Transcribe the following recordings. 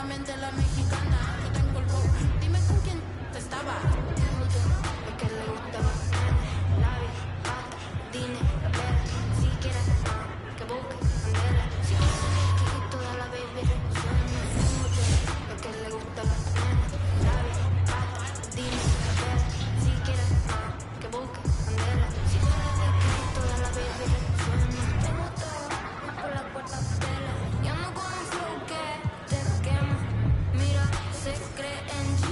mente la mexicana. Yo tengo el bobo. Dime con quién te estaba. Es que le gustaba. Labi, pata, dine, pera. Si quieres, que busque, candela. Si quieres, que toda la baby suena. Es que le gustaba. Labi, pata, dine, pera. Si quieres, que busque, candela. Si quieres, que toda la baby suena. Tengo todo por la puerta tela. Y ando con un flow que te quema. Mira, se cree en G.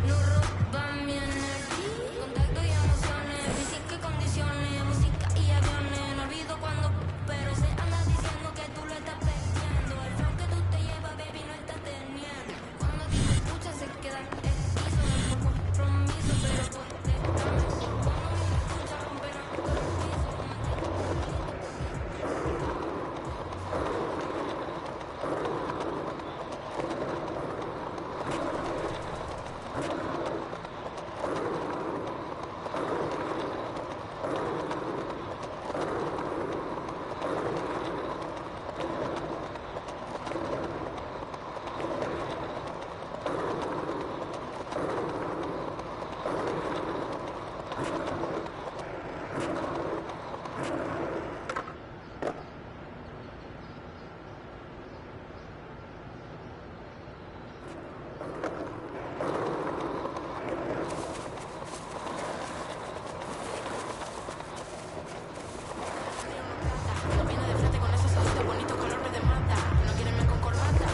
No roba mi energía. Contacto y emociones, física y condiciones. Música y aviones. No olvido cuando, pero se anda diciendo que tú lo estás perdiendo. El flow que tú te llevas, baby, no estás teniendo. Cuando a ti te escuchas, se queda esquizo. No por compromiso, pero pues te da mejor. Cuando a mí me escuchas, romper todo el piso. Viene de frente con esos ojitos bonitos, color verde mata. No quieren ver con corbata.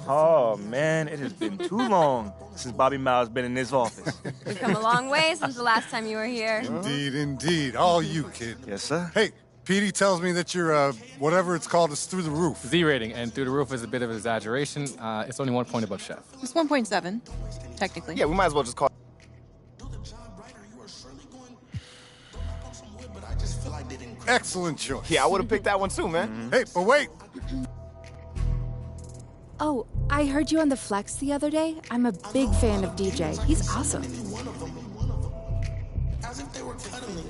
Oh, man, it has been too long since Bobby Miles been in this office. We've come a long way since the last time you were here. Indeed, indeed. All you, kid. Yes, sir. Hey, Petey tells me that your, whatever it's called is through the roof. Z rating, and through the roof is a bit of an exaggeration. It's only 1 point above Chef. It's 1.7, technically. Yeah, we might as well just call. Excellent choice. Yeah, I would have picked that one too, man. Hey, but wait. Oh, I heard you on the Flex the other day. I'm a big fan of DJ. He's awesome. As if they were cuddling.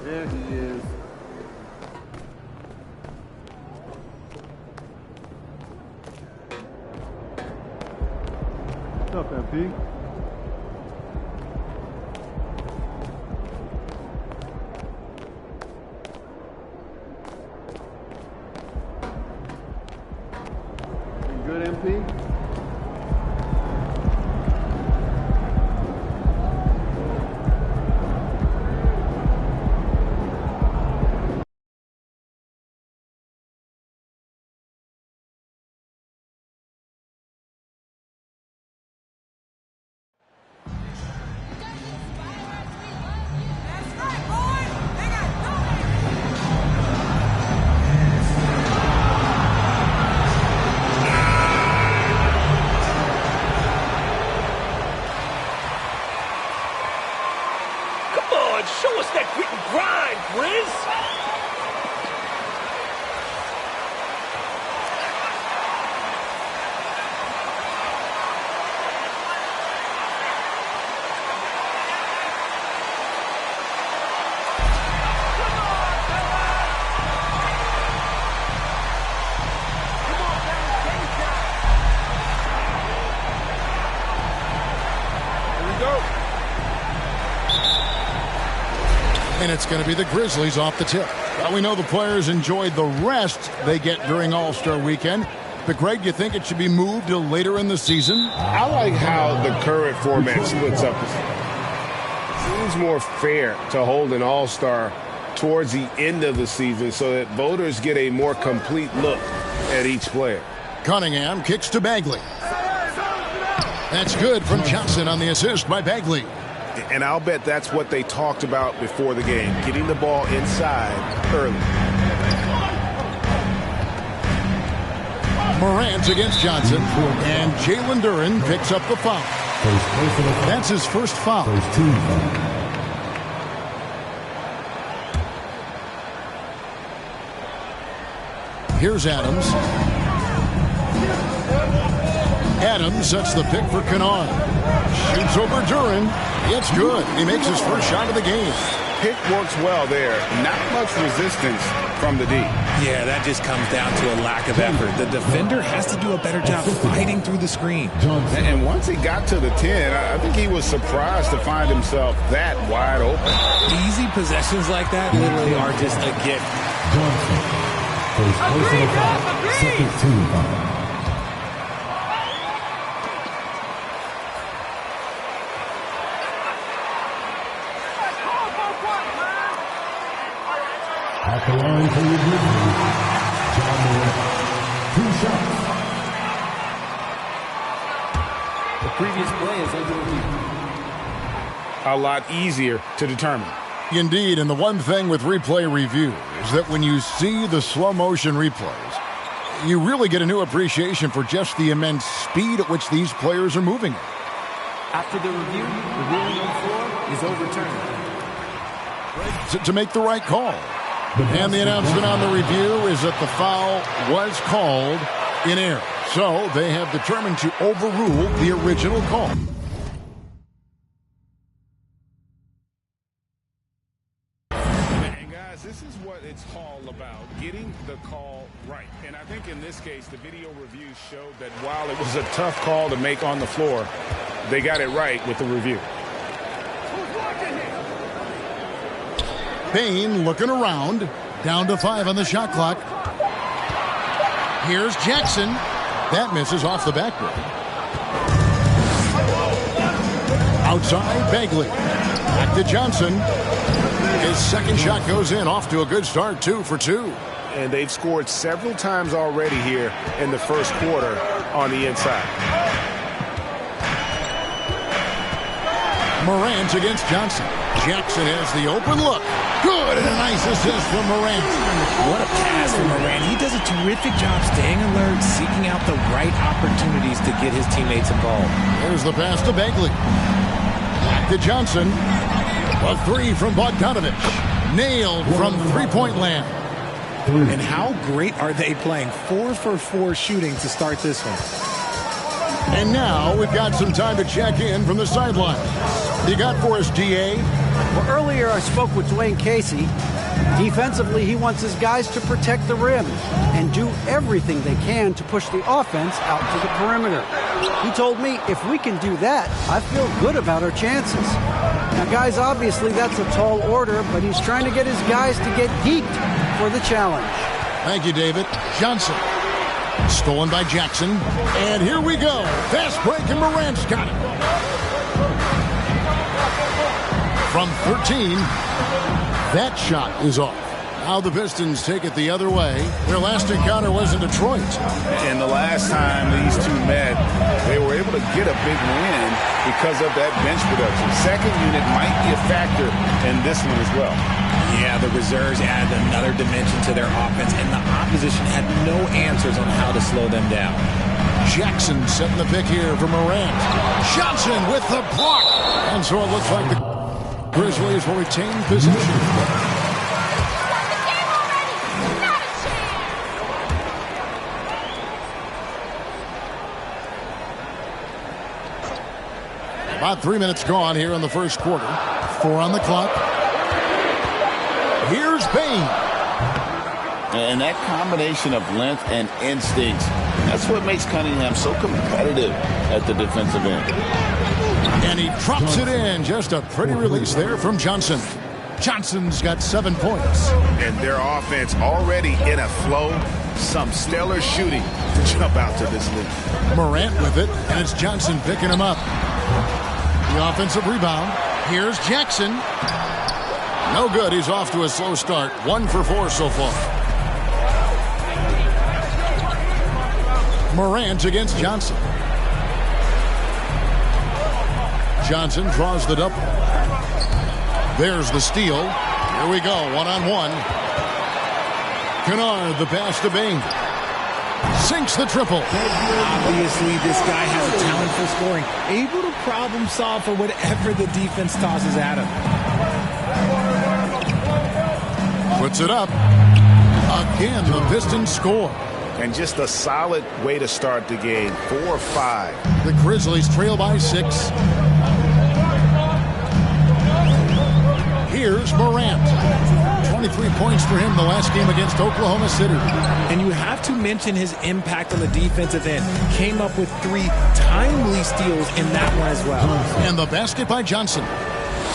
There he is. What's up, MP? Good, MP? Show us that grit and grind, Grizz! Here we go. And it's going to be the Grizzlies off the tip. Well, we know the players enjoyed the rest they get during All-Star Weekend. But, Greg, you think it should be moved to later in the season? I like how the current format splits up. It seems more fair to hold an All-Star towards the end of the season so that voters get a more complete look at each player. Cunningham kicks to Bagley. That's good from Johnson on the assist by Bagley. And I'll bet that's what they talked about before the game, getting the ball inside early. Morant against Johnson, and Jalen Durant picks up the foul. That's his first foul. Here's Adams. Adams sets the pick for Kennard. Shoots over Durant. It's good. He makes his first shot of the game. Pick works well there. Not much resistance from the D. Yeah, that just comes down to a lack of effort. The defender has to do a better job fighting through the screen. And once he got to the 10, I think he was surprised to find himself that wide open. Easy possessions like that literally are just a gift. Johnson. First personal foul. Second team foul. At the line for your Grizzlies, John Morant. 2 shots. The previous play is under review. A lot easier to determine. Indeed, and the one thing with replay review is that when you see the slow motion replays, you really get a new appreciation for just the immense speed at which these players are moving. After the review, the ruling on the floor is overturned. To make the right call. And the announcement on the review is that the foul was called in error. So they have determined to overrule the original call. And guys, this is what it's all about, getting the call right. And I think in this case, the video review showed that while it was a tough call to make on the floor, they got it right with the review. Payne looking around. Down to 5 on the shot clock. Here's Jackson. That misses off the backboard. Outside, Bagley. Back to Johnson. His second shot goes in. Off to a good start, 2 for 2. And they've scored several times already here in the first quarter on the inside. Morant against Johnson. Jackson has the open look. Good, and a nice assist from Morant. What a pass from Durant. He does a terrific job staying alert, seeking out the right opportunities to get his teammates involved. There's the pass to Bagley. Back to Johnson. A 3 from Bogdanovich. Nailed from three-point land. And how great are they playing? 4 for 4 shooting to start this one. And now we've got some time to check in from the sideline. You got for us, DA? Well, earlier I spoke with Dwayne Casey. Defensively, he wants his guys to protect the rim and do everything they can to push the offense out to the perimeter. He told me if we can do that, I feel good about our chances. Now, guys, obviously that's a tall order, but he's trying to get his guys to get geeked for the challenge. Thank you, David. Johnson. Stolen by Jackson. And here we go. Fast break, and Morant's got it. From 13, that shot is off. Now the Pistons take it the other way. Their last encounter was in Detroit. And the last time these two met, they were able to get a big win because of that bench production. Second unit might be a factor in this one as well. Yeah, the reserves added another dimension to their offense, and the opposition had no answers on how to slow them down. Jackson setting the pick here for Morant. Johnson with the block. And so it looks like the Grizzlies will retain possession. About 3 minutes gone here in the first quarter. 4 on the clock. Here's Bain. And that combination of length and instincts, that's what makes Cunningham so competitive at the defensive end. And he drops it in. Just a pretty release there from Johnson. Johnson's got 7 points. And their offense already in a flow. Some stellar shooting to jump out to this league. Morant with it, and it's Johnson picking him up. The offensive rebound. Here's Jackson. No good. He's off to a slow start. 1 for 4 so far. Morant against Johnson. Johnson draws the double. There's the steal. Here we go. 1-on-1. Kennard, the pass to Bain. Sinks the triple. Obviously, this guy has a talent for scoring. Able to problem solve for whatever the defense tosses at him. Puts it up. Again, the Pistons score. And just a solid way to start the game. 4-5. The Grizzlies trail by 6. Here's Morant. 23 points for him the last game against Oklahoma City. And you have to mention his impact on the defensive end. Came up with 3 timely steals in that one as well. And the basket by Johnson.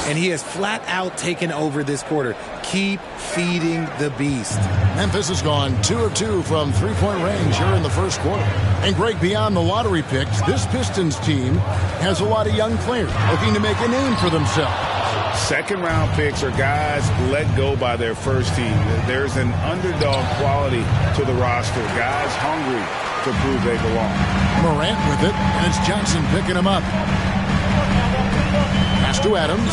And he has flat out taken over this quarter. Keep feeding the beast. Memphis has gone 2 of 2 from 3-point range here in the first quarter. And Greg, beyond the lottery picks, this Pistons team has a lot of young players looking to make a name for themselves. Second-round picks are guys let go by their first team. There's an underdog quality to the roster. Guys hungry to prove they belong. Morant with it, and it's Johnson picking him up. Pass to Adams.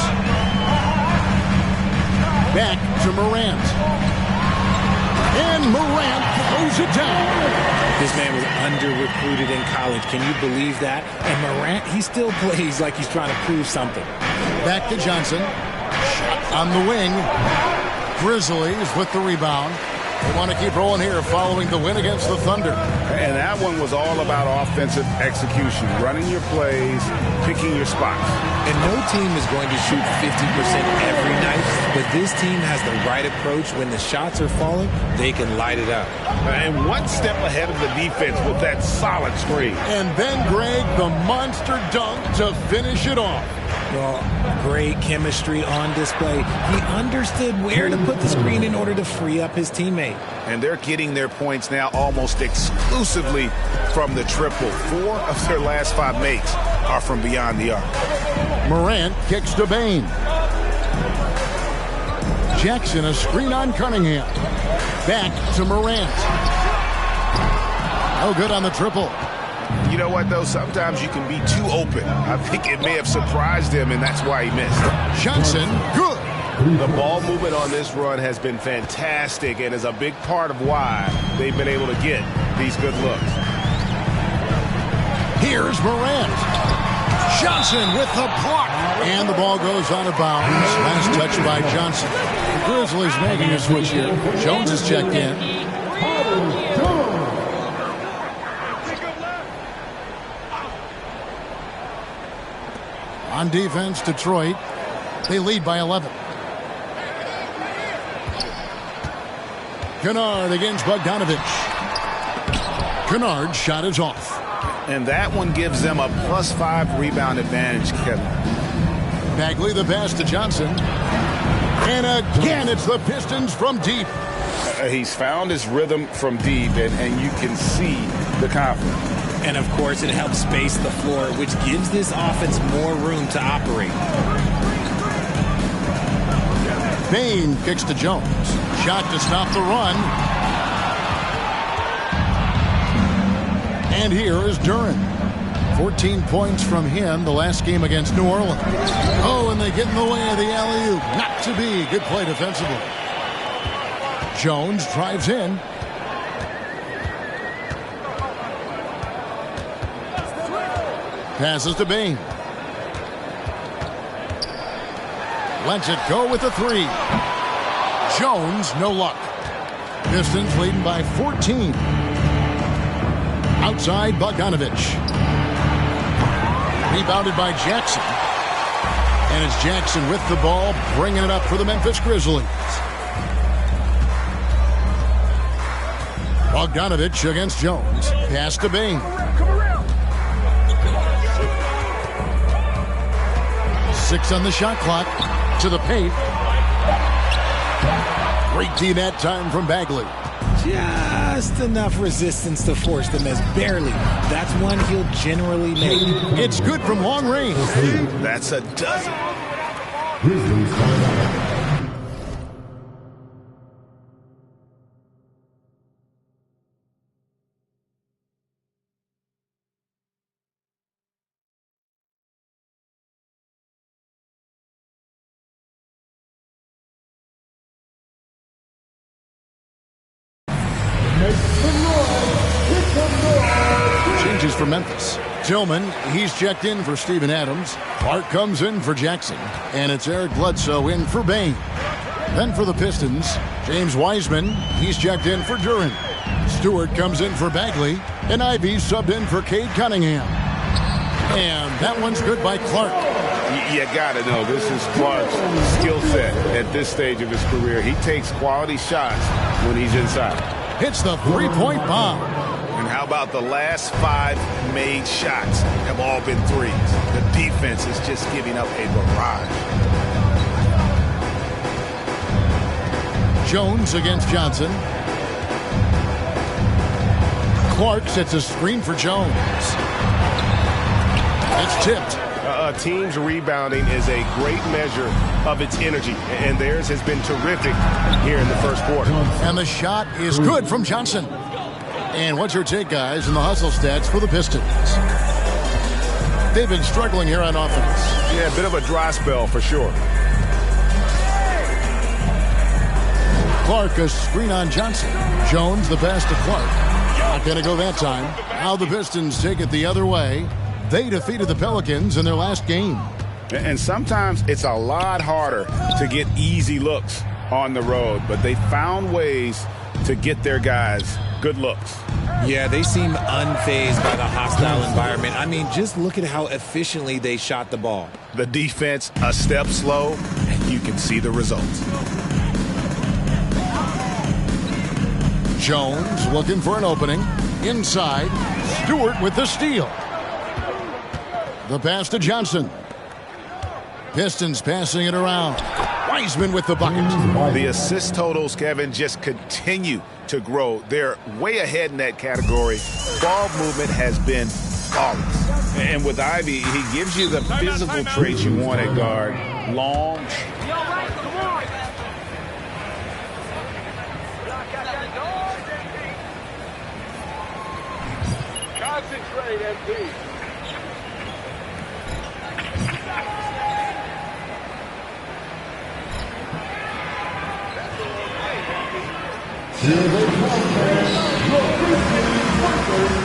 Back to Morant. And Morant throws it down. This man was under-recruited in college. Can you believe that? And Morant, he still plays like he's trying to prove something. Back to Johnson. Shot on the wing. Grizzlies with the rebound. They want to keep rolling here following the win against the Thunder. And that one was all about offensive execution, running your plays, picking your spots. And no team is going to shoot 50% every night, but this team has the right approach. When the shots are falling, they can light it up. And one step ahead of the defense with that solid screen. And then, Greg, the monster dunk to finish it off. Well, great chemistry on display. He understood where to put the screen in order to free up his teammate. And they're getting their points now almost exclusively from the triple. 4 of their last 5 makes are from beyond the arc. Morant kicks to Bain. Jackson, a screen on Cunningham. Back to Morant. No good on the triple. You know what, though? Sometimes you can be too open. I think it may have surprised him, and that's why he missed. Johnson, good. The ball movement on this run has been fantastic and is a big part of why they've been able to get these good looks. Here's Morant. Johnson with the block. And the ball goes out of bounds. Last touch by Johnson. The Grizzlies making a switch here. Jones is checked in. On defense, Detroit. They lead by 11. Kennard against Bogdanovich. Kennard's shot is off. And that one gives them a +5 rebound advantage, Kevin. Bagley the pass to Johnson. And again, it's the Pistons from deep. He's found his rhythm from deep, and you can see the confidence. And, of course, it helps space the floor, which gives this offense more room to operate. Bain kicks to Jones. Shot to stop the run. And here is Durant. 14 points from him the last game against New Orleans. Oh, and they get in the way of the alley-oop. Not to be. Good play defensively. Jones drives in. Passes to Bain. Lets it go with the three. Jones, no luck. Pistons leading by 14. Outside, Bogdanovich. Rebounded by Jackson. And it's Jackson with the ball, bringing it up for the Memphis Grizzlies. Bogdanovich against Jones. Pass to Bain. 6 on the shot clock. To the paint. Great D that time from Bagley. Just enough resistance to force them as barely. That's one he'll generally make. It's good from long range. That's a dozen. Grizzlies timeout. Changes for Memphis. Tillman, he's checked in for Steven Adams. Clark comes in for Jackson. And it's Eric Bledsoe in for Bain. Then for the Pistons, James Wiseman, he's checked in for Durant. Stewart comes in for Bagley. And Ivey subbed in for Cade Cunningham. And that one's good by Clark. You got to know, this is Clark's skill set at this stage of his career. He takes quality shots when he's inside. Hits the three-point bomb. And how about the last 5 made shots have all been threes? The defense is just giving up a barrage. Jones against Johnson. Clark sets a screen for Jones. It's tipped. A team's rebounding is a great measure of its energy, and theirs has been terrific here in the first quarter. And the shot is good from Johnson. And what's your take, guys, in the hustle stats for the Pistons? They've been struggling here on offense. Yeah, a bit of a dry spell for sure. Clark, a screen on Johnson. Jones, the pass to Clark. Not going to go that time. Now the Pistons take it the other way. They defeated the Pelicans in their last game. And sometimes it's a lot harder to get easy looks on the road, but they found ways to get their guys good looks. Yeah, they seem unfazed by the hostile environment. I mean, just look at how efficiently they shot the ball. The defense a step slow, and you can see the results. Jones looking for an opening. Inside, Stewart with the steal. The pass to Johnson. Pistons passing it around. Wiseman with the bucket. The assist totals, Kevin, just continue to grow. They're way ahead in that category. Ball movement has been flawless. And with Ivey, he gives you the physical traits you want at guard. Long. Concentrate, MP. Here they come, fans. Your Grizzlies fighters,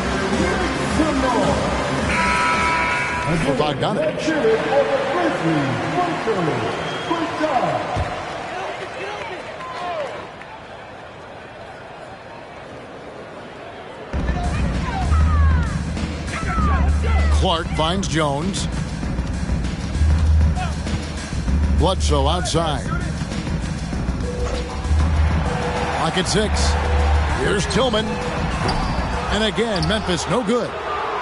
For Bogdanovich. Let's hear it for the Grizzlies fighters. Good job. Clark finds Jones. Bledsoe outside. Clock at 6. Here's Tillman. And again, Memphis no good.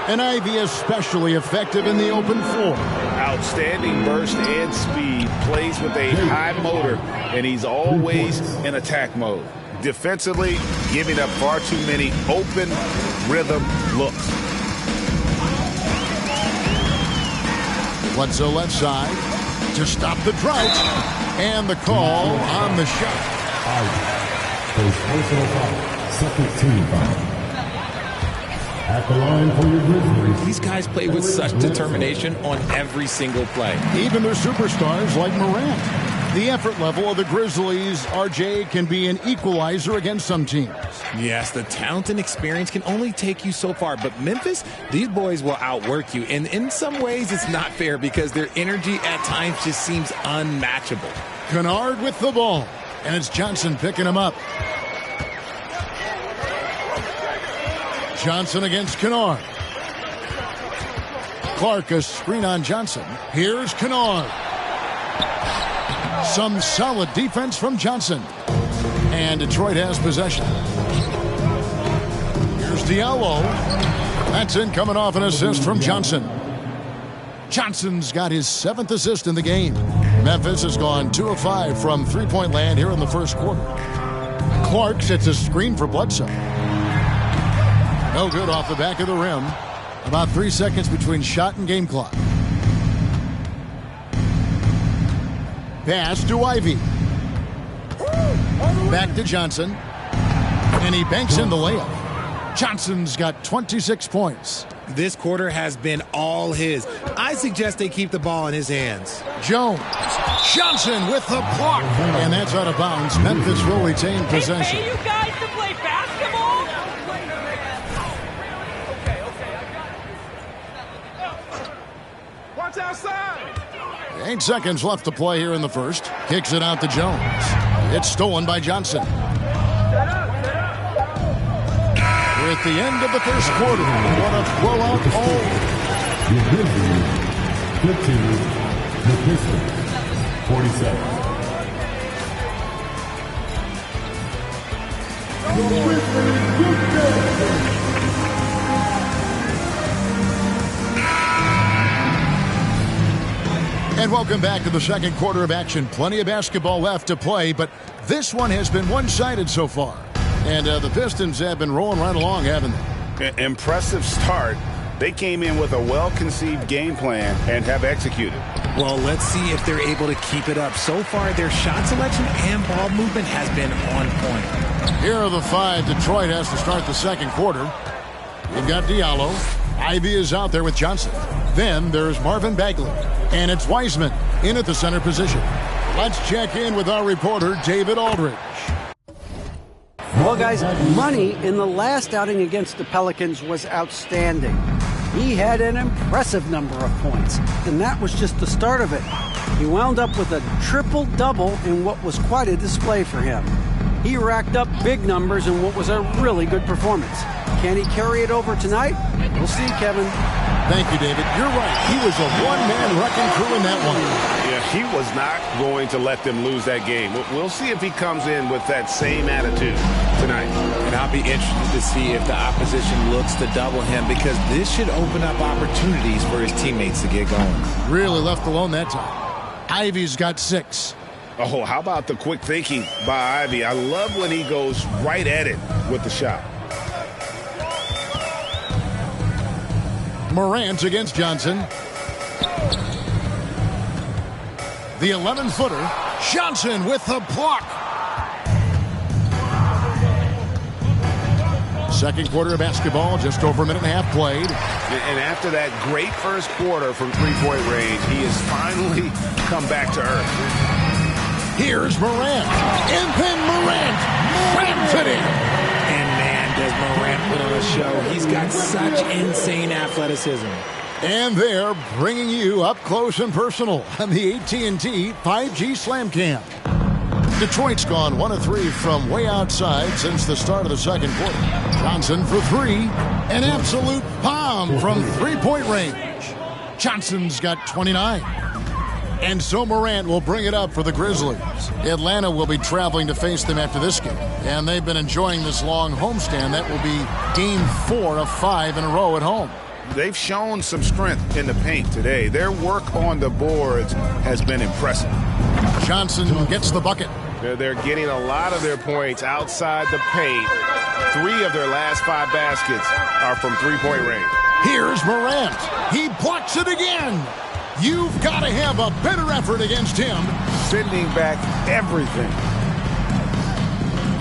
And Ivy especially effective in the open floor. Outstanding burst and speed. Plays with a high motor, and he's always in attack mode. Defensively, giving up far too many open rhythm looks. Bledsoe left side to stop the drought. And the call on the shot. Personal foul. Second team foul. At the line for your Grizzlies. These guys play with such determination on every single play. Even their superstars like Morant. The effort level of the Grizzlies, RJ, can be an equalizer against some teams. Yes, the talent and experience can only take you so far. But Memphis, these boys will outwork you. And in some ways, it's not fair because their energy at times just seems unmatchable. Kennard with the ball. And it's Johnson picking him up. Johnson against Kennard. Clark, a screen on Johnson. Here's Kennard. Some solid defense from Johnson. And Detroit has possession. Here's Diallo. That's in, coming off an assist from Johnson. Johnson's got his 7th assist in the game. Memphis has gone 2 of 5 from three-point land here in the first quarter. Clark sets a screen for Bledsoe. No good off the back of the rim. About 3 seconds between shot and game clock. Pass to Ivy. Back to Johnson. And he banks in the layup. Johnson's got 26 points. This quarter has been all his. I suggest they keep the ball in his hands. Jones. Johnson with the block. And that's out of bounds. Memphis will retain possession. Hey, you guys to play basketball? Watch outside. 8 seconds left to play here in the first. Kicks it out to Jones. It's stolen by Johnson. We're at the end of the first quarter. What a blowout goal. Your Grizzlies, 15. The Pistons, 47. And welcome back to the second quarter of action. Plenty of basketball left to play, but this one has been one-sided so far. And the Pistons have been rolling right along, haven't they? Impressive start. They came in with a well-conceived game plan and have executed. Well, let's see if they're able to keep it up. So far, their shot selection and ball movement has been on point. Here are the 5. Detroit has to start the second quarter. We've got Diallo. Ivy is out there with Johnson. Then there's Marvin Bagley. And it's Wiseman in at the center position. Let's check in with our reporter, David Aldridge. Well, guys, Money in the last outing against the Pelicans was outstanding. He had an impressive number of points, and that was just the start of it. He wound up with a triple-double in what was quite a display for him. He racked up big numbers in what was a really good performance. Can he carry it over tonight? We'll see, Kevin. Thank you, David. You're right. He was a one-man wrecking crew in that one. Yeah, he was not going to let them lose that game. We'll see if he comes in with that same attitude tonight. And I'll be interested to see if the opposition looks to double him, because this should open up opportunities for his teammates to get going. Really left alone that time. Ivy's got 6. Oh, how about the quick thinking by Ivy? I love when he goes right at it with the shot. Morant against Johnson. The 11-footer. Johnson with the block. Second quarter of basketball, just over a minute and a half played. And after that great first quarter from three-point range, he has finally come back to earth. Here's Morant. In-pin Morant. Slams it in. And man, does Morant put on a show. He's got such insane athleticism. And they're bringing you up close and personal on the AT&T 5G Slam Cam. Detroit's gone 1 of 3 from way outside since the start of the second quarter. Johnson for 3. An absolute bomb from three-point range. Johnson's got 29. And so Morant will bring it up for the Grizzlies. Atlanta will be traveling to face them after this game. And they've been enjoying this long homestand. That will be game 4 of 5 in a row at home. They've shown some strength in the paint today. Their work on the boards has been impressive. Johnson gets the bucket. They're getting a lot of their points outside the paint. 3 of their last 5 baskets are from three-point range. Here's Morant. He blocks it again. You've got to have a better effort against him. Sending back everything.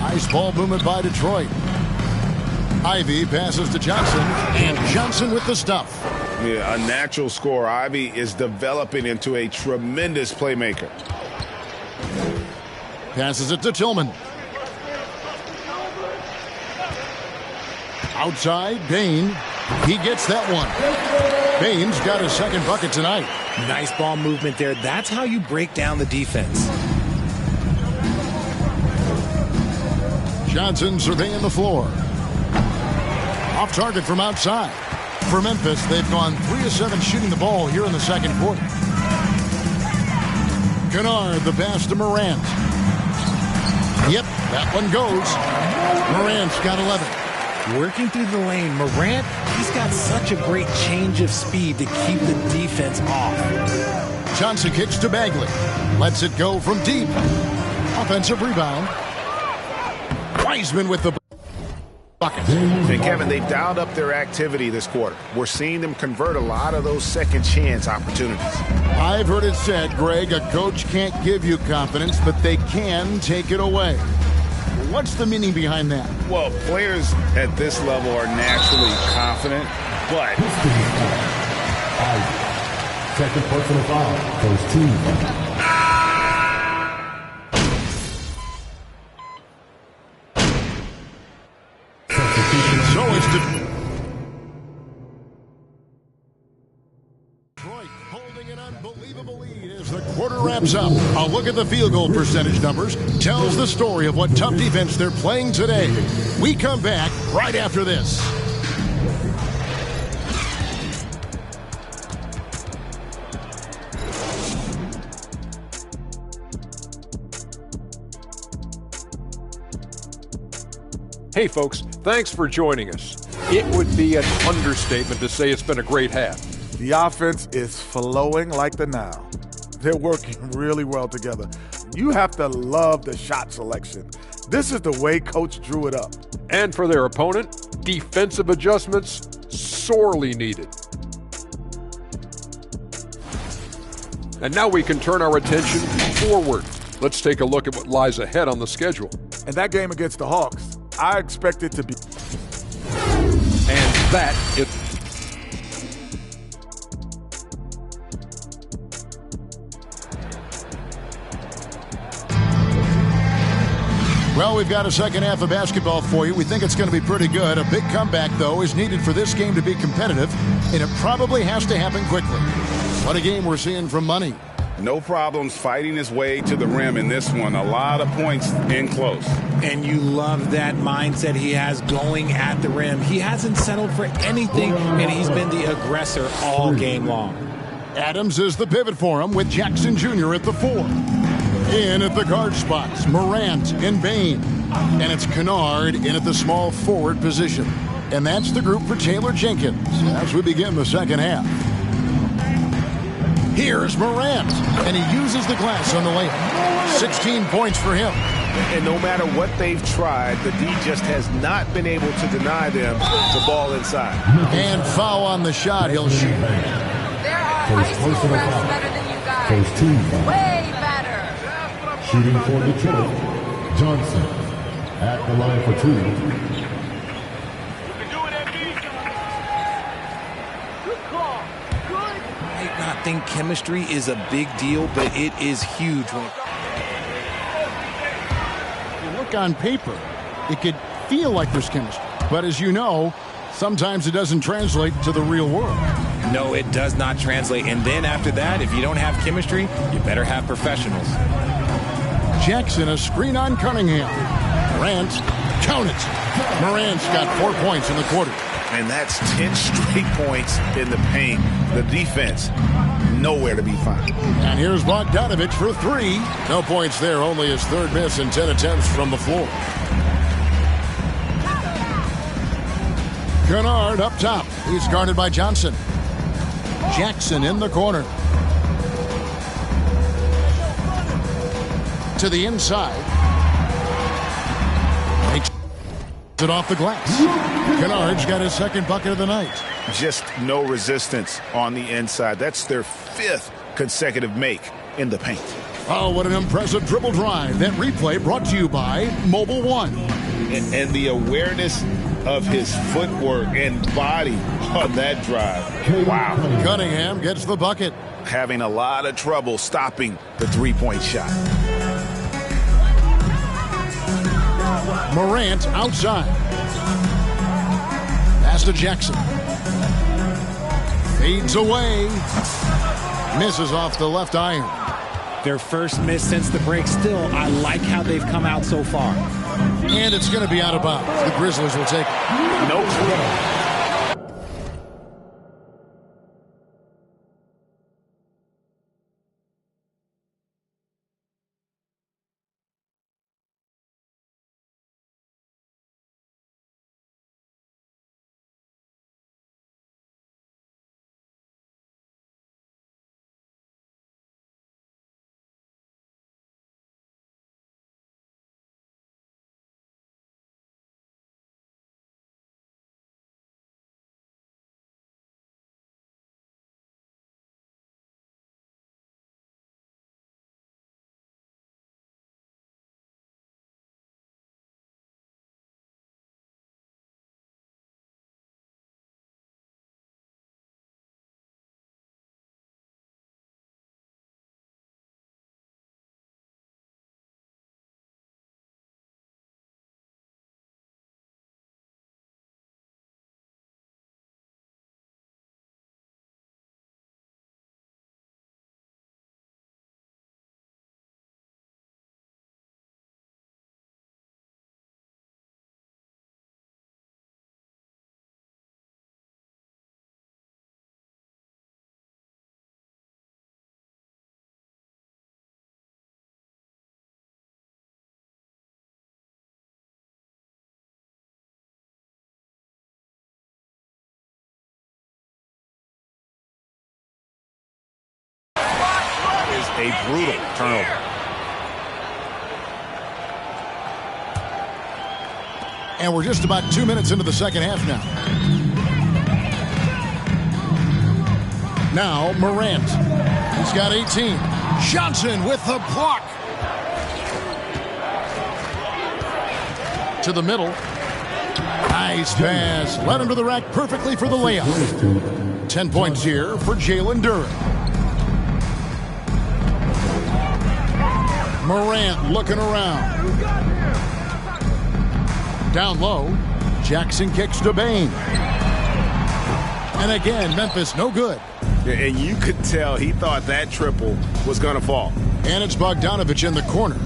Nice ball movement by Detroit. Ivy passes to Johnson, and Johnson with the stuff. Yeah, a natural scorer. Ivy is developing into a tremendous playmaker. Passes it to Tillman. Outside, Bain. He gets that one. Bain's got his second bucket tonight. Nice ball movement there. That's how you break down the defense. Johnson surveying the floor. Off target from outside. For Memphis, they've gone 3 of 7 shooting the ball here in the second quarter. Kennard, the pass to Morant. Yep, that one goes. Morant's got 11. Working through the lane, Morant, he's got such a great change of speed to keep the defense off. Johnson kicks to Bagley. Lets it go from deep. Offensive rebound. Wiseman with the bucket. And Kevin, they've dialed up their activity this quarter. We're seeing them convert a lot of those second chance opportunities. I've heard it said, Greg, a coach can't give you confidence, but they can take it away. What's the meaning behind that? Well, players at this level are naturally confident, but... Second personal foul goes to... So it's Detroit holding an unbelievable lead as the quarter wraps up. A look at the field goal percentage numbers tells the story of what tough defense they're playing today. We come back right after this. Hey folks, thanks for joining us. It would be an understatement to say it's been a great half. The offense is flowing like the Nile. They're working really well together. You have to love the shot selection. This is the way Coach drew it up. And for their opponent, defensive adjustments sorely needed. And now we can turn our attention forward. Let's take a look at what lies ahead on the schedule. And that game against the Hawks, I expect it to be. And that is. Well, we've got a second half of basketball for you. We think it's going to be pretty good. A big comeback, though, is needed for this game to be competitive, and it probably has to happen quickly. What a game we're seeing from Money. No problems fighting his way to the rim in this one. A lot of points in close. And you love that mindset he has going at the rim. He hasn't settled for anything, and he's been the aggressor all game long. Adams is the pivot for him with Jackson Jr. at the 4. In at the guard spots, Morant and Bain. And it's Kennard in at the small forward position. And that's the group for Taylor Jenkins as we begin the second half. Here's Morant, and he uses the glass on the layup. 16 points for him. And no matter what they've tried, the D just has not been able to deny them the ball inside. And foul on the shot, he'll shoot. There are high school refs better than you guys. Way better. Shooting for Detroit, Johnson at the line for 2. I think chemistry is a big deal, but it is huge. You look on paper, it could feel like there's chemistry. But as you know, sometimes it doesn't translate to the real world. No, it does not translate. And then after that, if you don't have chemistry, you better have professionals. Jackson, a screen on Cunningham. Durant, count it. Morant's got 4 points in the quarter. And that's 10 straight points in the paint. The defense nowhere to be found. And here's Bogdanovich for three. No points there, only his third miss in 10 attempts from the floor. Kennard up top. He's guarded by Johnson. Jackson in the corner. To the inside. Takes it off the glass. Kennard's got his second bucket of the night. Just no resistance on the inside. That's their fifth consecutive make in the paint. Oh, what an impressive dribble drive. That replay brought to you by Mobile One. And the awareness of his footwork and body on that drive. Wow. Cunningham gets the bucket. Having a lot of trouble stopping the three-point shot. Morant outside. Pass to Jackson. Fades away. Misses off the left iron. Their first miss since the break. Still, I like how they've come out so far. And it's going to be out of bounds. The Grizzlies will take it. No trouble. A brutal turnover. And we're just about 2 minutes into the second half now. Now Morant. He's got 18. Johnson with the block. To the middle. Nice pass. Led him to the rack perfectly for the layup. 10 points here for Jalen Durant. Morant looking around. Down low. Jackson kicks to Bain. And again, Memphis no good. And you could tell he thought that triple was going to fall. And it's Bogdanovich in the corner.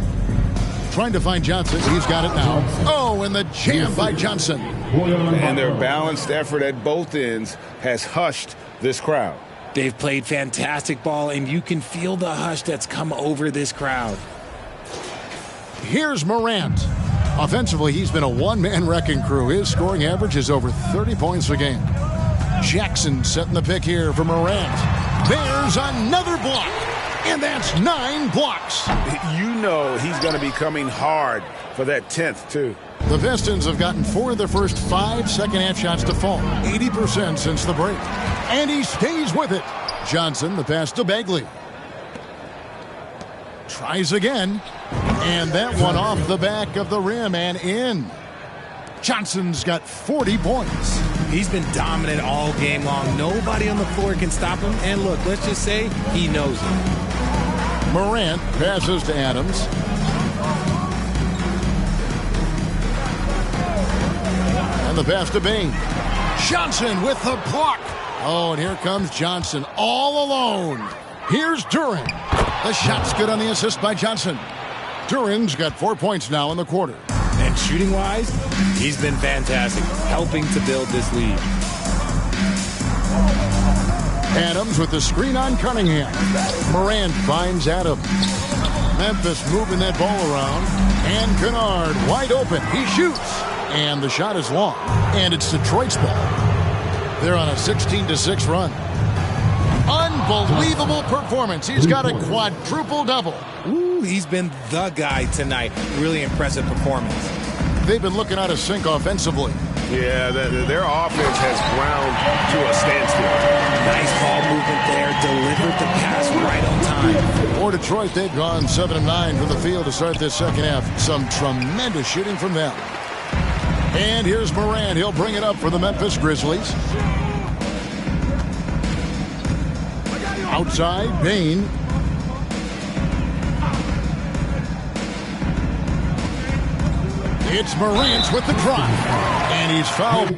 Trying to find Johnson. He's got it now. Oh, and the jam by Johnson. And their balanced effort at both ends has hushed this crowd. They've played fantastic ball, and you can feel the hush that's come over this crowd. Here's Morant. Offensively, he's been a one-man wrecking crew. His scoring average is over 30 points a game. Jackson setting the pick here for Morant. There's another block. And that's 9 blocks. You know he's going to be coming hard for that 10th, too. The Pistons have gotten 4 of their first 5 second-half shots to fall. 80% since the break. And he stays with it. Johnson, the pass to Bagley. Tries again. And that one off the back of the rim and in. Johnson's got 40 points. He's been dominant all game long. Nobody on the floor can stop him. And look, let's just say he knows it. Morant passes to Adams. And the pass to Bain. Johnson with the block. Oh, and here comes Johnson all alone. Here's Durant. The shot's good on the assist by Johnson. Durant's got 4 points now in the quarter. And shooting-wise, he's been fantastic, helping to build this lead. Adams with the screen on Cunningham. Morant finds Adams. Memphis moving that ball around. And Kennard wide open. He shoots. And the shot is long. And it's Detroit's ball. They're on a 16-6 run. Unbelievable performance. He's got a quadruple-double. Ooh, he's been the guy tonight. Really impressive performance. They've been looking out of sync offensively. Yeah, their offense has ground to a standstill. Nice ball movement there. Delivered the pass right on time. For Detroit, they've gone 7 of 9 from the field to start this second half. Some tremendous shooting from them. And here's Morant. He'll bring it up for the Memphis Grizzlies. Outside, Bain. It's Morant with the drive. And he's fouled.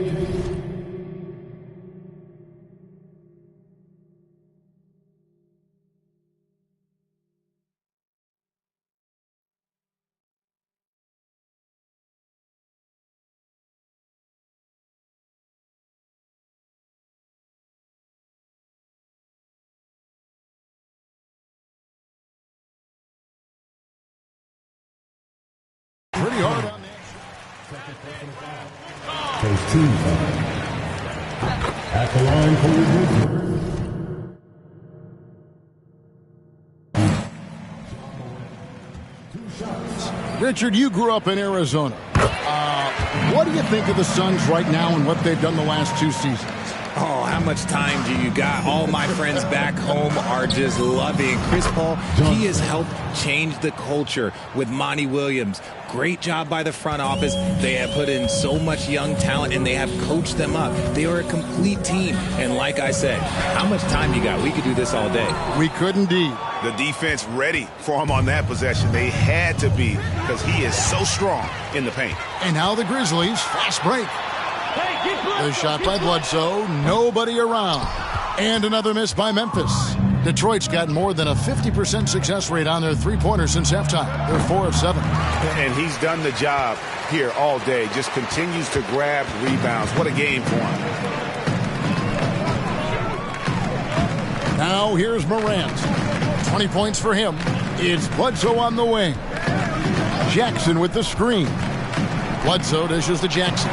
Pretty hard on that. There's 2 fouls. At the line for the Richard, you grew up in Arizona. What do you think of the Suns right now and what they've done the last 2 seasons? Oh, how much time do you got? All my friends back home are just loving Chris Paul. He has helped change the culture with Monty Williams. Great job by the front office. They have put in so much young talent, and they have coached them up. They are a complete team. And like I said, how much time you got? We could do this all day. We could indeed. The defense ready for him on that possession. They had to be because he is so strong in the paint. And now the Grizzlies, fast break. The shot by Bledsoe, nobody around. And another miss by Memphis. Detroit's got more than a 50% success rate on their three-pointers since halftime. They're 4 of 7. And he's done the job here all day. Just continues to grab rebounds. What a game for him. Now here's Morant. 20 points for him. It's Bledsoe on the wing. Jackson with the screen. Bledsoe dishes to Jackson.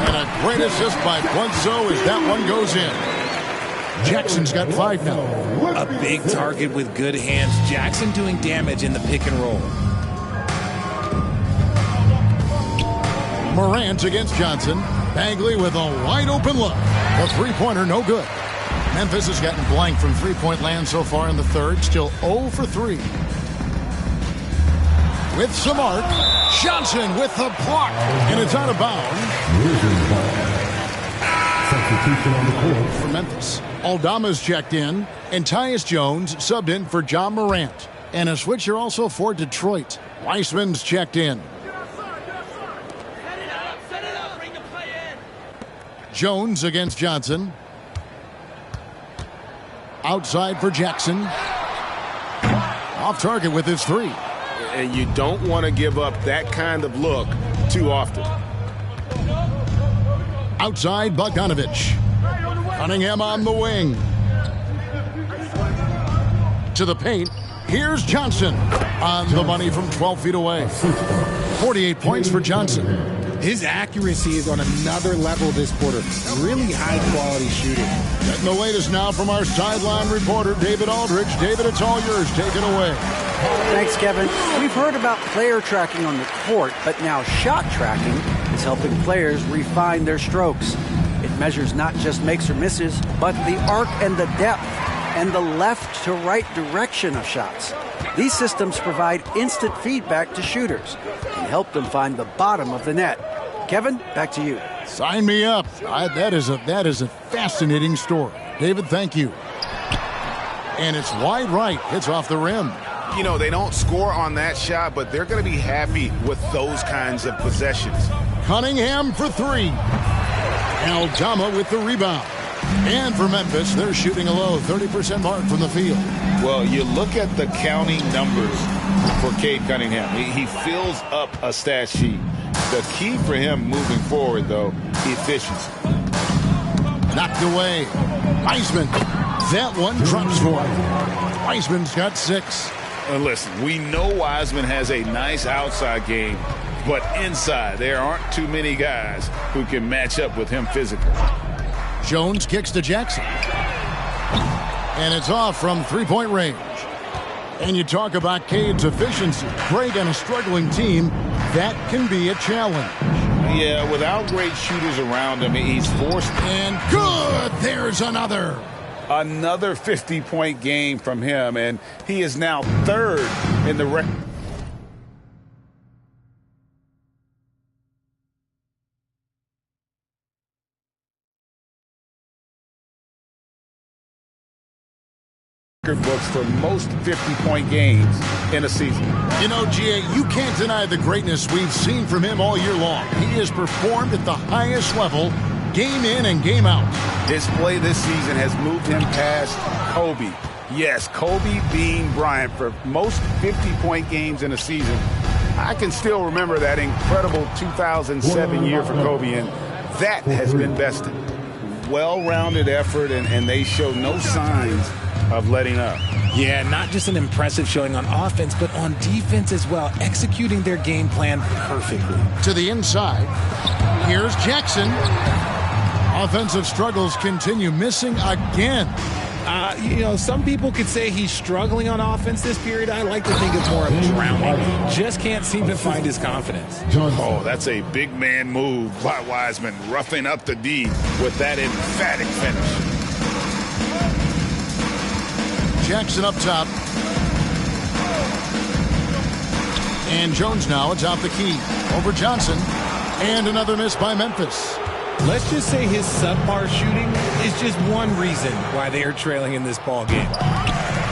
And a great assist by Bledsoe as that one goes in. Jackson's got 5 now. A big target with good hands. Jackson doing damage in the pick and roll. Morant against Johnson. Bagley with a wide open look. A three-pointer, no good. Memphis has gotten blank from three-point land so far in the third. Still 0 for 3. With some arc. Johnson with the block. And it's out of bounds. Substitution on the court for Memphis. Aldama's checked in. And Tyus Jones subbed in for John Morant. And a switcher also for Detroit. Weissman's checked in. Jones against Johnson. Outside for Jackson. Off target with his 3. And you don't want to give up that kind of look too often. Outside Bogdanovich. Cunningham on the wing. To the paint. Here's Johnson. On the money from 12 feet away. 48 points for Johnson. His accuracy is on another level this quarter. Really high-quality shooting. Getting the latest now from our sideline reporter, David Aldridge. David, it's all yours. Take it away. Thanks, Kevin. We've heard about player tracking on the court, but now shot tracking is helping players refine their strokes. It measures not just makes or misses, but the arc and the depth and the left to right direction of shots. These systems provide instant feedback to shooters and help them find the bottom of the net. Kevin, back to you. Sign me up. That is a fascinating story. David, thank you. And it's wide right. It's off the rim. You know, they don't score on that shot, but they're going to be happy with those kinds of possessions. Cunningham for 3. Aldama with the rebound. And for Memphis, they're shooting a low 30% mark from the field. Well, you look at the counting numbers for Cade Cunningham. He fills up a stat sheet. The key for him moving forward, though, efficiency. Knocked away. Weissman That one drops for him. Wiseman's got 6. Listen, we know Wiseman has a nice outside game, but inside there aren't too many guys who can match up with him physically. Jones kicks to Jackson. And it's off from three-point range. And you talk about Cade's efficiency. Great on a struggling team. That can be a challenge. Yeah, without great shooters around him, he's forced. And good! There's another. Another 50-point game from him, and he is now 3rd in the record books for most 50-point games in a season. You know, G.A., you can't deny the greatness we've seen from him all year long. He has performed at the highest level, game in and game out. His play this season has moved him past Kobe. Yes, Kobe being Bryant for most 50-point games in a season. I can still remember that incredible 2007 year for Kobe, and that has been bested. Well-rounded effort, and they show no signs of letting up. Yeah, not just an impressive showing on offense, but on defense as well, executing their game plan perfectly. To the inside, here's Jackson. Offensive struggles continue, missing again. You know, some people could say he's struggling on offense this period. I like to think it's more of drowning. Just can't seem to find his confidence. Oh, that's a big man move by Wiseman, roughing up the D with that emphatic finish. Jackson up top. And Jones now atop the key. Over Johnson. And another miss by Memphis. Let's just say his subpar shooting is just one reason why they are trailing in this ball game.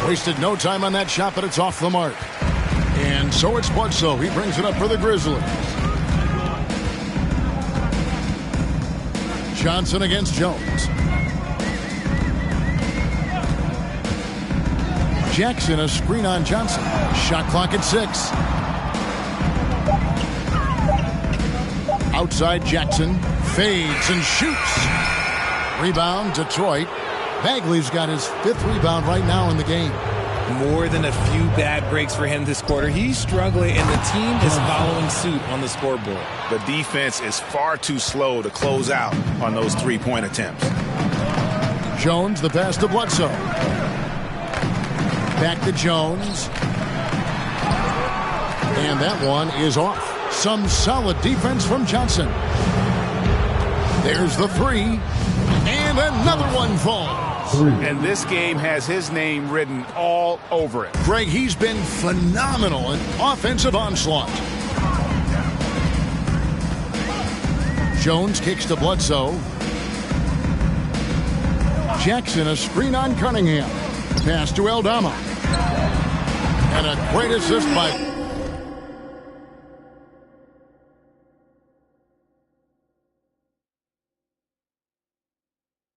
Wasted no time on that shot, but it's off the mark. And so it's Bledsoe. He brings it up for the Grizzlies. Johnson against Jones. Jackson, a screen on Johnson. Shot clock at 6. Outside Jackson. Fades and shoots. Rebound, Detroit. Bagley's got his 5th rebound right now in the game. More than a few bad breaks for him this quarter. He's struggling, and the team is following suit on the scoreboard. The defense is far too slow to close out on those three-point attempts. Jones, the pass to Bledsoe. Back to Jones. And that one is off. Some solid defense from Johnson. There's the 3. And another one falls. And this game has his name written all over it. Greg, he's been phenomenal in offensive onslaught. Jones kicks to Bledsoe. Jackson, a screen on Cunningham. Pass to Aldama. And a great assist by...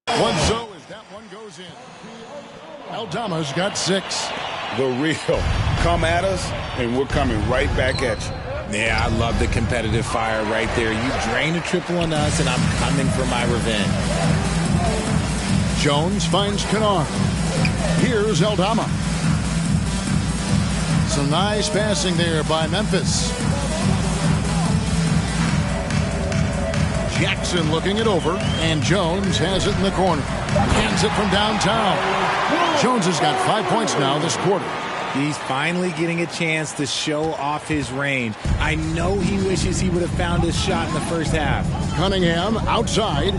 Bledsoe as that one goes in. Aldama's got 6. The real. Come at us, and we're coming right back at you. Yeah, I love the competitive fire right there. You drain a triple on us, and I'm coming for my revenge. Jones finds Kennard. Here's Aldama. Some nice passing there by Memphis. Jackson looking it over, and Jones has it in the corner. Hands it from downtown. Jones has got 5 points now this quarter. He's finally getting a chance to show off his range. I know he wishes he would have found his shot in the first half. Cunningham outside.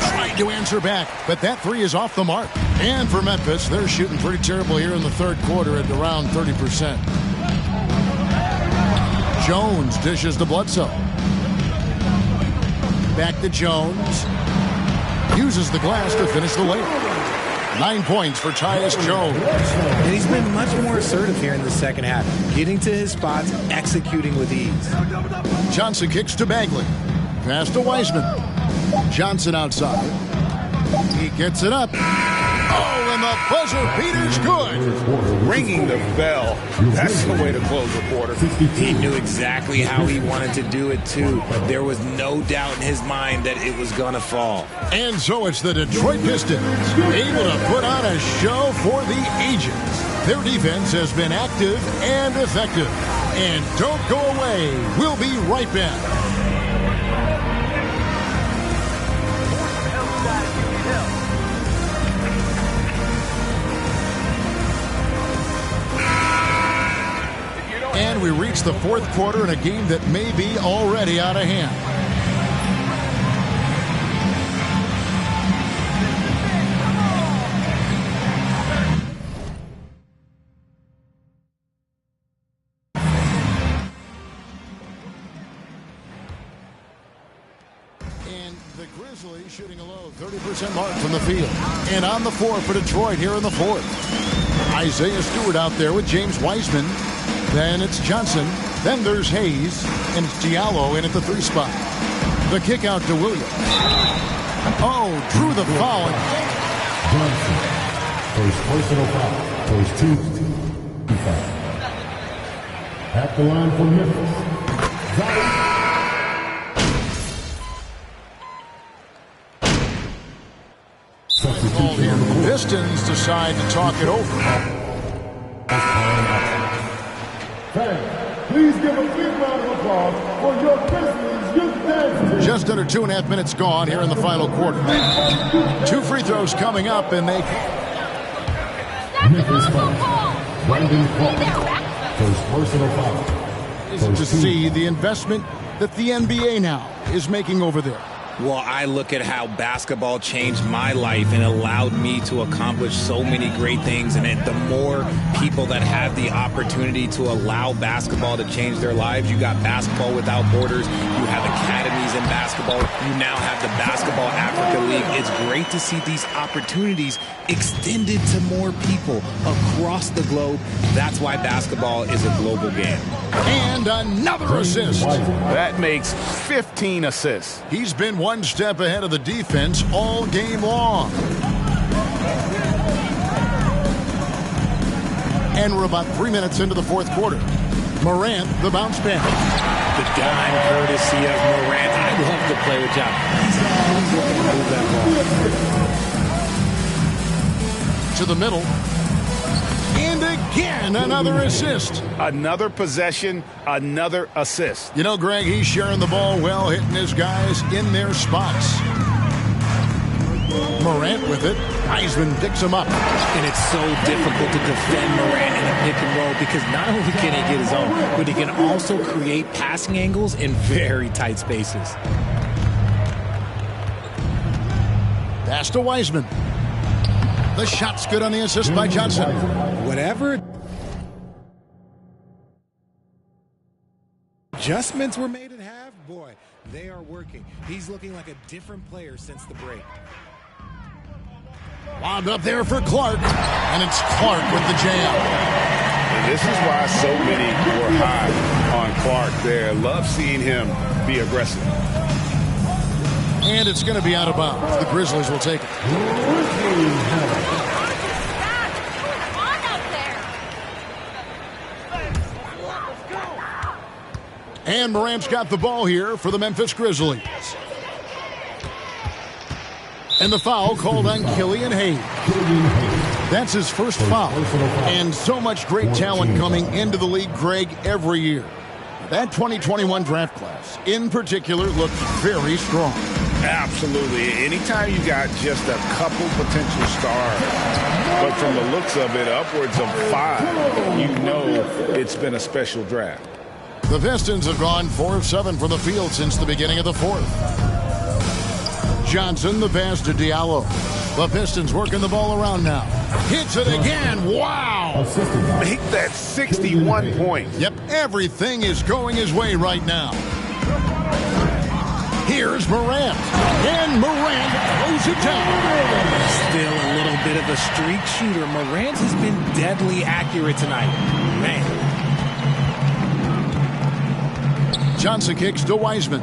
Tried to answer back, but that 3 is off the mark. And for Memphis, they're shooting pretty terrible here in the third quarter at around 30%. Jones dishes to Bledsoe. Back to Jones. Uses the glass to finish the layup. 9 points for Tyus Jones. And he's been much more assertive here in the second half. Getting to his spots, executing with ease. Johnson kicks to Bagley. Pass to Wiseman. Johnson outside. He gets it up. Oh, and the buzzer beater's good. Ringing the bell. That's the way to close a quarter. He knew exactly how he wanted to do it, too. There was no doubt in his mind that it was going to fall. And so it's the Detroit Pistons able to put on a show for the ages. Their defense has been active and effective. And don't go away. We'll be right back. And we reach the fourth quarter in a game that may be already out of hand. And the Grizzlies shooting a low 30% mark from the field. And on the floor for Detroit here in the fourth. Isaiah Stewart out there with James Wiseman. Then it's Johnson. Then there's Hayes. And it's Diallo in at the 3 spot. The kick out to Williams. Oh, drew the foul. Johnson. First personal foul. First 2 foul. At the line for Memphis. Zion. Pistons decide to talk it over. Fans, please give a big round of applause for your Grizzlies youth dance team. Just under 2.5 minutes gone here in the final quarter. 2 free throws coming up, and they... Memphis foul. Brandon Clark. First personal foul. Is to see the investment that the NBA now is making over there. Well, I look at how basketball changed my life and allowed me to accomplish so many great things. And the more people that have the opportunity to allow basketball to change their lives, you got Basketball Without Borders, you have academies in basketball, you now have the Basketball Africa League. It's great to see these opportunities extended to more people across the globe. That's why basketball is a global game. And another assist. That makes 15 assists. He's been one step ahead of the defense all game long. And we're about 3 minutes into the fourth quarter. Morant, the bounce back. The dime courtesy of Durant. I love to play with John. He's looking to move that ball. To the middle. And again, another assist. Another possession, another assist. You know, Greg, he's sharing the ball well, hitting his guys in their spots. Morant with it. Wiseman picks him up. And it's so difficult to defend Morant in a pick and roll because not only can he get his own, but he can also create passing angles in very tight spaces. Pass to Wiseman. The shot's good on the assist by Johnson. Whatever adjustments were made at half, boy, they are working. He's looking like a different player since the break. Wound up there for Clark, and it's Clark with the jam. And this is why so many were high on Clark there. Love seeing him be aggressive. And it's going to be out of bounds. The Grizzlies will take it. And Morant's got the ball here for the Memphis Grizzlies. And the foul called on Killian Hayes. That's his first foul. And so much great talent coming into the league, Greg, every year. That 2021 draft class, in particular, looks very strong. Absolutely. Anytime you got just a couple potential stars, but from the looks of it, upwards of 5, you know it's been a special draft. The Pistons have gone 4 of 7 from the field since the beginning of the fourth. Johnson, the pass to Diallo. The Pistons working the ball around now. Hits it again. Wow. Make that 61 points. Yep, everything is going his way right now. Here's Morant. And Morant throws it down. Still a little bit of a streak shooter. Morant has been deadly accurate tonight. Man. Johnson kicks to Wiseman.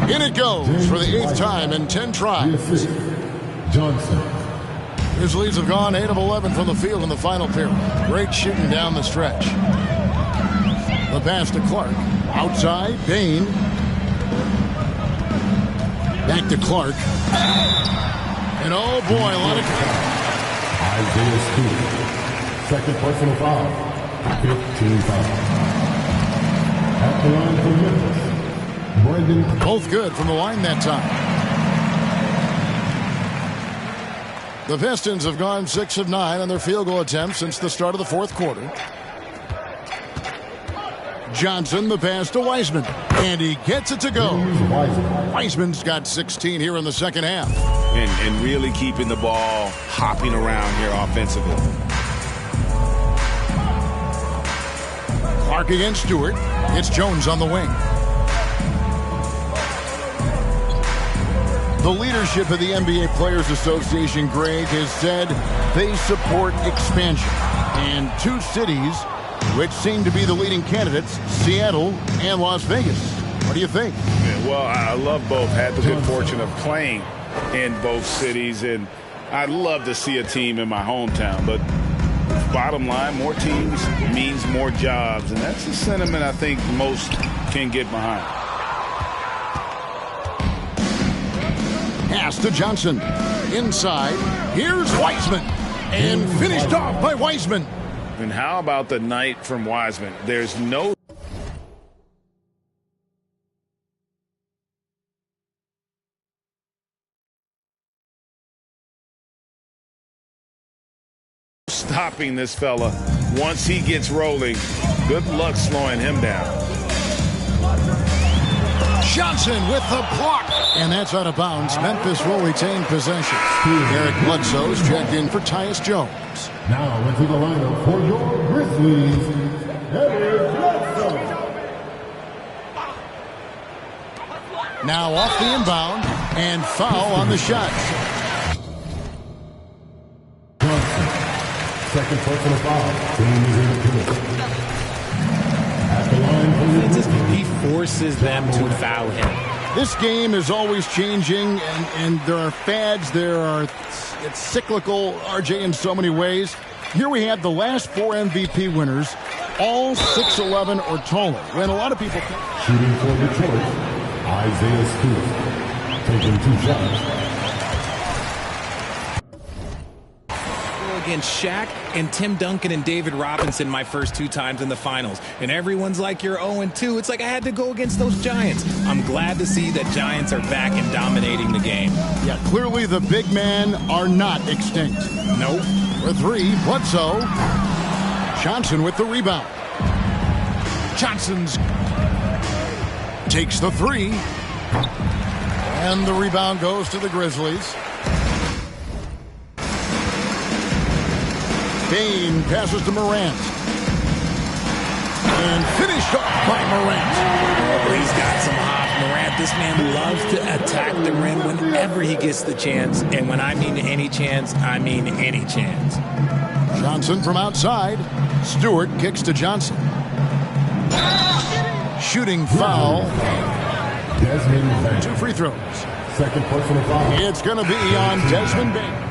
In it goes for the 8th time in 10 tries. Johnson. Grizzlies have gone 8 of 11 from the field in the final period. Great shooting down the stretch. The pass to Clark. Outside, Bain. Back to Clark. And oh boy, a lot of... Isaiah Stewart. Second personal foul. 15 foul. At the line for Memphis, Brandon. Both good from the line that time. The Pistons have gone 6 of 9 on their field goal attempts since the start of the fourth quarter. Johnson, the pass to Wiseman, and he gets it to go. Wiseman's got 16 here in the second half. And really keeping the ball hopping around here offensively. Clark against Stewart. It's Jones on the wing. The leadership of the NBA Players Association, Greg, has said they support expansion. And 2 cities which seem to be the leading candidates, Seattle and Las Vegas. What do you think? Yeah, well, I love both. Had the good fortune of playing in both cities, and I'd love to see a team in my hometown. But bottom line, more teams means more jobs, and that's the sentiment I think most can get behind. Pass to Johnson. Inside, here's Wiseman. And finished off by Wiseman. And how about the night from Wiseman? There's no stopping this fella once he gets rolling. Good luck slowing him down. Johnson with the block. And that's out of bounds. Memphis will retain possession. Eric Bledsoe's checked in for Tyus Jones. Now into the lineup for your Grizzlies, Eric Bledsoe. Now off the inbound and foul on the shot. Johnson, second personal foul. Team is in the at the line for your Grizzlies. He forces them to foul him. This game is always changing, and there are fads. It's cyclical, RJ, in so many ways. Here we have the last 4 MVP winners, all 6'11" or taller. When a lot of people shooting for Detroit, Isaiah Stewart taking 2 shots. Against Shaq and Tim Duncan and David Robinson my first 2 times in the finals. And everyone's like, you're 0-2. It's like I had to go against those Giants. I'm glad to see that Giants are back and dominating the game. Yeah, clearly the big men are not extinct. Nope. For 3, Bledsoe. Johnson with the rebound. Johnson's takes the 3. And the rebound goes to the Grizzlies. Bain passes to Morant. And finished off by Morant. Oh, he's got some hop. Morant, this man loves to attack the rim whenever he gets the chance. And when I mean any chance, I mean any chance. Johnson from outside. Stewart kicks to Johnson. Shooting foul. 2 free throws. Second personal foul. It's going to be on Desmond Bain.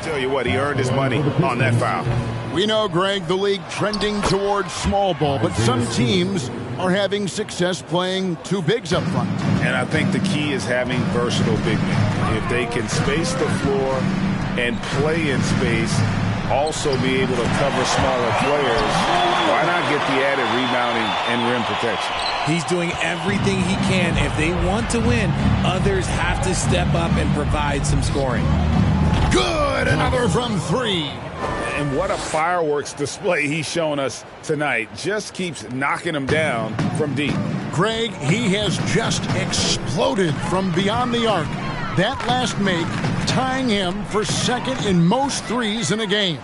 Tell you what, he earned his money on that foul. We know, Greg, the league trending towards small ball, but some teams are having success playing 2 bigs up front. And I think the key is having versatile big men. If they can space the floor and play in space, also be able to cover smaller players, why not get the added rebounding and rim protection? He's doing everything he can. If they want to win, others have to step up and provide some scoring. Good, another from 3. And what a fireworks display he's shown us tonight. Just keeps knocking them down from deep. Greg, he has just exploded from beyond the arc. That last make tying him for second in most threes in a game.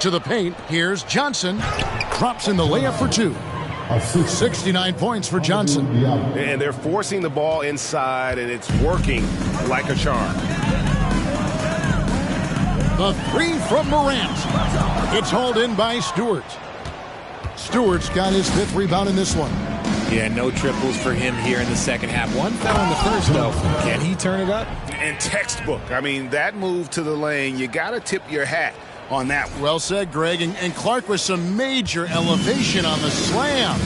To the paint, here's Johnson. Drops in the layup for 2. 69 points for Johnson. And they're forcing the ball inside, and it's working like a charm. The 3 from Morant. It's hauled in by Stewart. Stewart's got his 5th rebound in this one. Yeah, no triples for him here in the second half. One fell in the first, though. Can he turn it up? And textbook. I mean, that move to the lane, you got to tip your hat on that one. Well said, Greg. And Clark with some major elevation on the slam.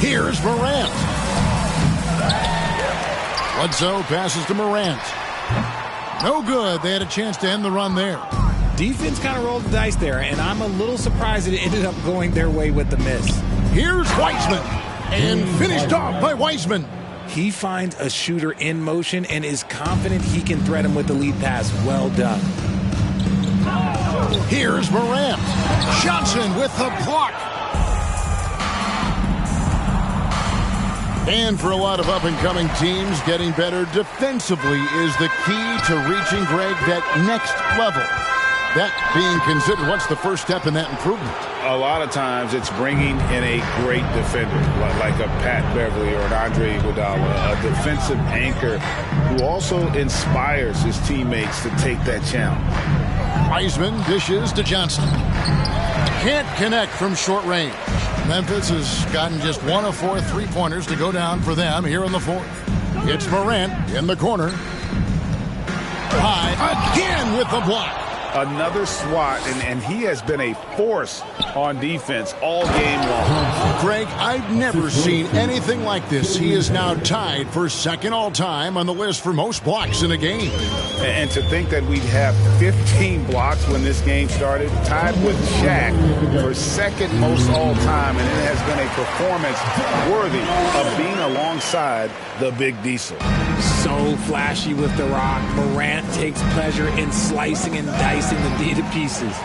Here's Morant. Bledsoe passes to Morant. No good. They had a chance to end the run there. Defense kind of rolled the dice there, and I'm a little surprised that it ended up going their way with the miss. Here's Wiseman. And finished off by Wiseman. He finds a shooter in motion and is confident he can thread him with the lead pass. Well done. Here's Morant. Johnson with the block. And for a lot of up-and-coming teams, getting better defensively is the key to reaching, Greg, that next level. That being considered, what's the first step in that improvement? A lot of times it's bringing in a great defender, like a Pat Beverly or an Andre Iguodala, a defensive anchor who also inspires his teammates to take that challenge. Wiseman dishes to Johnson. Can't connect from short range. Memphis has gotten just 1 of 4 3-pointers to go down for them here in the fourth. It's Durant in the corner. High again with the block. Another swat, and he has been a force on defense all game long. Greg, I've never seen anything like this. He is now tied for second all-time on the list for most blocks in a game. And to think that we'd have 15 blocks when this game started, tied with Shaq for second most all-time, and it has been a performance worthy of being alongside the Big Diesel. So flashy with the rock. Morant takes pleasure in slicing and dicing the D to pieces.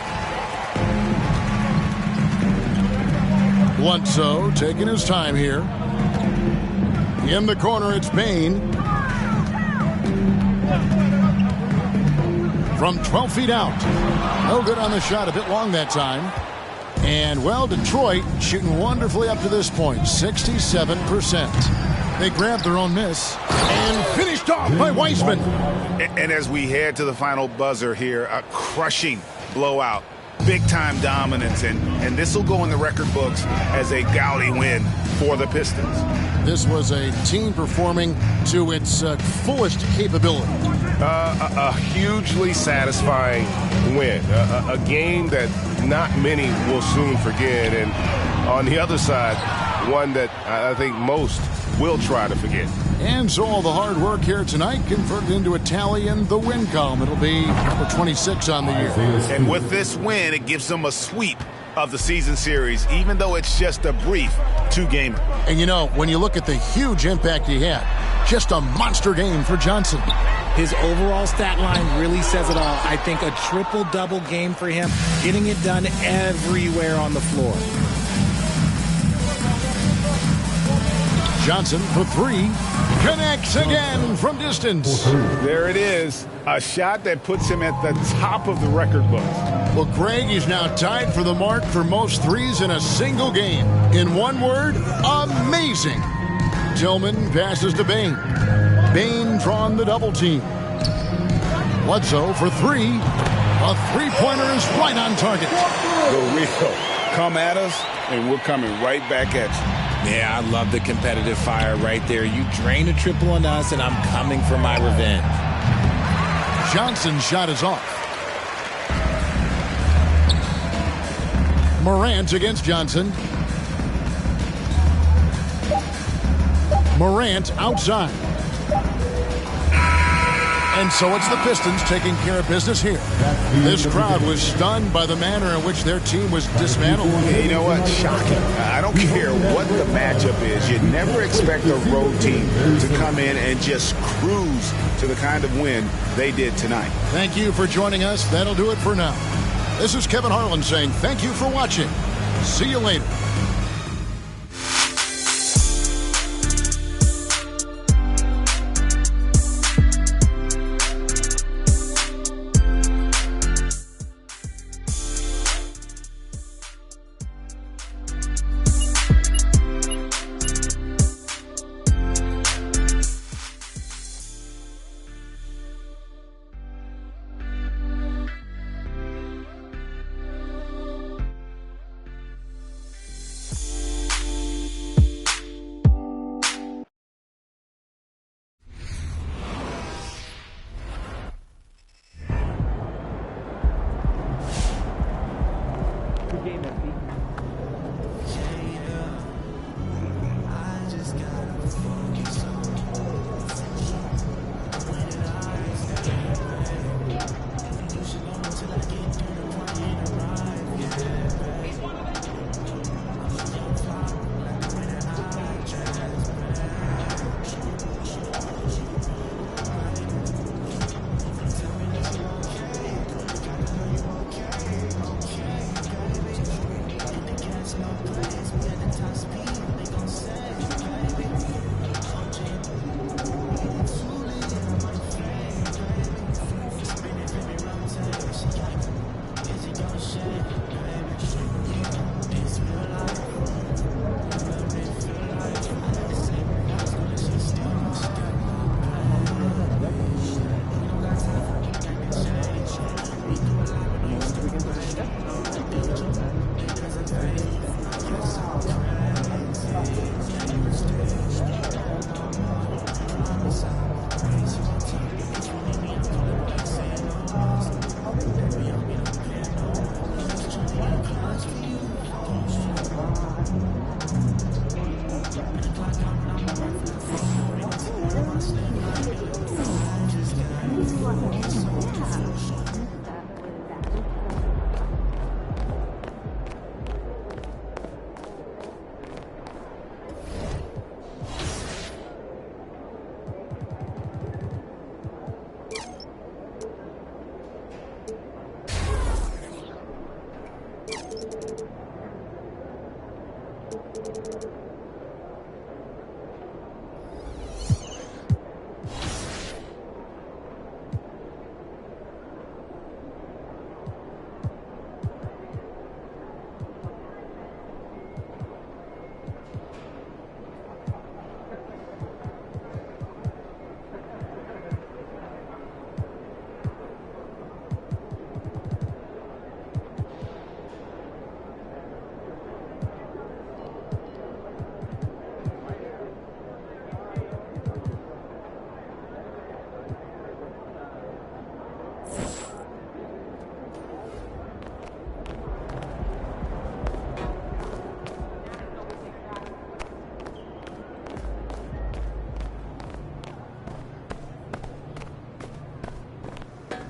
Bledsoe taking his time here. In the corner, it's Bain. From 12 feet out. No good on the shot, a bit long that time. And, well, Detroit shooting wonderfully up to this point, 67%. They grabbed their own miss and finished off by Wiseman. And as we head to the final buzzer here, a crushing blowout, big-time dominance, and this will go in the record books as a gaudy win for the Pistons. This was a team performing to its fullest capability. A hugely satisfying win. A game that not many will soon forget. And on the other side, one that I think most will try to forget. And so all the hard work here tonight converted into a tally in the win column. It'll be number 26 on the year. And with this win, it gives them a sweep of the season series, even though it's just a brief 2-gamer. And you know, when you look at the huge impact he had, just a monster game for Johnson. His overall stat line really says it all. I think a triple-double game for him, getting it done everywhere on the floor. Johnson for 3. Connects again from distance. There it is. A shot that puts him at the top of the record books. Well, Greg is now tied for the mark for most threes in a single game. In one word, amazing. Tillman passes to Bain. Bain drawn the double team. Bledsoe for 3. A three-pointer is right on target. The real come at us, and we're coming right back at you. Yeah, I love the competitive fire right there. You drain a triple on us, and I'm coming for my revenge. Johnson's shot is off. Morant against Johnson. Morant outside. And so it's the Pistons taking care of business here. This crowd was stunned by the manner in which their team was dismantled. Yeah, you know what? Shocking. I don't care what the matchup is. You never expect a road team to come in and just cruise to the kind of win they did tonight. Thank you for joining us. That'll do it for now. This is Kevin Harlan saying thank you for watching. See you later.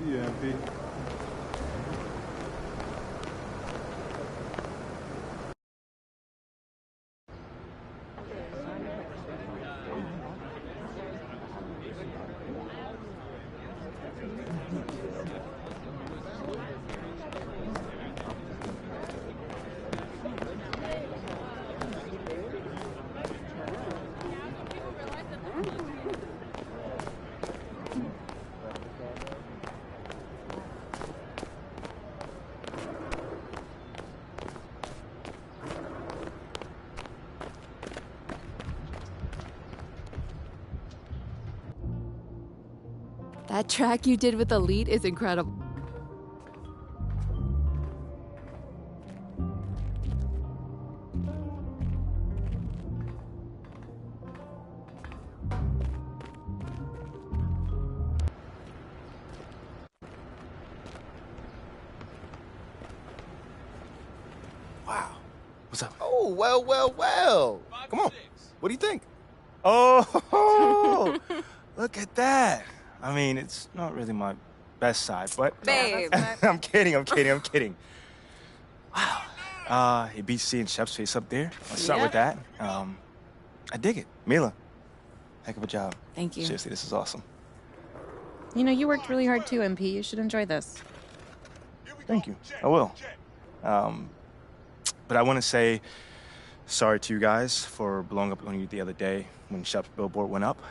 you, MP. That track you did with Elite is incredible. Wow. What's up? Oh, well. Come on. What do you think? Oh, look at that. I mean, it's not really my best side, but... Babe. I'm kidding. Wow. It beats seeing Shep's face up there. I'll start with that. I dig it. Mila, heck of a job. Thank you. Seriously, this is awesome. You know, you worked really hard too, MP. You should enjoy this. Thank you. I will. But I want to say sorry to you guys for blowing up on you the other day when Shep's billboard went up.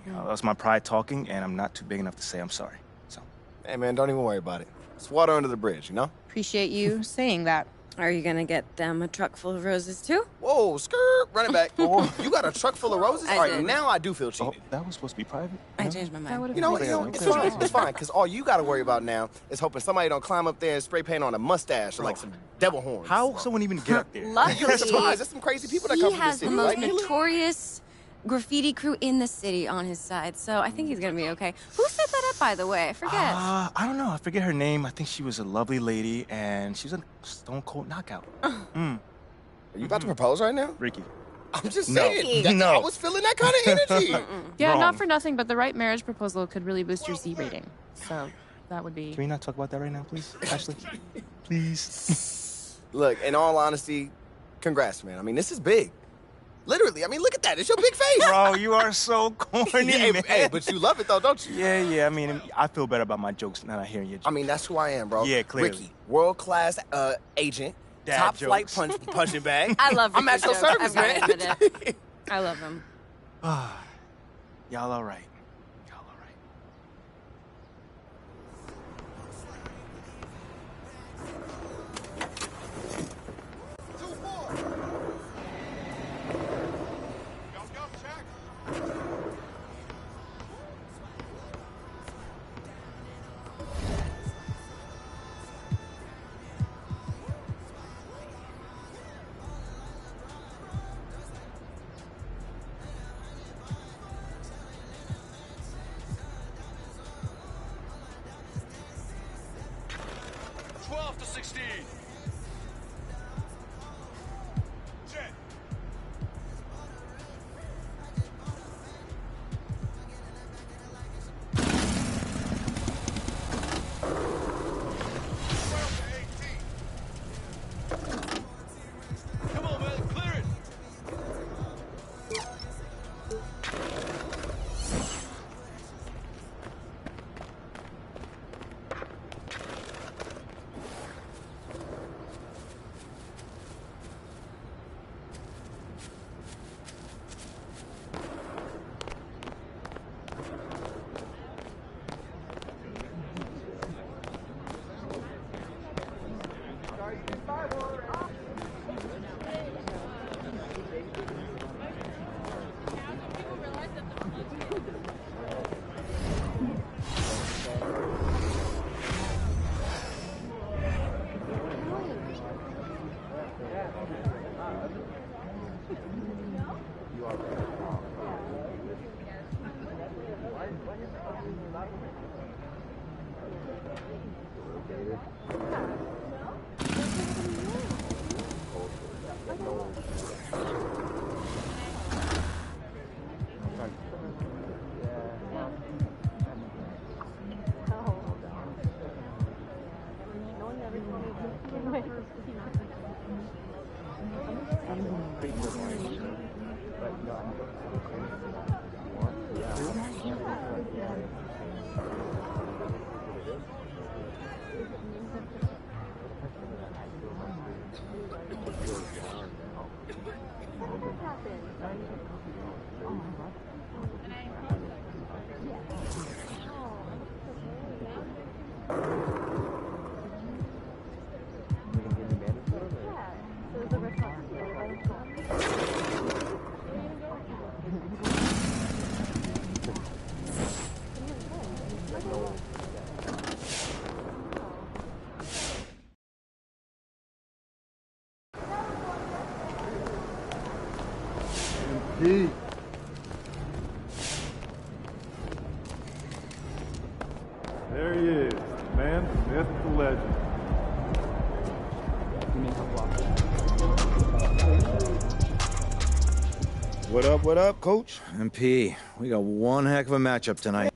That was my pride talking, and I'm not too big enough to say I'm sorry. So, hey, man, don't even worry about it. It's water under the bridge, you know? Appreciate you saying that. Are you gonna get them a truck full of roses too? Whoa, skirt, run it back. You got a truck full of roses? All right, did. now I do feel cheated. Oh, that was supposed to be private? I changed my mind. You know, it's fine, because all you got to worry about now is hoping somebody don't climb up there and spray paint on a mustache or like some devil horns. How will someone even get up there? Luckily, There's some crazy people that come from he the has city, the most right? notorious graffiti crew in the city on his side, so I think he's gonna be okay. Who set that up, by the way? I forget. I don't know. I forget her name. I think she was a lovely lady, and she was a stone cold knockout. Are you about to propose right now? Ricky. I'm just No. saying. No. I was feeling that kind of energy. Yeah, Wrong. not for nothing, but the right marriage proposal could really boost your Z rating. So that would be... Can we not talk about that right now, please? Ashley? Please. Look, in all honesty, congrats, man. I mean, this is big. Literally, I mean, look at that. It's your big face. Bro, you are so corny, man. Hey, but you love it, though, don't you? Yeah. I mean, I feel better about my jokes now not hearing your jokes. I mean, that's who I am, bro. Yeah, clearly. Ricky, world-class agent, Dad top jokes. flight punching bag. I love I'm at Ricky your jokes. service, I've gotta man. admit it. I love him. Y'all all right. Pete. There he is, man, the myth, the legend. What up, Coach? MP, we got one heck of a matchup tonight.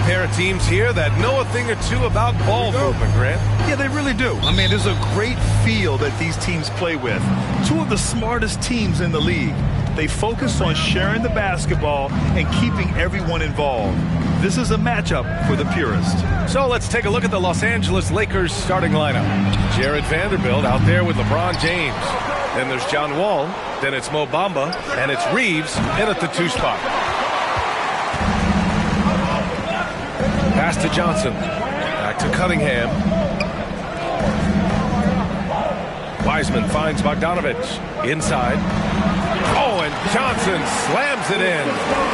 Pair of teams here that know a thing or two about ball movement, Grant. Yeah, they really do. I mean, there's a great feel that these teams play with. Two of the smartest teams in the league. They focus on sharing the basketball and keeping everyone involved. This is a matchup for the purist. So let's take a look at the Los Angeles Lakers starting lineup. Jared Vanderbilt out there with LeBron James. Then there's John Wall. Then it's Mo Bamba. And it's Reeves in at the 2 spot. Pass to Johnson. Back to Cunningham. Wiseman finds Bogdanovich. Inside. Oh, and Johnson slams it in.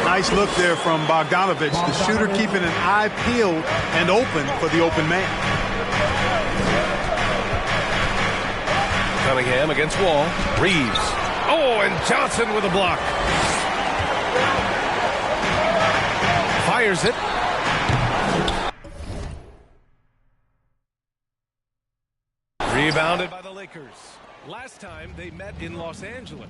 Nice look there from Bogdanovich. The shooter keeping an eye peeled and open for the open man. Cunningham against Wall. Reeves. Oh, and Johnson with a block. Fires it. Rebounded by the Lakers. Last time they met in Los Angeles.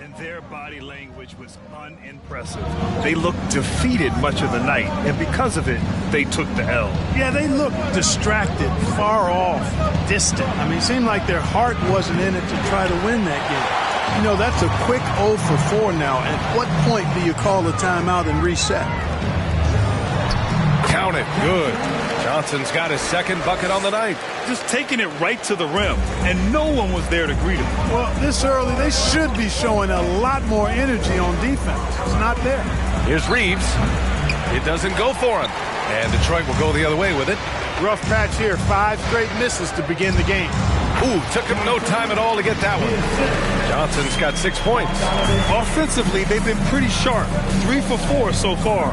And their body language was unimpressive. They looked defeated much of the night, and because of it, they took the L. Yeah, they looked distracted, far off, distant. I mean, it seemed like their heart wasn't in it to try to win that game. You know, that's a quick 0 for 4 now. At what point do you call a timeout and reset? Count it. Good. Johnson's got his second bucket on the night. Just taking it right to the rim, and no one was there to greet him. Well, this early, they should be showing a lot more energy on defense. It's not there. Here's Reeves. It doesn't go for him. And Detroit will go the other way with it. Rough patch here. 5 straight misses to begin the game. Ooh, took him no time at all to get that one. Johnson's got 6 points. Offensively, they've been pretty sharp. 3 for 4 so far.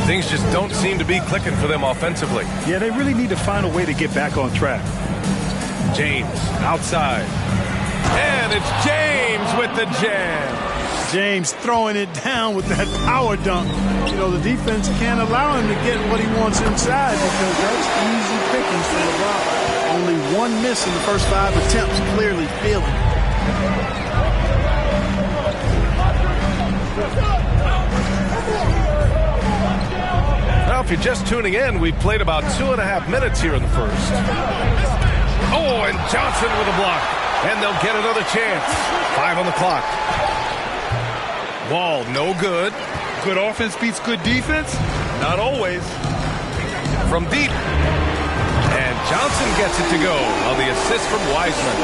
Things just don't seem to be clicking for them offensively. Yeah, they really need to find a way to get back on track. James outside. And it's James with the jam. James throwing it down with that power dunk. You know, the defense can't allow him to get what he wants inside because that's easy pickings for LeBron. Only one miss in the first 5 attempts, clearly failing. Now, if you're just tuning in, we played about 2.5 minutes here in the first. Oh, and Johnson with a block. And they'll get another chance. 5 on the clock. Wall, no good. Good offense beats good defense? Not always. From deep. And Johnson gets it to go on the assist from Wiseman.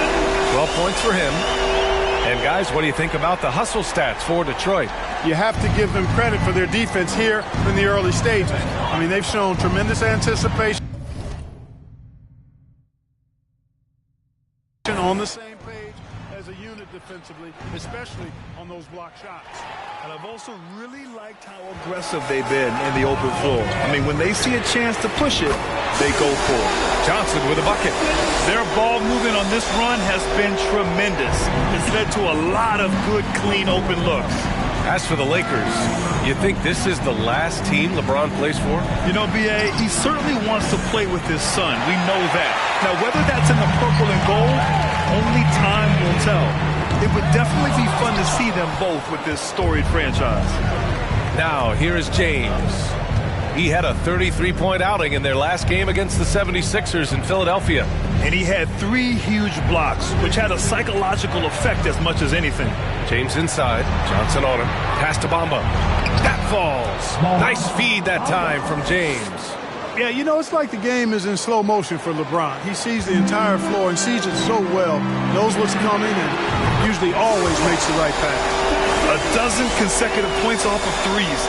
12 points for him. And guys, what do you think about the hustle stats for Detroit? You have to give them credit for their defense here in the early stages. I mean, they've shown tremendous anticipation. On the same page as a unit defensively, especially on those block shots. And I've also really liked how aggressive they've been in the open floor. I mean, when they see a chance to push it, they go for it. Johnson with a bucket. Their ball movement on this run has been tremendous. It's led to a lot of good, clean, open looks. As for the Lakers, you think this is the last team LeBron plays for? You know, B.A., he certainly wants to play with his son. We know that. Now, whether that's in the purple and gold, only time will tell. It would definitely be fun to see them both with this storied franchise. Now, here is James. He had a 33-point outing in their last game against the 76ers in Philadelphia. And he had 3 huge blocks, which had a psychological effect as much as anything. James inside. Johnson on him. Pass to Bamba. That falls. Nice feed that time from James. Yeah, you know, it's like the game is in slow motion for LeBron. He sees the entire floor and sees it so well, knows what's coming, and usually always makes the right pass. 12 consecutive points off of threes.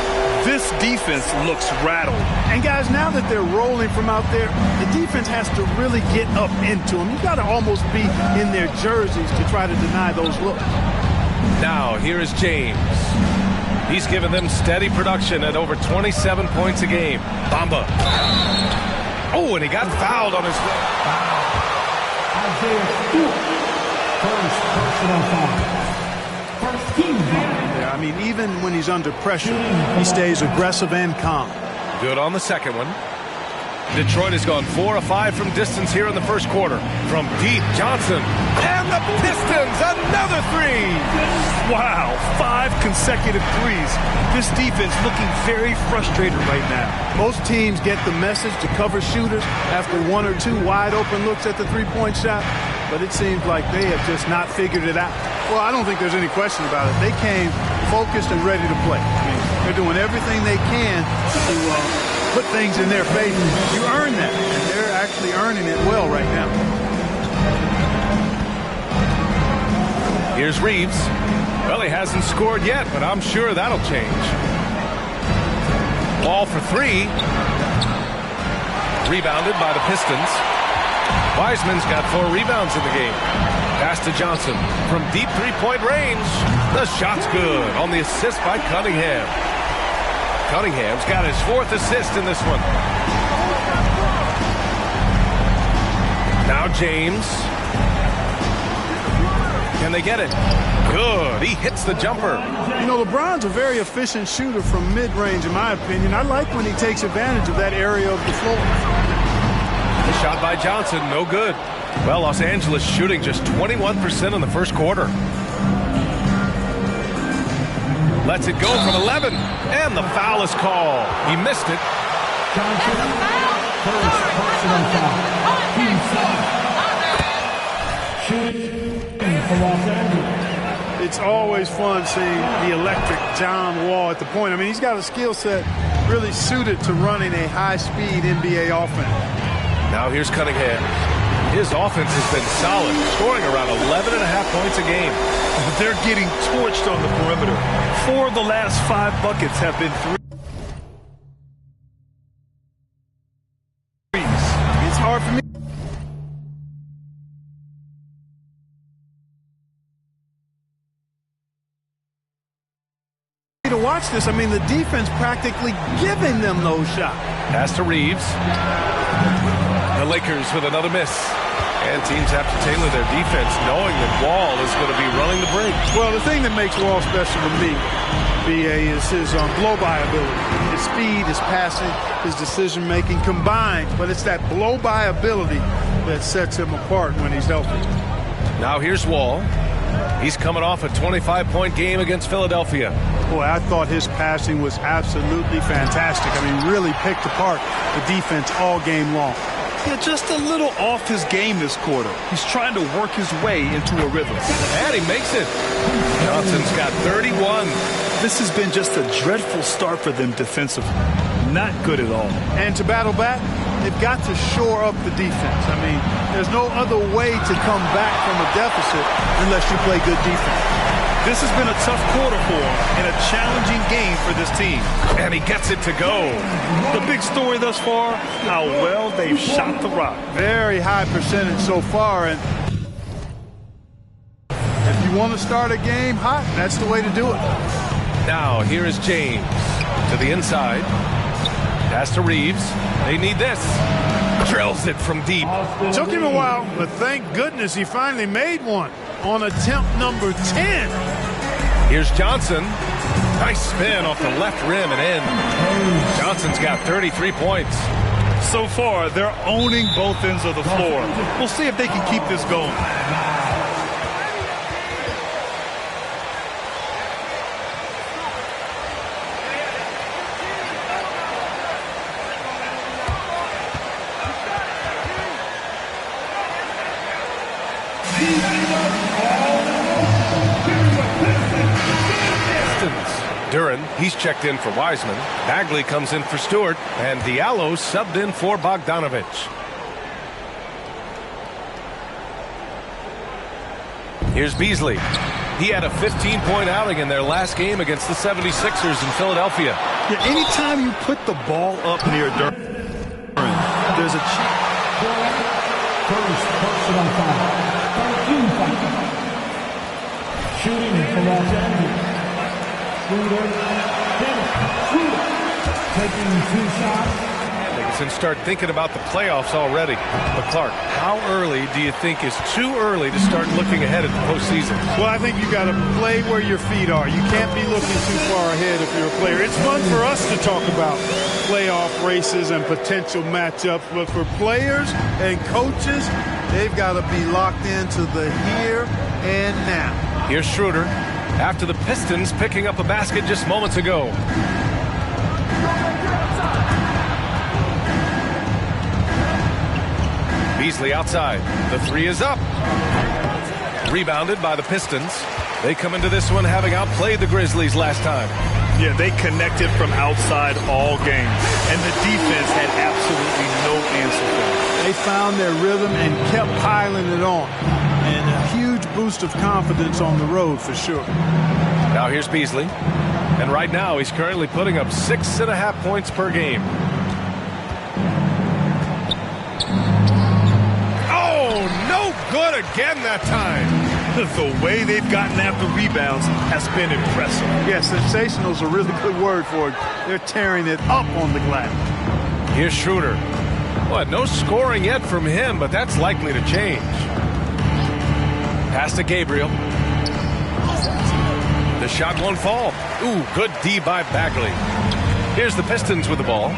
This defense looks rattled. And guys, now that they're rolling from out there, the defense has to really get up into them. You got to almost be in their jerseys to try to deny those looks. Now, here is James. He's given them steady production at over 27 points a game. Bamba. Oh, and he got fouled on his way. Yeah, I mean, even when he's under pressure, he stays aggressive and calm. Good on the second one. Detroit has gone 4 of 5 from distance here in the first quarter. From deep, Johnson. And the Pistons, another 3. Wow, 5 consecutive threes. This defense looking very frustrated right now. Most teams get the message to cover shooters after 1 or 2 wide open looks at the three-point shot, but it seems like they have just not figured it out. Well, I don't think there's any question about it. They came focused and ready to play. I mean, they're doing everything they can to put things in their favor. You earn that, and they're actually earning it well right now. Here's Reeves. Well, he hasn't scored yet, but I'm sure that'll change. Ball for 3. Rebounded by the Pistons. Wiseman's got 4 rebounds in the game. Pass to Johnson. From deep three-point range. The shot's good on the assist by Cunningham. Cunningham's got his 4th assist in this one. Now James. Can they get it? Good. He hits the jumper. You know, LeBron's a very efficient shooter from mid-range, in my opinion. I like when he takes advantage of that area of the floor. The shot by Johnson, no good. Well, Los Angeles shooting just 21% in the first quarter. Lets it go from 11, and the foul is called. He missed it. Johnson, first personal foul. Shooting for Los Angeles. It's always fun seeing the electric John Wall at the point. I mean, he's got a skill set really suited to running a high-speed NBA offense. Now here's Cunningham. His offense has been solid, scoring around 11.5 points a game. They're getting torched on the perimeter. 4 of the last 5 buckets have been threes. It's hard for me. watch this, I mean, the defense practically giving them those shots. Pass to Reeves. The Lakers with another miss. And teams have to tailor their defense knowing that Wall is going to be running the break. Well, the thing that makes Wall special to me, B.A., is his blow-by ability. His speed, his passing, his decision-making combined. But it's that blow-by ability that sets him apart when he's healthy. Now here's Wall. He's coming off a 25-point game against Philadelphia. Boy, I thought his passing was absolutely fantastic. I mean, really picked apart the defense all game long. Yeah, just a little off his game this quarter. He's trying to work his way into a rhythm. And he makes it. Johnson's got 31. This has been just a dreadful start for them defensively. Not good at all. And to battle back, they've got to shore up the defense. I mean, there's no other way to come back from a deficit unless you play good defense. This has been a tough quarter for him and a challenging game for this team. And he gets it to go. The big story thus far, how well they've shot the rock. Very high percentage so far. And if you want to start a game hot, that's the way to do it. Now, here is James to the inside. Pass to Reeves. They need this. Drills it from deep. Took him a while, but thank goodness he finally made one on attempt number 10. Here's Johnson. Nice spin off the left rim and in. Johnson's got 33 points. So far, they're owning both ends of the floor. We'll see if they can keep this going. Durant, he's checked in for Wiseman. Bagley comes in for Stewart. And Diallo subbed in for Bogdanovich. Here's Beasley. He had a 15-point outing in their last game against the 76ers in Philadelphia. Yeah, anytime you put the ball up near Durant, there's a chance. First personal foul. 13 foul. Shooting for Los Angeles. Taking 2 shots. They can start thinking about the playoffs already. But Clark, how early do you think is too early to start looking ahead at the postseason? Well, I think you got to play where your feet are. You can't be looking too far ahead if you're a player. It's fun for us to talk about playoff races and potential matchups, but for players and coaches, they've got to be locked into the here and now. Here's Schroeder after the Pistons picking up a basket just moments ago. Beasley outside. The three is up. Rebounded by the Pistons. They come into this one having outplayed the Grizzlies last time. Yeah, they connected from outside all game. And the defense had absolutely no answer for them. They found their rhythm and kept piling it on. And a huge boost of confidence on the road for sure. Now here's Beasley. And right now he's currently putting up 6.5 points per game. Oh, no good again that time. The way they've gotten after rebounds has been impressive. Yeah, sensational is a really good word for it. They're tearing it up on the glass. Here's Schroeder. Well, no scoring yet from him, but that's likely to change. Pass to Gabriel. The shot won't fall. Ooh, good D by Bagley. Here's the Pistons with the ball.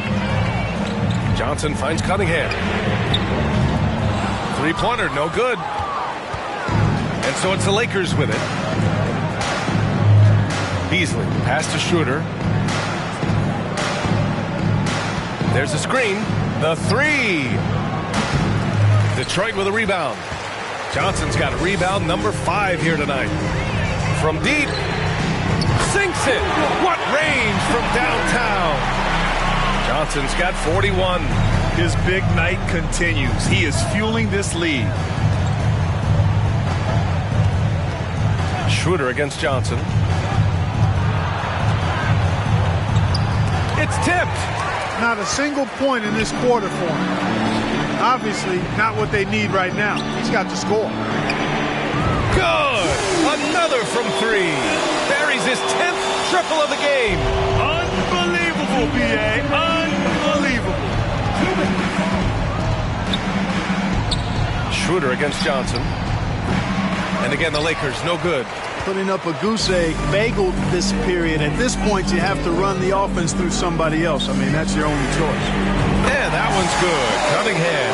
Johnson finds Cunningham. Three-pointer, no good. And so it's the Lakers with it. Beasley, pass to Schroeder. There's a screen. The three. Detroit with a rebound. Johnson's got rebound number 5 here tonight. From deep. Sinks it. What range from downtown. Johnson's got 41. His big night continues. He is fueling this lead. Schroeder against Johnson. It's tipped. Not a single point in this quarter for him. Obviously, not what they need right now. He's got to score. Good. Another from 3. buries his 10th triple of the game. Unbelievable, B.A. Unbelievable. Schroeder against Johnson. And again, the Lakers, no good. Putting up a goose egg, bageled this period. At this point, you have to run the offense through somebody else. I mean, that's your only choice. Yeah, that one's good. Cunningham.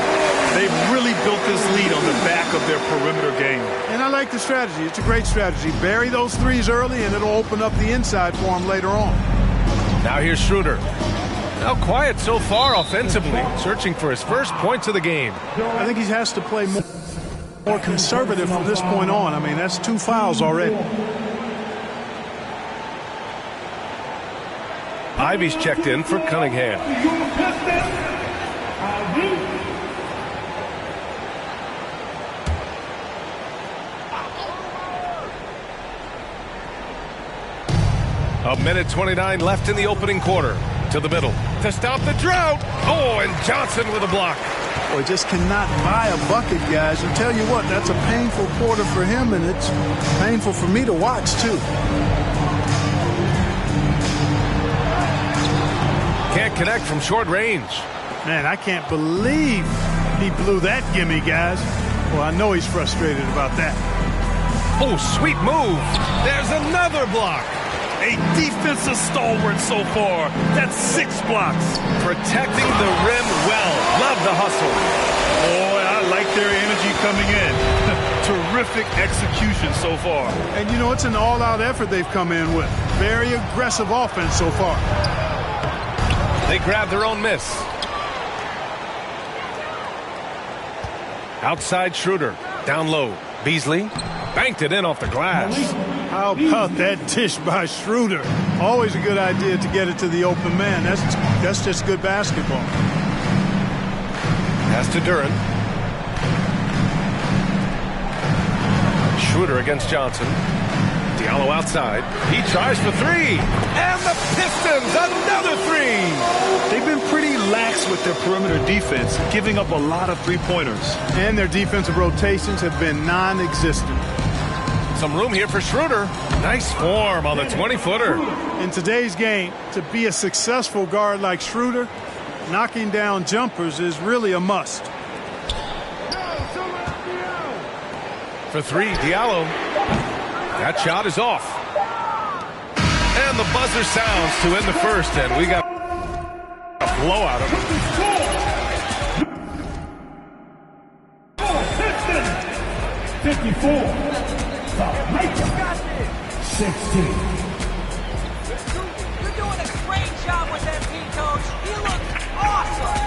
They've really built this lead on the back of their perimeter game. And I like the strategy. It's a great strategy. Bury those threes early, and it'll open up the inside for them later on. Now here's Schroeder. Now quiet so far offensively, searching for his first points of the game. I think he has to play more conservative from this point on. I mean, that's 2 fouls already. Ivy's checked in for Cunningham. A minute 29 left in the opening quarter. To the middle to stop the drought. Oh, and Johnson with a block. Boy, just cannot buy a bucket, guys. And tell you what, that's a painful quarter for him, and it's painful for me to watch, too. Can't connect from short range. Man, I can't believe he blew that gimme, guys. Well, I know he's frustrated about that. Oh, sweet move. There's another block. A defensive stalwart so far. That's 6 blocks. Protecting the rim well. Love the hustle. Boy, I like their energy coming in. Terrific execution so far. And, you know, it's an all-out effort they've come in with. Very aggressive offense so far. They grab their own miss. Outside Schroeder. Down low. Beasley banked it in off the glass. How about that dish by Schroeder? Always a good idea to get it to the open man. That's just good basketball. Pass to Durant. Schroeder against Johnson. Diallo outside. He tries for 3. And the Pistons, another 3. They've been pretty lax with their perimeter defense, giving up a lot of three-pointers. And their defensive rotations have been non-existent. Some room here for Schroeder. Nice form on the 20-footer. In today's game, to be a successful guard like Schroeder, knocking down jumpers is really a must. For 3, Diallo. That shot is off. And the buzzer sounds to end the first, and we got a blowout of it. 54. 16. You're doing a great job with that team, coach. You look awesome.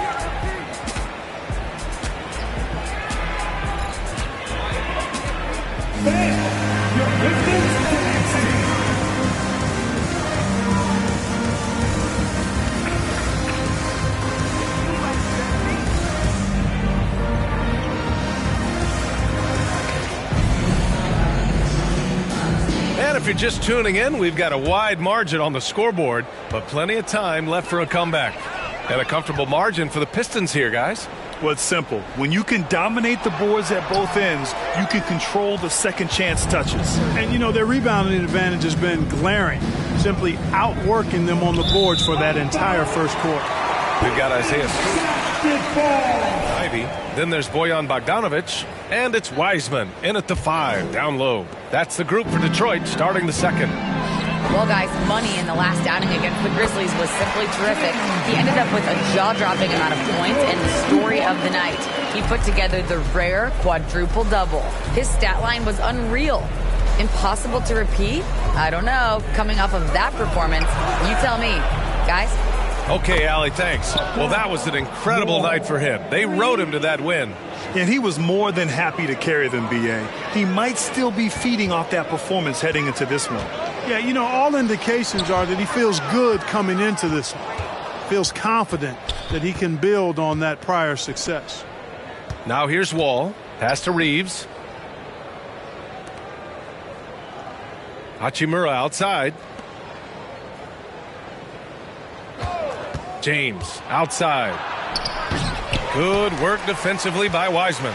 And if you're just tuning in, we've got a wide margin on the scoreboard, but plenty of time left for a comeback. And a comfortable margin for the Pistons here, guys. Well, it's simple. When you can dominate the boards at both ends, you can control the second chance touches. And, you know, their rebounding advantage has been glaring, simply outworking them on the boards for that entire first quarter. We've got Isaiah Ivy. Then there's Bojan Bogdanovic. And it's Wiseman in at the 5, down low. That's the group for Detroit starting the second. Well, guys, Money in the last outing against the Grizzlies was simply terrific. He ended up with a jaw-dropping amount of points and the story of the night. He put together the rare quadruple-double. His stat line was unreal. Impossible to repeat? I don't know. Coming off of that performance, you tell me. Guys? Okay, Allie, thanks. Well, that was an incredible night for him. They rode him to that win. And he was more than happy to carry them, B.A. He might still be feeding off that performance heading into this one. Yeah, you know, all indications are that he feels good coming into this one. Feels confident that he can build on that prior success. Now here's Wall. Pass to Reeves. Hachimura outside. James outside. Good work defensively by Wiseman.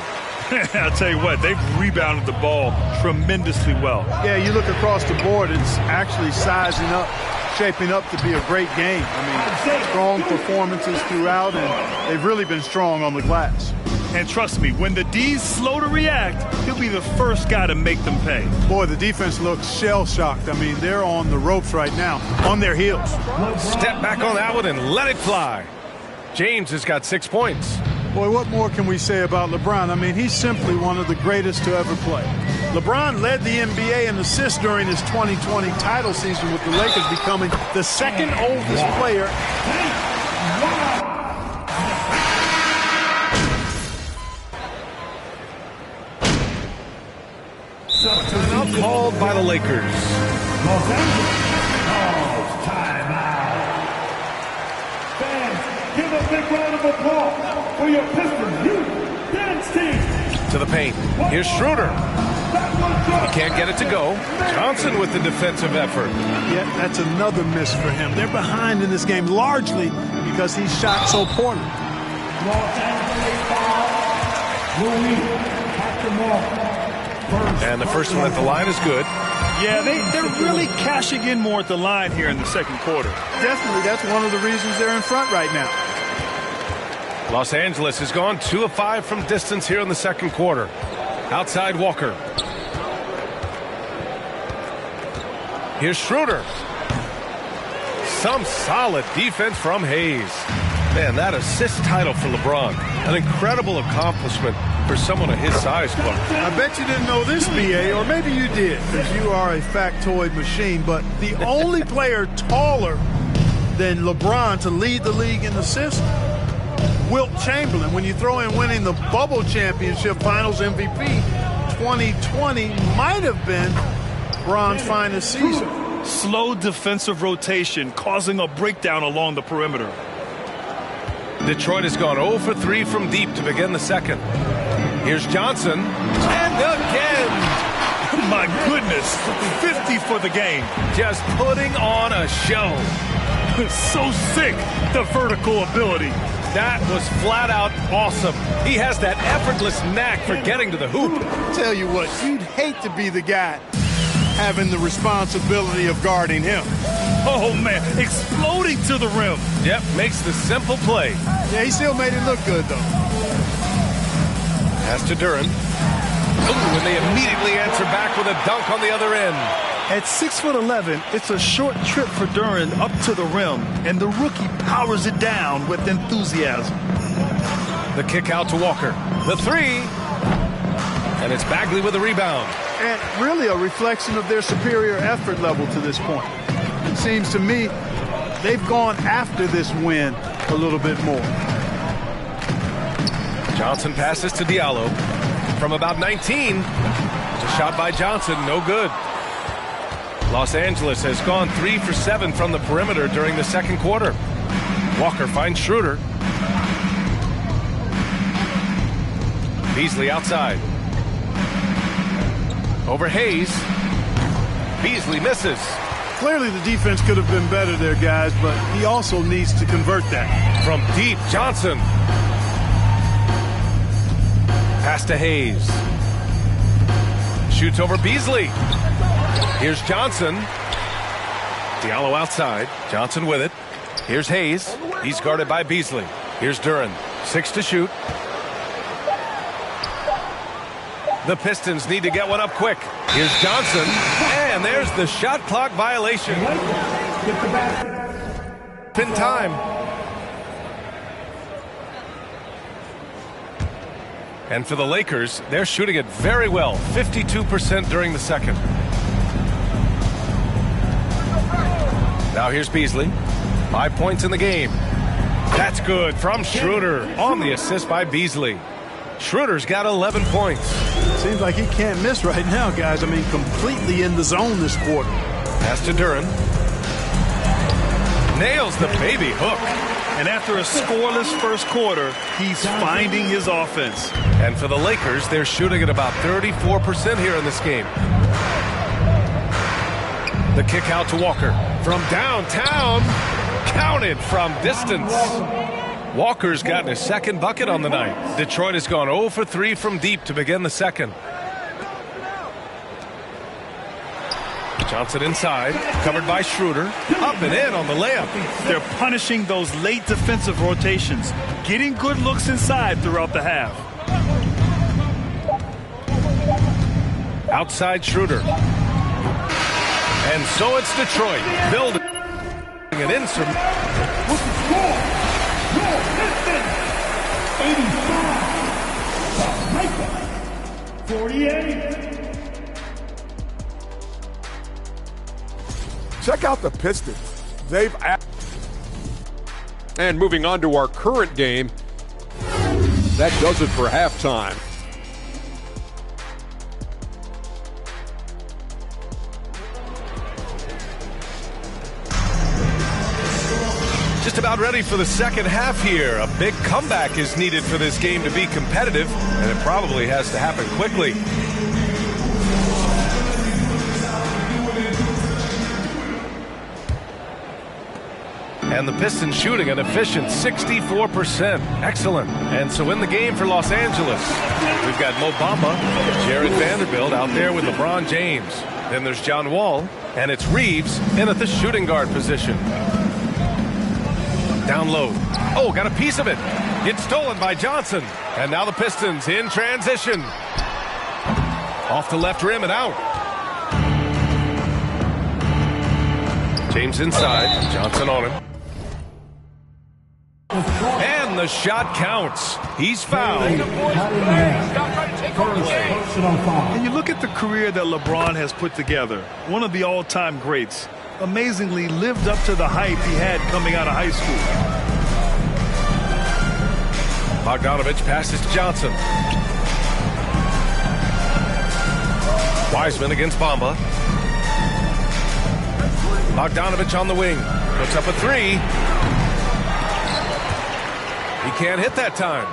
I'll tell you what, they've rebounded the ball tremendously well. Yeah, you look across the board, it's actually sizing up, shaping up to be a great game. I mean, strong performances throughout, and they've really been strong on the glass. And trust me, when the D's slow to react, he'll be the first guy to make them pay. Boy, the defense looks shell-shocked. I mean, they're on the ropes right now, on their heels. Step back on that one and let it fly. James has got 6 points. Boy, what more can we say about LeBron? I mean, he's simply one of the greatest to ever play. LeBron led the NBA in assists during his 2020 title season, with the Lakers becoming the second oldest player. Timeout called by the Lakers. Los Angeles calls timeout. Fans, give a big round of applause for your Pistons youth dance team. To the paint. Here's Schroeder. He can't get it to go. Johnson with the defensive effort. Yeah, that's another miss for him. They're behind in this game largely because he shot so poorly. Los Angeles foul. Louis Hachimura. And the first one at the line is good. Yeah, they're really cashing in more at the line here in the second quarter. Definitely, that's one of the reasons they're in front right now. Los Angeles has gone 2 of 5 from distance here in the second quarter. Outside Walker. Here's Schroeder. Some solid defense from Hayes. Man, that assist title for LeBron. An incredible accomplishment for someone of his size, Clark. I bet you didn't know this, B.A., or maybe you did, because you are a factoid machine, but the only player taller than LeBron to lead the league in assists, Wilt Chamberlain. When you throw in winning the Bubble Championship Finals MVP, 2020 might have been LeBron's finest season. Slow defensive rotation causing a breakdown along the perimeter. Detroit has gone 0 for 3 from deep to begin the second. Here's Johnson. And again. My goodness. 50 for the game. Just putting on a show. So sick, the vertical ability. That was flat out awesome. He has that effortless knack for getting to the hoop. Tell you what, you'd hate to be the guy having the responsibility of guarding him. Oh, man, exploding to the rim. Yep, makes the simple play. Yeah, he still made it look good, though. Pass to Durant. Ooh, and they immediately answer back with a dunk on the other end. At 6'11", it's a short trip for Durant up to the rim, and the rookie powers it down with enthusiasm. The kick out to Walker. The three. And it's Bagley with the rebound. And really a reflection of their superior effort level to this point. It seems to me they've gone after this win a little bit more. Johnson passes to Diallo. From about 19. A shot by Johnson, no good. Los Angeles has gone 3 for 7 from the perimeter during the second quarter. Walker finds Schroeder. Beasley outside. Over Hayes. Beasley misses. Clearly the defense could have been better there, guys, but he also needs to convert that. From deep, Johnson. Pass to Hayes. Shoots over Beasley. Here's Johnson. Diallo outside. Johnson with it. Here's Hayes. He's guarded by Beasley. Here's Durant. 6 to shoot. The Pistons need to get one up quick. Here's Johnson. And there's the shot clock violation. Pin time. And for the Lakers, they're shooting it very well. 52% during the second. Now here's Beasley. 5 points in the game. That's good from Schroeder on the assist by Beasley. Schroeder's got 11 points. Seems like he can't miss right now, guys. I mean, completely in the zone this quarter. Pass to Durant. Nails the baby hook. And after a scoreless first quarter, he's finding his offense. And for the Lakers, they're shooting at about 34% here in this game. The kick out to Walker. From downtown, counted from distance. Walker's gotten his second bucket on the night. Detroit has gone 0 for 3 from deep to begin the second. Johnson inside, covered by Schroeder. Up and in on the layup. They're punishing those late defensive rotations, getting good looks inside throughout the half. Outside Schroeder. And so it's Detroit building an insurmountable. What's the score? Your Pistons, 85. The Lakers, 48. Check out the Pistons. They've... And moving on to our current game, that does it for halftime. Just about ready for the second half here. A big comeback is needed for this game to be competitive, and it probably has to happen quickly. And the Pistons shooting an efficient 64%. Excellent. And so in the game for Los Angeles, we've got Mo Bamba, Jared Vanderbilt out there with LeBron James. Then there's John Wall, and it's Reeves in at the shooting guard position. Down low. Oh, got a piece of it. It's stolen by Johnson. And now the Pistons in transition. Off the left rim and out. James inside. Johnson on him. And the shot counts. He's fouled. And you look at the career that LeBron has put together. One of the all-time greats. Amazingly lived up to the hype he had coming out of high school. Bogdanovich passes to Johnson. Wiseman against Bamba. Bogdanovich on the wing. Puts up a three. He can't hit that time.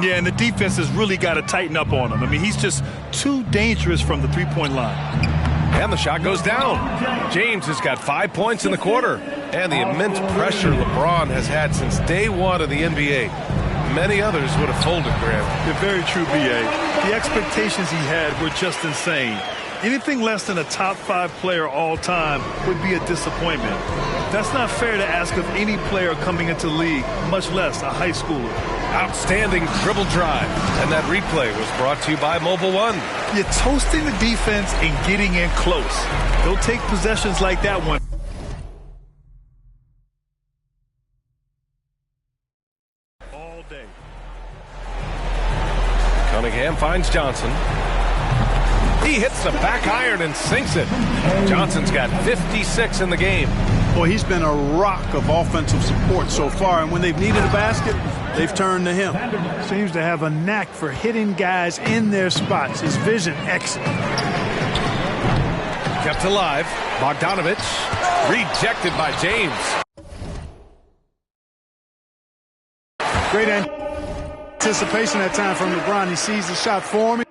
Yeah, and the defense has really got to tighten up on him. I mean, he's just too dangerous from the three-point line. And the shot goes down. James has got 5 points in the quarter. And the immense pressure LeBron has had since day one of the NBA. Many others would have folded, Grant. They're very true, B.A. The expectations he had were just insane. Anything less than a top 5 player all time would be a disappointment. That's not fair to ask of any player coming into the league, much less a high schooler. Outstanding dribble drive. And that replay was brought to you by Mobile One. You're toasting the defense and getting in close. They'll take possessions like that one. All day. Cunningham finds Johnson. He hits the back iron and sinks it. Johnson's got 56 in the game. Boy, he's been a rock of offensive support so far, and when they've needed a basket, they've turned to him. Seems to have a knack for hitting guys in their spots. His vision, excellent. Kept alive. Bogdanovich rejected by James. Great anticipation that time from LeBron. He sees the shot forming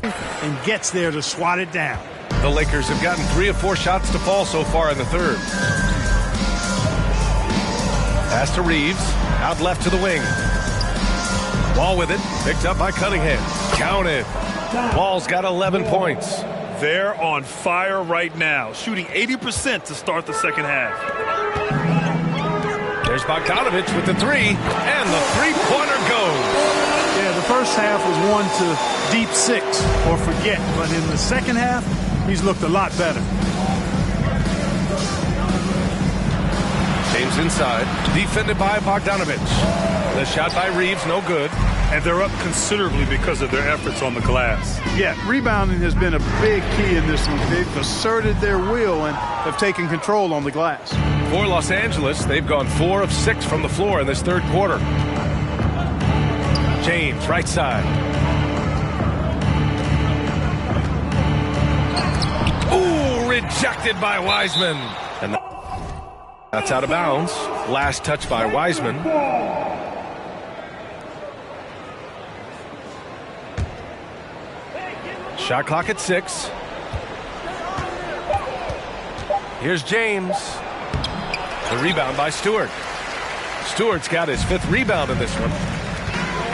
and gets there to swat it down. The Lakers have gotten 3 of 4 shots to fall so far in the third. Pass to Reeves. Out left to the wing. Wall with it. Picked up by Cunningham. Counted. Wall's got 11 points. They're on fire right now, shooting 80% to start the second half. There's Bogdanovich with the three, and the three-pointer goes. Yeah, the first half was 1 to deep 6 or forget, but in the second half, he's looked a lot better. James inside, defended by Bogdanovich. The shot by Reeves, no good. And they're up considerably because of their efforts on the glass. Yeah, rebounding has been a big key in this one. They've asserted their will and have taken control on the glass. For Los Angeles, they've gone 4 of 6 from the floor in this third quarter. James, right side. Ooh, rejected by Wiseman. And that's out of bounds. Last touch by Wiseman. Shot clock at 6. Here's James. The rebound by Stewart. Stewart's got his 5th rebound in this one.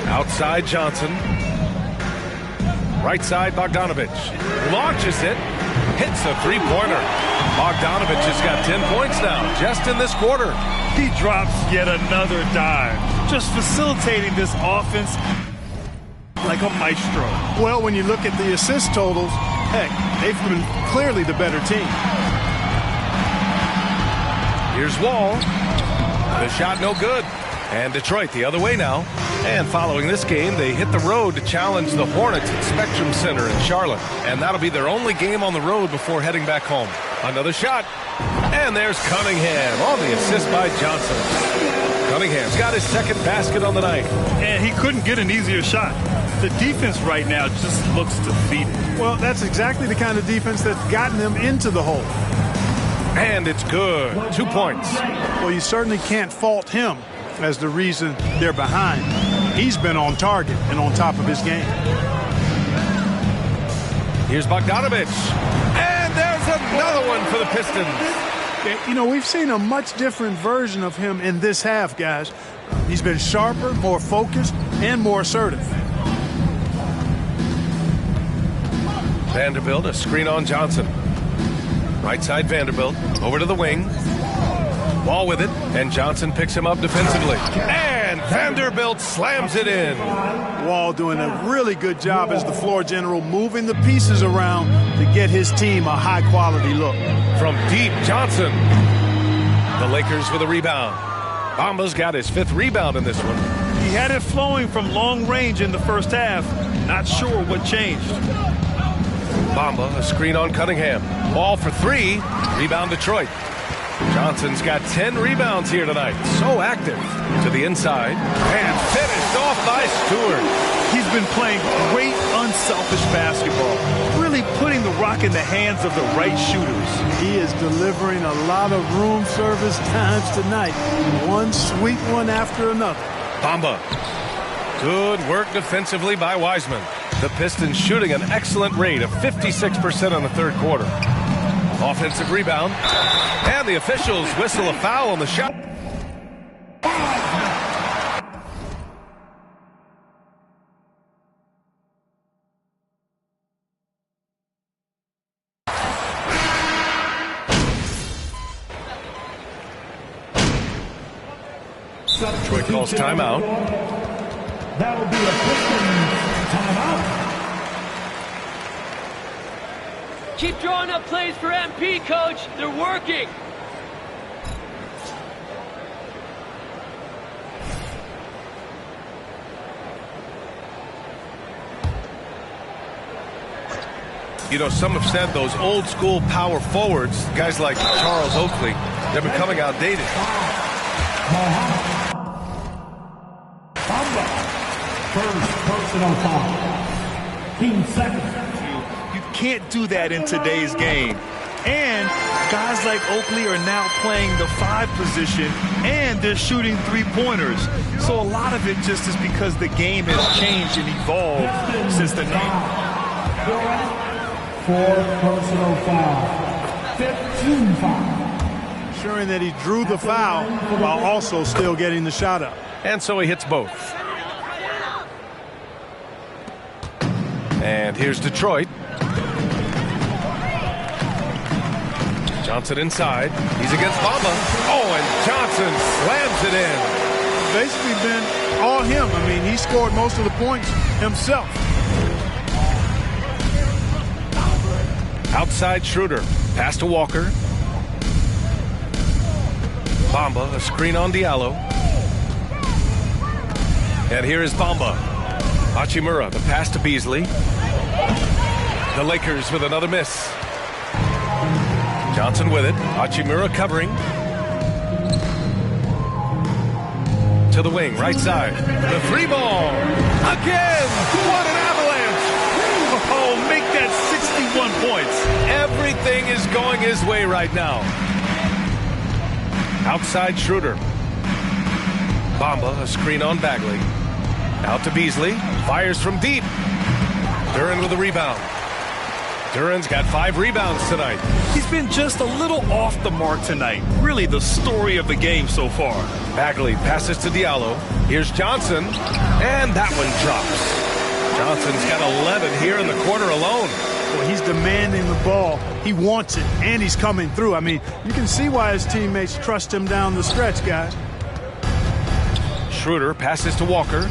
Outside Johnson. Right side Bogdanovich. Launches it. Hits a three-pointer. Bogdanovich has got 10 points now, just in this quarter. He drops yet another dime. Just facilitating this offense like a maestro. Well, when you look at the assist totals, heck, they've been clearly the better team. Here's Wall. The shot no good. And Detroit the other way now. And following this game, they hit the road to challenge the Hornets at Spectrum Center in Charlotte. And that'll be their only game on the road before heading back home. Another shot. And there's Cunningham on the assist by Johnson. Cunningham's got his 2nd basket on the night. And he couldn't get an easier shot. The defense right now just looks defeated. Well, that's exactly the kind of defense that's gotten them into the hole. And it's good. 2 points. Well, you certainly can't fault him as the reason they're behind. He's been on target and on top of his game. Here's Bogdanovich. And there's another one for the Pistons. You know, we've seen a much different version of him in this half, guys. He's been sharper, more focused, and more assertive. Vanderbilt, a screen on Johnson. Right side Vanderbilt, over to the wing. Ball with it, and Johnson picks him up defensively. And Vanderbilt slams it in. Wall doing a really good job as the floor general, moving the pieces around to get his team a high-quality look. From deep, Johnson. The Lakers with a rebound. Bamba's got his 5th rebound in this one. He had it flowing from long range in the first half. Not sure what changed. Bamba, a screen on Cunningham. Ball for 3. Rebound Detroit. Johnson's got 10 rebounds here tonight. So active. To the inside. And finished off by Stewart. He's been playing great, unselfish basketball. Really putting the rock in the hands of the right shooters. He is delivering a lot of room service times tonight. One sweet one after another. Bamba. Good work defensively by Wiseman. The Pistons shooting an excellent rate of 56% in the 3rd quarter. Offensive rebound. And the officials whistle a foul on the shot. Detroit calls timeout. That will be a Pistons timeout. Keep drawing up plays for MP, Coach. They're working. You know, some have said those old school power forwards, guys like Charles Oakley, they're becoming outdated. First personal foul. Team second. You can't do that in today's game. And guys like Oakley are now playing the 5 position, and they're shooting 3-pointers. So a lot of it just is because the game has changed and evolved since the game. Durant, 4 personal foul. 15 foul. Ensuring that he drew the foul while also still getting the shot up. And so he hits both. And here's Detroit. Johnson inside. He's against Bamba. Oh, and Johnson slams it in. Basically been all him. I mean, he scored most of the points himself. Outside Schroeder. Pass to Walker. Bamba, a screen on Diallo. And here is Bamba. Hachimura, the pass to Beasley. The Lakers with another miss. Johnson with it. Hachimura covering. To the wing, right side. The 3-ball. Again! What an avalanche! Oh, make that 61 points. Everything is going his way right now. Outside Schroeder. Bamba, a screen on Bagley. Out to Beasley. Fires from deep. Durant with a rebound. Durant's got 5 rebounds tonight. He's been just a little off the mark tonight. Really the story of the game so far. Bagley passes to Diallo. Here's Johnson, and that one drops. Johnson's got 11 here in the quarter alone. Well, he's demanding the ball. He wants it, and he's coming through. I mean, you can see why his teammates trust him down the stretch, guys. Schroeder passes to Walker.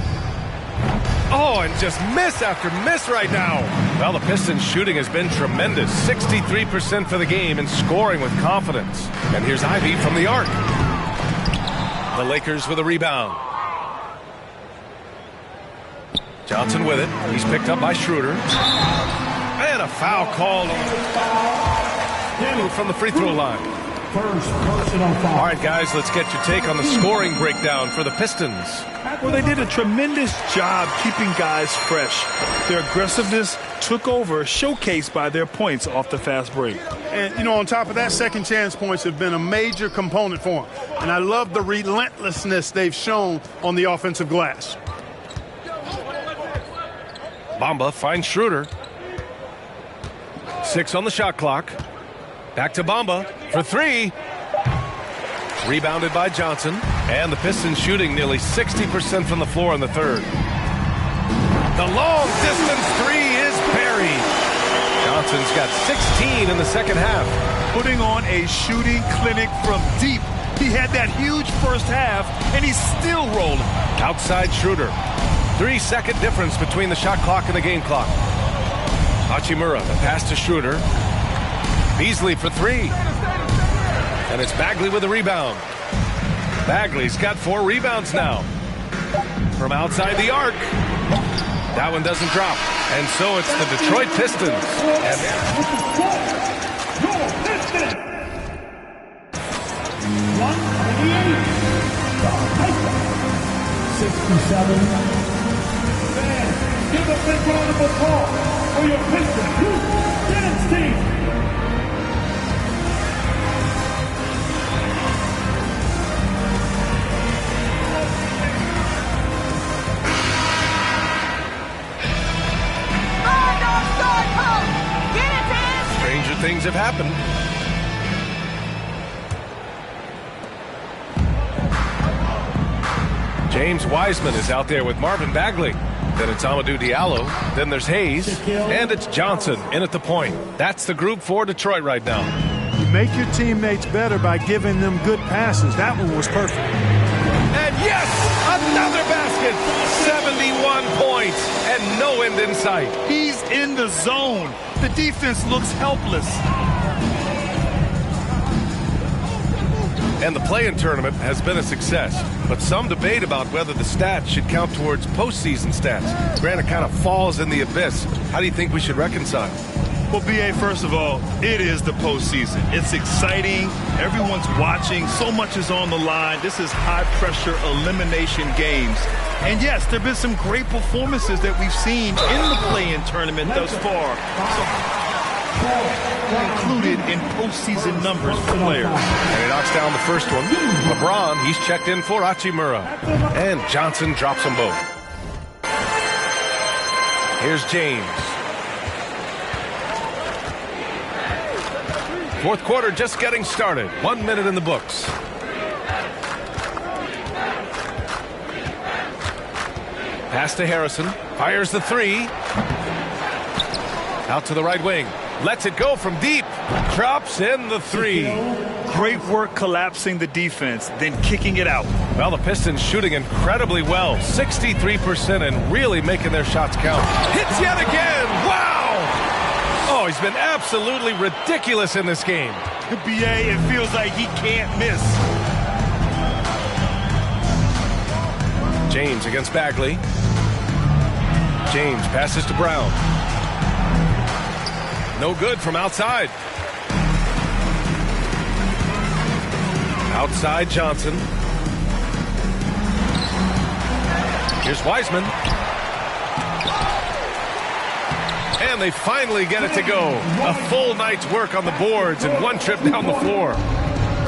Oh, and just miss after miss right now. Well, the Pistons' shooting has been tremendous. 63% for the game and scoring with confidence. And here's Ivy from the arc. The Lakers with a rebound. Johnson with it. He's picked up by Schroeder. And a foul called from the free throw line. All right, guys, let's get your take on the scoring breakdown for the Pistons. Well, they did a tremendous job keeping guys fresh. Their aggressiveness took over, showcased by their points off the fast break. And, you know, on top of that, second chance points have been a major component for them. And I love the relentlessness they've shown on the offensive glass. Bamba finds Schroeder. 6 on the shot clock. Back to Bamba for 3. Rebounded by Johnson. And the Pistons shooting nearly 60% from the floor in the third. The long distance 3 is buried. Johnson's got 16 in the second half. Putting on a shooting clinic from deep. He had that huge first half, and he's still rolling. Outside Schroeder. 3-second difference between the shot clock and the game clock. Hachimura, the pass to Schroeder. Beasley for 3. And it's Bagley with a rebound. Bagley's got 4 rebounds now. From outside the arc. That one doesn't drop. And so it's the Detroit Pistons. And 67. Give a big round of applause for your Pistons dance team. stranger things have happened. James Wiseman is out there with Marvin Bagley. Then it's Amadou Diallo. Then there's Hayes. And it's Johnson in at the point. That's the group for Detroit right now. You make your teammates better by giving them good passes. That one was perfect. And yes, another basket. 71 points and no end in sight. He's in the zone. The defense looks helpless. And the play-in tournament has been a success, but some debate about whether the stats should count towards postseason stats. Granted, kind of falls in the abyss. How do you think we should reconcile? Well, B.A., first of all, it is the postseason. It's exciting. Everyone's watching. So much is on the line. This is high-pressure elimination games. And, yes, there have been some great performances that we've seen in the play-in tournament thus far. Included in postseason numbers for players. And he knocks down the first one. LeBron, he's checked in for Hachimura. And Johnson drops them both. Here's James. Fourth quarter just getting started. 1 minute in the books. Pass to Harrison. Fires the three. Out to the right wing. Lets it go from deep. Drops in the three. Great work collapsing the defense, then kicking it out. Well, the Pistons shooting incredibly well. 63% and really making their shots count. Hits yet again. Wow! Oh, he's been absolutely ridiculous in this game. B.A., it feels like he can't miss. James against Bagley. James passes to Brown. No good from outside. Outside Johnson. Here's Wiseman. And they finally get it to go. A full night's work on the boards and one trip down the floor.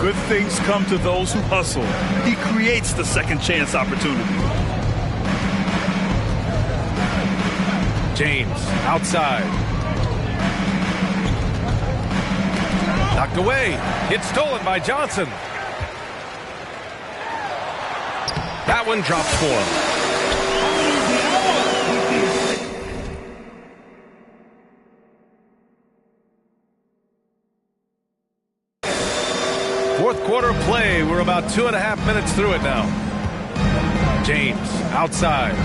Good things come to those who hustle. He creates the second chance opportunity. James outside. Knocked away. It's stolen by Johnson. That one drops for him. Fourth quarter play. We're about 2.5 minutes through it now. James outside.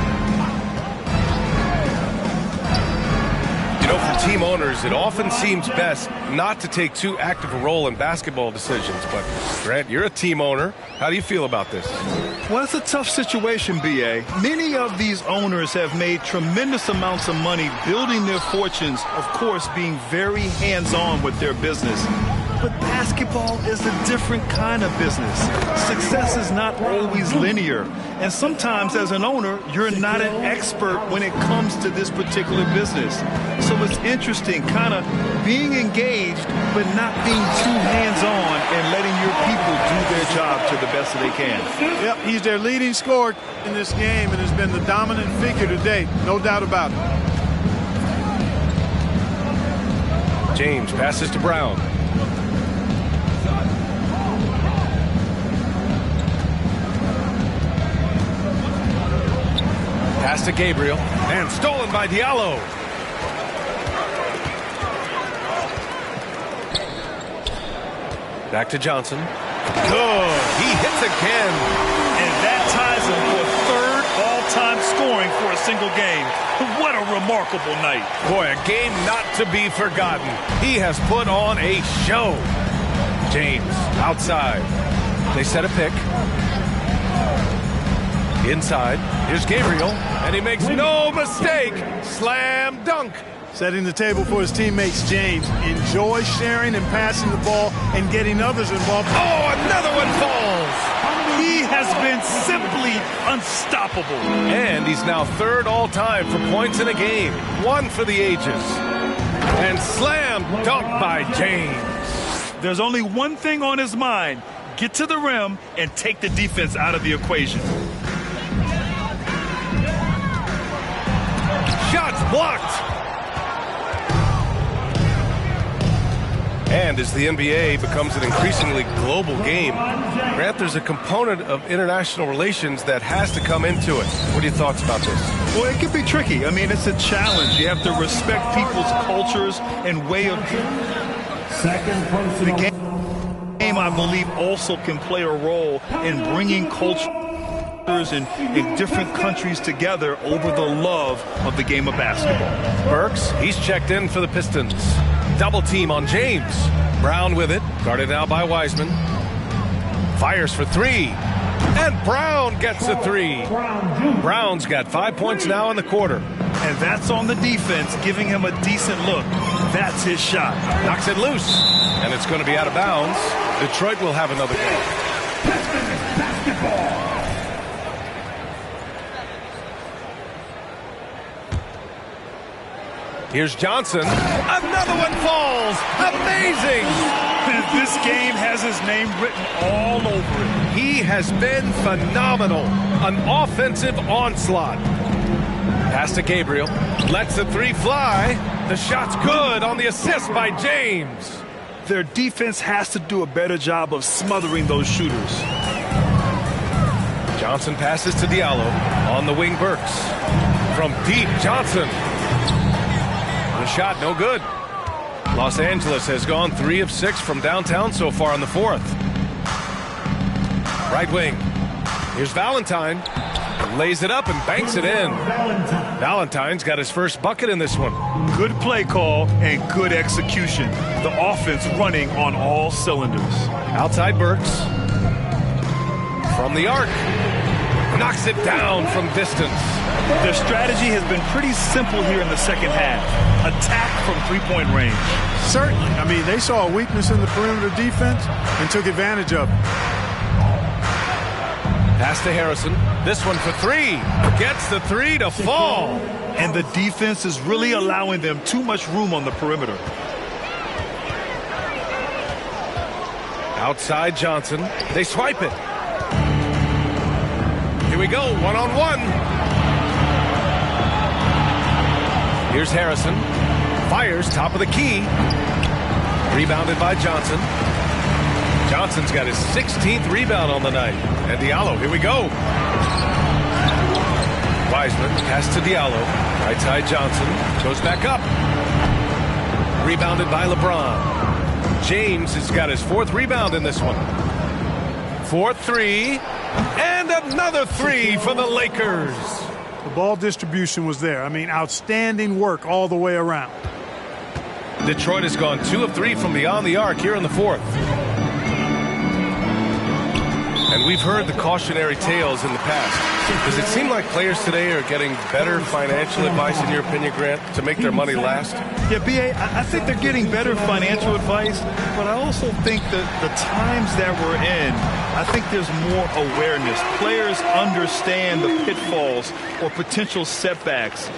You know, for team owners, it often seems best not to take too active a role in basketball decisions. But, Grant, you're a team owner. How do you feel about this? Well, it's a tough situation, B.A. Many of these owners have made tremendous amounts of money building their fortunes, of course, being very hands-on with their business. But basketball is a different kind of business. Success is not always linear. And sometimes as an owner, you're not an expert when it comes to this particular business. So it's interesting kind of being engaged, but not being too hands-on and letting your people do their job to the best that they can. Yep, he's their leading scorer in this game and has been the dominant figure to date. No doubt about it. James passes to Brown. Pass to Gabriel, and stolen by Diallo. Back to Johnson. Good. He hits again. And that ties him for third all-time scoring for a single game. What a remarkable night. Boy, a game not to be forgotten. He has put on a show. James outside. They set a pick. Inside, here's Gabriel, and he makes no mistake. Slam dunk. Setting the table for his teammates, James. Enjoy sharing and passing the ball and getting others involved. Oh, another one falls. He has been simply unstoppable. And he's now third all-time for points in a game. One for the ages. And slam dunk by James. There's only one thing on his mind. Get to the rim and take the defense out of the equation. Shots blocked. And as the NBA becomes an increasingly global game, Grant, there's a component of international relations that has to come into it. What are your thoughts about this? Well, it can be tricky. I mean, it's a challenge. You have to respect people's cultures and way of... The game, I believe, also can play a role in bringing culture in different countries together over the love of the game of basketball. Burks, he's checked in for the Pistons. Double team on James. Brown with it, guarded now by Wiseman. Fires for three, and Brown gets a three. Brown's got 5 points now in the quarter. And that's on the defense, giving him a decent look. That's his shot. Knocks it loose, and it's going to be out of bounds. Detroit will have another game. Here's Johnson. Another one falls. Amazing. This game has his name written all over it. He has been phenomenal. An offensive onslaught. Pass to Gabriel. Lets the three fly. The shot's good on the assist by James. Their defense has to do a better job of smothering those shooters. Johnson passes to Diallo. On the wing, Burks. From deep, Johnson. The shot, no good. Los Angeles has gone 3 of 6 from downtown so far in the fourth. Right wing. Here's Valentine. Lays it up and banks it in. Valentine's got his first bucket in this one. Good play call and good execution. The offense running on all cylinders. Outside Burks. From the arc. Knocks it down from distance. Their strategy has been pretty simple here in the second half. Attack from three-point range. Certainly. I mean, they saw a weakness in the perimeter defense and took advantage of it. Pass to Harrison. This one for three. Gets the three to fall. And the defense is really allowing them too much room on the perimeter. Outside Johnson. They swipe it. Here we go, one-on-one. Here's Harrison. Fires top of the key. Rebounded by Johnson. Johnson's got his 16th rebound on the night. And Diallo, here we go. Wiseman, pass to Diallo. Right side Johnson, goes back up. Rebounded by LeBron. James has got his 4th rebound in this one. 4-3, and another 3 for the Lakers. The ball distribution was there. I mean, outstanding work all the way around. Detroit has gone 2 of 3 from beyond the arc here in the 4th. And we've heard the cautionary tales in the past. Does it seem like players today are getting better financial advice, in your opinion, Grant, to make their money last? Yeah, B.A., I think they're getting better financial advice, but I also think that the times that we're in, I think there's more awareness. Players understand the pitfalls or potential setbacks.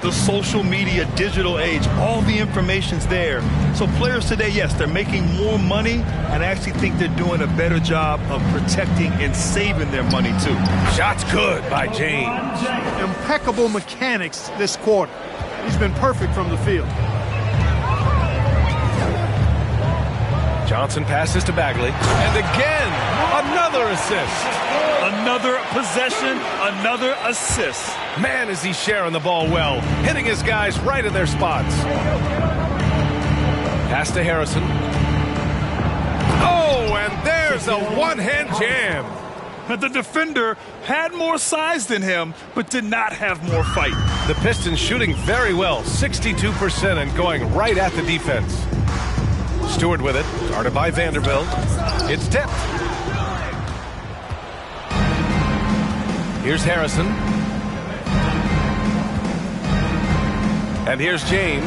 The social media, digital age, all the information's there. So players today, yes, they're making more money, and I actually think they're doing a better job of protecting and saving their money, too. Shots good by James. Impeccable mechanics this quarter. He's been perfect from the field. Johnson passes to Bagley. And again, another assist. Another possession, another assist. Man, is he sharing the ball well, hitting his guys right in their spots. Pass to Harrison. Oh, and there's a one-hand jam. The defender had more size than him, but did not have more fight. The Pistons shooting very well, 62%, and going right at the defense. Stewart with it, guarded by Vanderbilt. It's tipped. Here's Harrison. And here's James.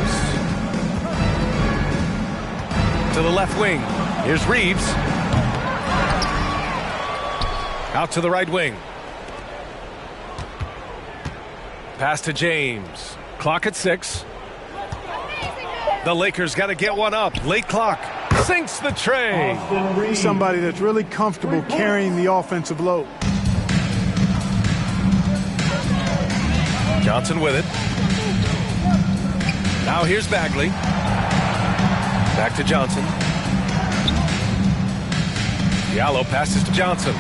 To the left wing. Here's Reeves. Out to the right wing. Pass to James. Clock at 6. The Lakers got to get one up. Late clock. Sinks the tray. Somebody that's really comfortable carrying the offensive load. Johnson with it. Now here's Bagley. Back to Johnson. Diallo passes to Johnson.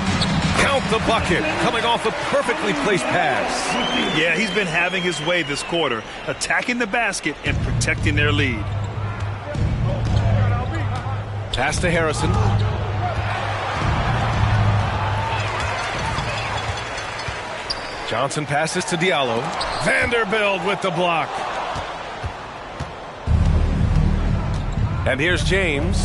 Count the bucket, coming off a perfectly placed pass. Yeah, he's been having his way this quarter, attacking the basket and protecting their lead. Pass to Harrison. Johnson passes to Diallo. Vanderbilt with the block. And here's James.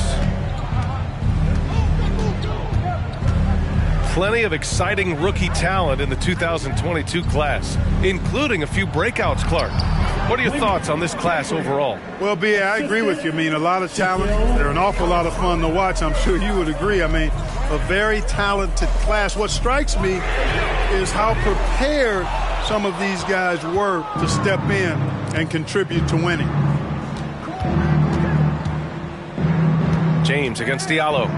Plenty of exciting rookie talent in the 2022 class, including a few breakouts, Clark. What are your thoughts on this class overall? Well, B.A., I agree with you. I mean, a lot of talent. They're an awful lot of fun to watch. I'm sure you would agree. I mean, a very talented class. What strikes me is how prepared some of these guys were to step in and contribute to winning. James against Diallo.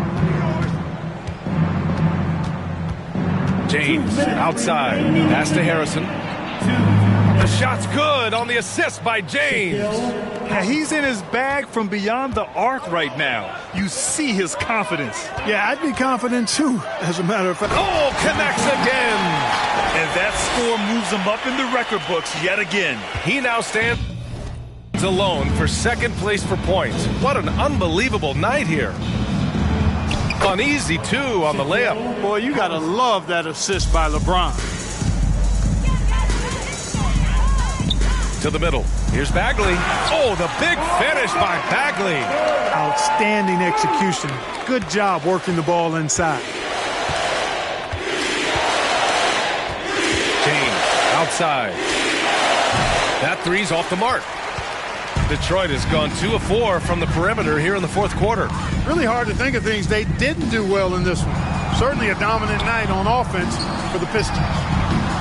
James outside. Pass to Harrison. The shot's good on the assist by James. Yeah, he's in his bag from beyond the arc right now. You see his confidence. Yeah, I'd be confident too, as a matter of fact. Oh, connects again. And that score moves him up in the record books yet again. He now stands alone for second place for points. What an unbelievable night here. Uneasy, too, on the layup. Boy, you got to love that assist by LeBron. To the middle. Here's Bagley. Oh, the big finish by Bagley. Outstanding execution. Good job working the ball inside. James outside. That three's off the mark. Detroit has gone 2 of 4 from the perimeter here in the fourth quarter. Really hard to think of things they didn't do well in this one. Certainly a dominant night on offense for the Pistons.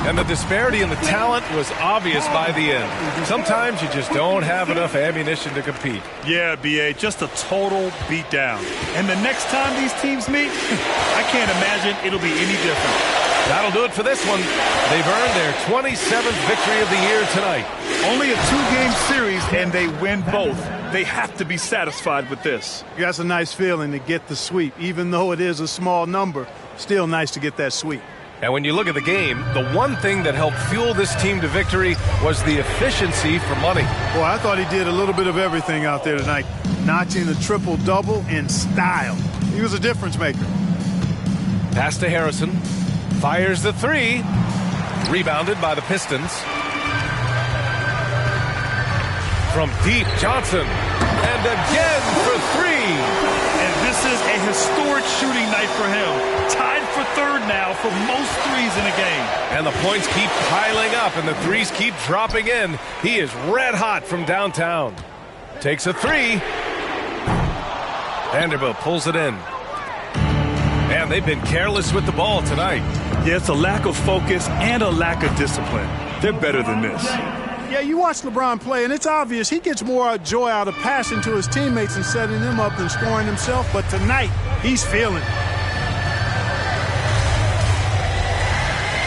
And the disparity in the talent was obvious by the end. Sometimes you just don't have enough ammunition to compete. Yeah, B.A., just a total beatdown. And the next time these teams meet, I can't imagine it'll be any different. That'll do it for this one. They've earned their 27th victory of the year tonight. Only a 2-game series, and they win both. They have to be satisfied with this. That's a nice feeling to get the sweep. Even though it is a small number, still nice to get that sweep. And when you look at the game, the one thing that helped fuel this team to victory was the efficiency for Money. Boy, I thought he did a little bit of everything out there tonight, notching the triple-double in style. He was a difference maker. Pass to Harrison. Fires the three. Rebounded by the Pistons. From deep, Johnson. And again for three. And this is a historic shooting night for him. Tied for third now for most threes in a game. And the points keep piling up and the threes keep dropping in. He is red hot from downtown. Takes a three. Vanderbilt pulls it in. And they've been careless with the ball tonight. Yeah, it's a lack of focus and a lack of discipline. They're better than this. Yeah, you watch LeBron play, and it's obvious he gets more joy out of passing to his teammates and setting them up than scoring himself. But tonight, he's feeling it.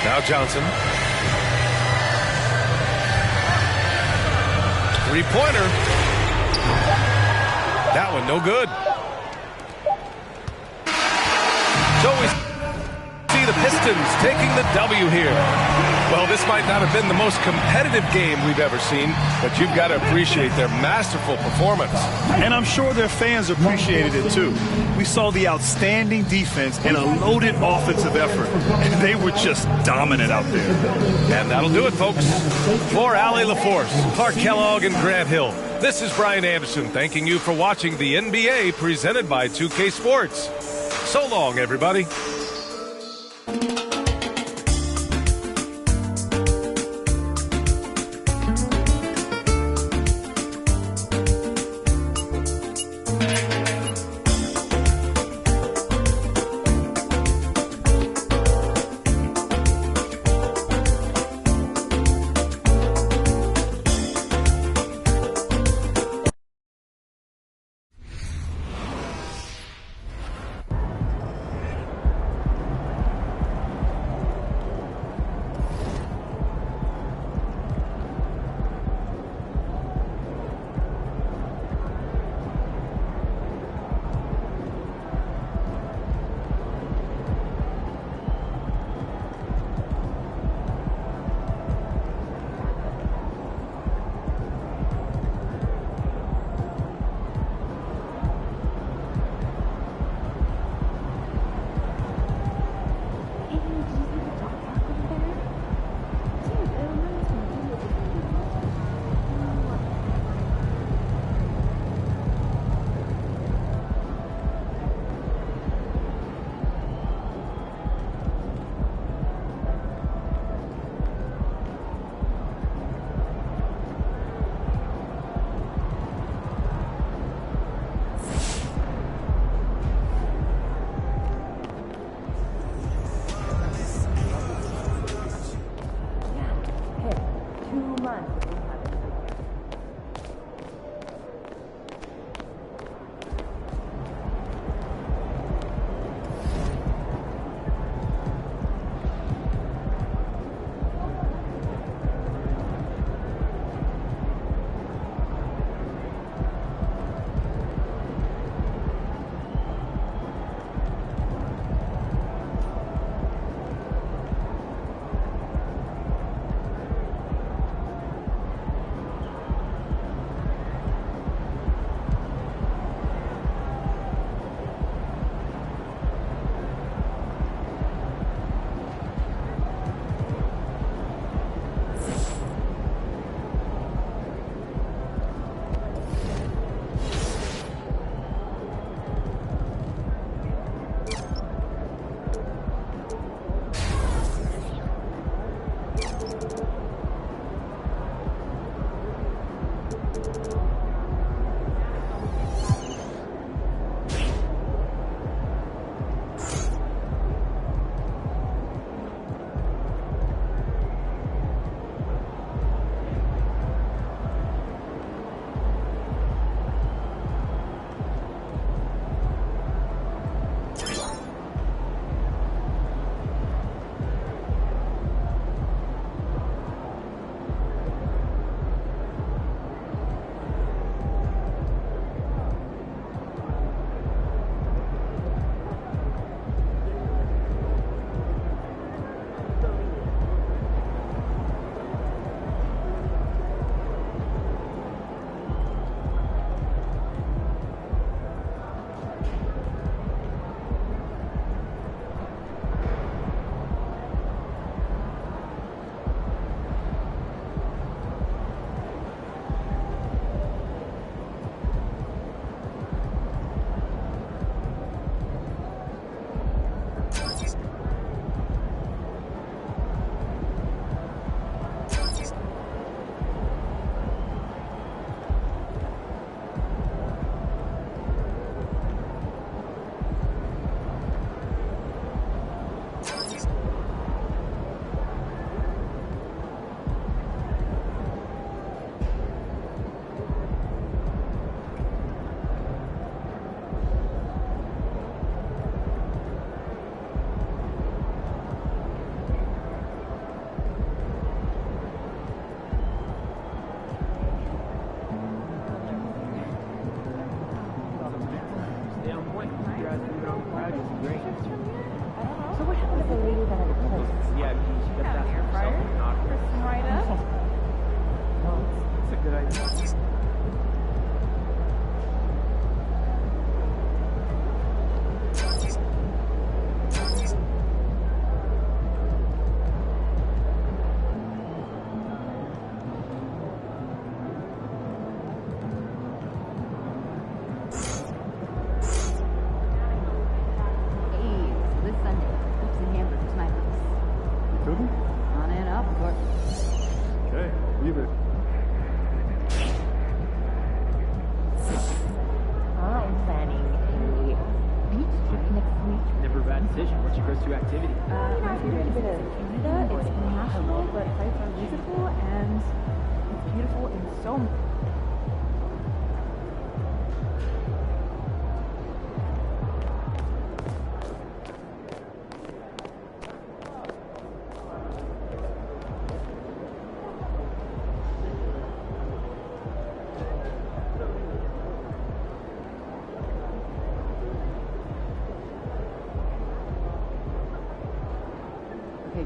Now Johnson. Three-pointer. That one no good. So we see the Pistons taking the W here. Well, this might not have been the most competitive game we've ever seen, but you've got to appreciate their masterful performance. And I'm sure their fans appreciated it too. We saw the outstanding defense and a loaded offensive effort. And they were just dominant out there. And that'll do it, folks. For Allie LaForce, Clark Kellogg, and Grant Hill, this is Brian Anderson thanking you for watching the NBA presented by 2K Sports. So long, everybody.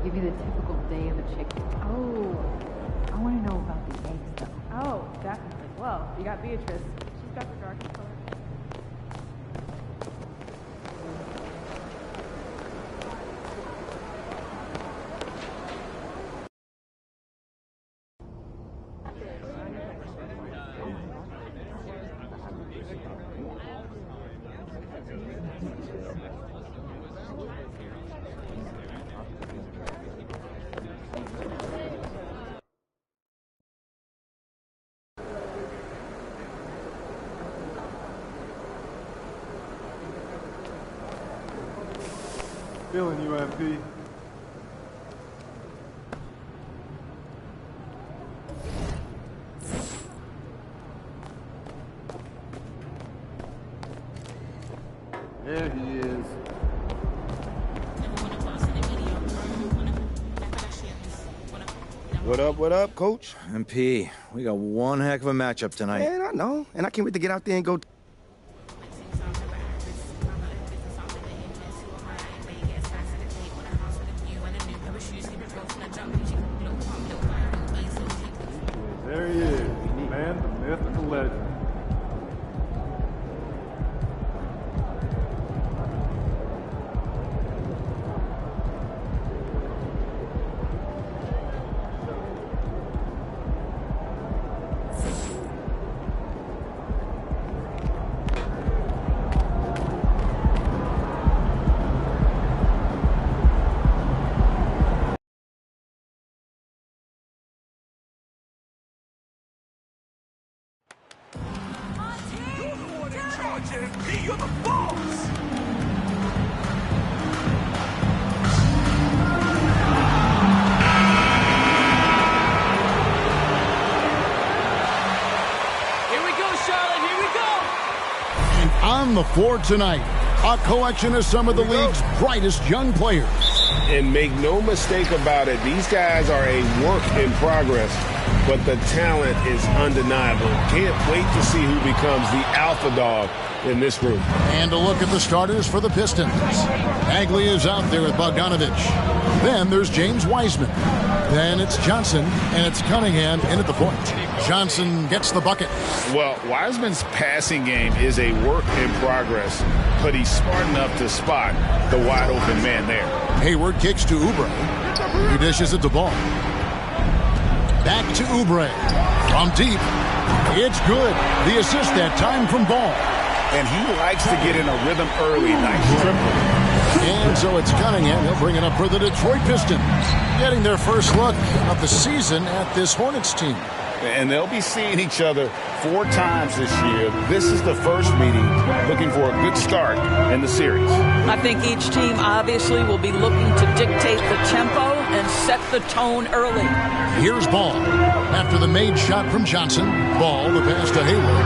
Give you the typical day of a chicken. Oh, I want to know about the eggs, though. Oh, definitely. Well, you got Beatrice. She's got the darkest color. Feeling you, MP. There he is. What up, Coach? MP, we got one heck of a matchup tonight. Man, I know. And I can't wait to get out there and go. There he is, the man, the myth, and the legend. You're the boss! Here we go, Charlotte, here we go! And on the floor tonight, a collection of some of the league's brightest young players. And make no mistake about it, these guys are a work in progress, but the talent is undeniable. Can't wait to see who becomes the alpha dog in this group. And a look at the starters for the Pistons. Bagley is out there with Bogdanovich. Then there's James Wiseman. Then it's Johnson, and it's Cunningham in at the point. Johnson gets the bucket. Well, Wiseman's passing game is a work in progress, but he's smart enough to spot the wide open man there. Hayward kicks to Oubre. He dishes it to Ball. Back to Oubre. From deep. It's good. The assist that time from Ball. And he likes to get in a rhythm early. Nice triple. And so it's Cunningham. He'll bring it up for the Detroit Pistons, getting their first look of the season at this Hornets team. And they'll be seeing each other 4 times this year. This is the first meeting, looking for a good start in the series. I think each team obviously will be looking to dictate the tempo and set the tone early. Here's Ball. After the made shot from Johnson, Ball, the pass to Hayward.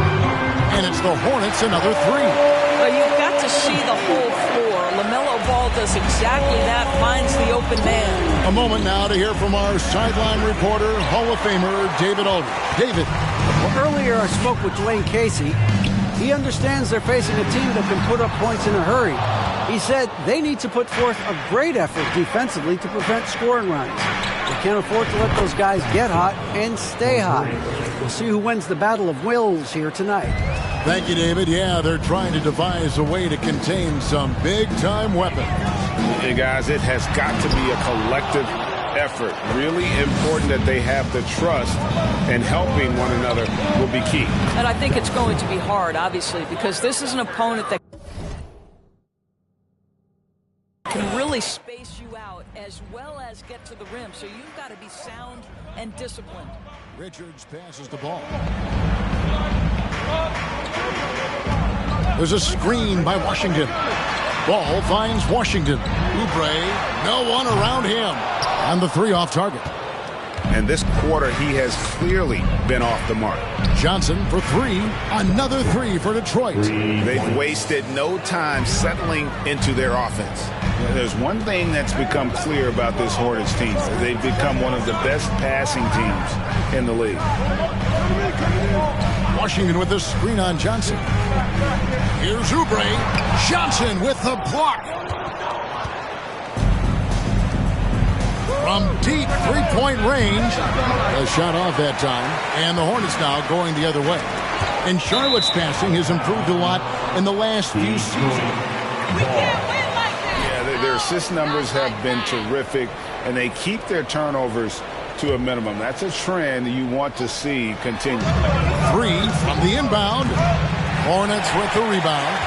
And it's the Hornets, another 3. Well, you've got to see the whole floor. LaMelo Ball does exactly that, finds the open man. A moment now to hear from our sideline reporter, Hall of Famer David Aldridge. David. Well, earlier I spoke with Dwayne Casey. He understands they're facing a team that can put up points in a hurry. He said they need to put forth a great effort defensively to prevent scoring runs. They can't afford to let those guys get hot and stay hot. We'll see who wins the battle of wills here tonight. Thank you, David. Yeah, they're trying to devise a way to contain some big-time weapons. Hey, guys, it has got to be a collective effort. Really important that they have the trust, and helping one another will be key. And I think it's going to be hard, obviously, because this is an opponent that can really space you out as well as get to the rim. So you've got to be sound and disciplined. Richards passes the ball. There's a screen by Washington. Ball finds Washington. Oubre, no one around him. And the three off target. And this quarter, he has clearly been off the mark. Johnson for three. Another three for Detroit. They've wasted no time settling into their offense. There's one thing that's become clear about this Hornets team. They've become one of the best passing teams in the league. Washington with the screen on Johnson. Here's Oubre. Johnson with the block. From deep three-point range. A shot off that time. And the Hornets now going the other way. And Charlotte's passing has improved a lot in the last few seasons. Yeah, their assist numbers have been terrific, and they keep their turnovers to a minimum. That's a trend you want to see continue. Three from the inbound. Hornets with the rebound.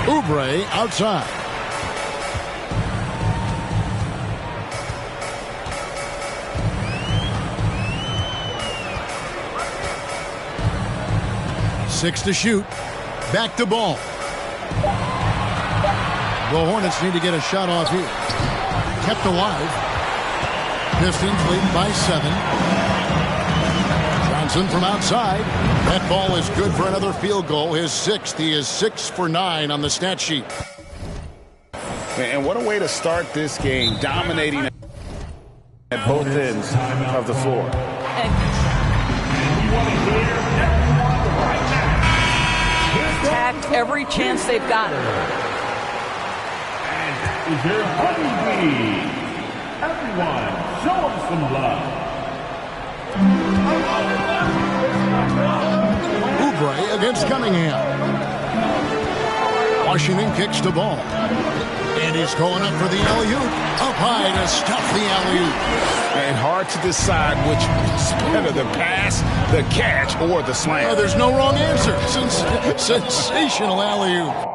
Oubre outside. Six to shoot. Back to ball. The Hornets need to get a shot off here. Kept alive. Pistons lead by 7. Johnson from outside. That ball is good for another field goal. His 6th. He is 6 for 9 on the stat sheet. And what a way to start this game, dominating at both ends of the floor. Attacked every chance they've gotten. And is there honeybee? Everyone, show them some love. Oubre against Cunningham. Washington kicks the ball. And he's going up for the alley-oop. Up high to stuff the alley-oop. And hard to decide which is better, the pass, the catch, or the slam. There's no wrong answer. Sensational alley-oop.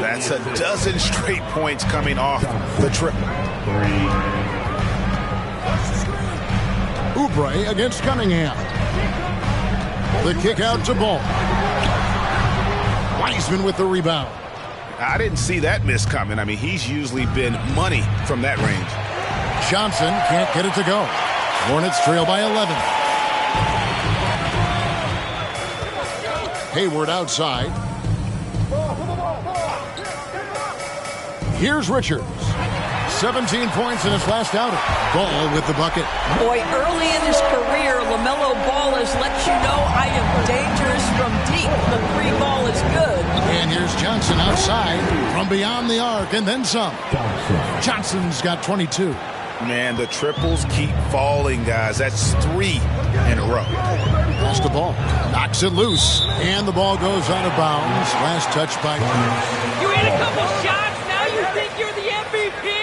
That's a dozen straight points coming off the triple. Oubre against Cunningham. The kick out to Ball. Wiseman with the rebound. I didn't see that miss coming. I mean, he's usually been money from that range. Johnson can't get it to go. Hornets trail by 11. Hayward outside. Here's Richards. 17 points in his last outing. Ball with the bucket. Boy, early in his career, LaMelo Ball has let you know I am dangerous from deep. The three ball is good. And here's Johnson outside from beyond the arc and then some. Johnson's got 22. Man, the triples keep falling, guys. That's 3 in a row. Pass the ball. Knocks it loose. And the ball goes out of bounds. Last touch by... You hit a couple shots, now you think you're the MVP?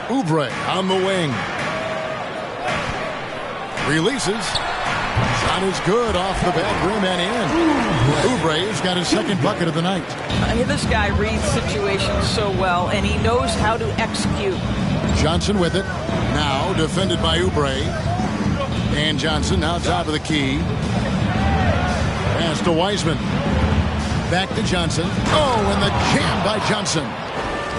Oubre on the wing. Releases. Shot is good off the back rim and in. Oubre's got his second bucket of the night. I mean, this guy reads situations so well, and he knows how to execute. Johnson with it. Now defended by Oubre. And Johnson now top of the key. Pass to Wiseman. Back to Johnson. Oh, and the jam by Johnson.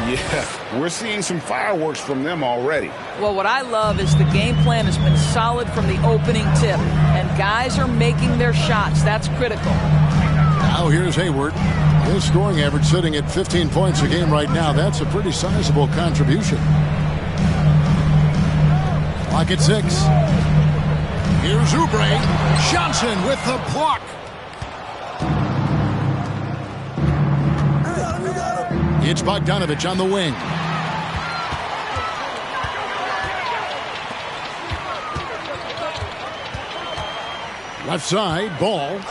Yeah, we're seeing some fireworks from them already. Well, what I love is the game plan has been solid from the opening tip, and guys are making their shots. That's critical. Now here's Hayward. His scoring average sitting at 15 points a game right now. That's a pretty sizable contribution. Clock at 6. Here's Oubre. Johnson with the block. It's Bogdanovich on the wing. Left side, Ball.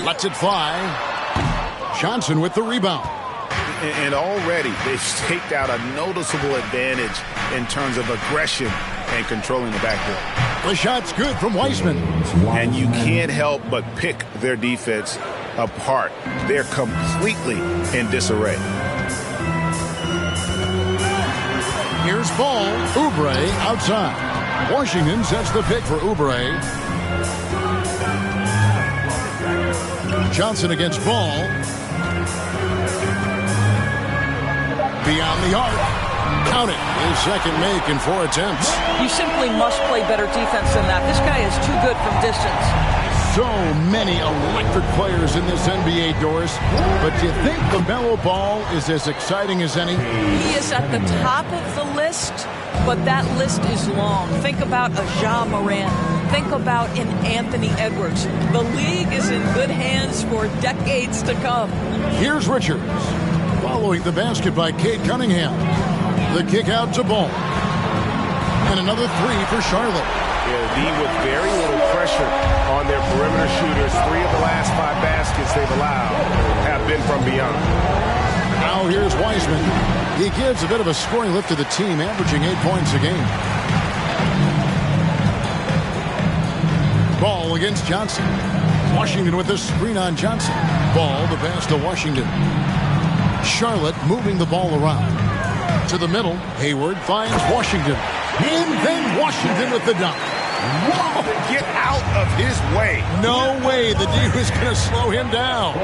Lets it fly. Johnson with the rebound. And already they've staked out a noticeable advantage in terms of aggression and controlling the backcourt. The shot's good from Wiseman. And you can't help but pick their defense apart. They're completely in disarray. Here's Ball. Oubre outside. Washington sets the pick for Oubre. Johnson against Ball. Beyond the arc. Count it. His second make in 4 attempts. You simply must play better defense than that. This guy is too good from distance. So many electric players in this NBA, Doris. But do you think LaMelo Ball is as exciting as any? He is at the top of the list, but that list is long. Think about a Ja Morant. Think about an Anthony Edwards. The league is in good hands for decades to come. Here's Richards. Following the basket by Cade Cunningham. The kick out to Ball. And another 3 for Charlotte. Yeah, with very little pressure on their perimeter shooters. 3 of the last 5 baskets they've allowed have been from beyond. Now here's Wiseman. He gives a bit of a scoring lift to the team, averaging 8 points a game. Ball against Johnson. Washington with the screen on Johnson. Ball, the pass to Washington. Charlotte moving the ball around. To the middle, Hayward finds Washington. And then Washington with the dunk. Whoa! Get out of his way. No way the D was going to slow him down.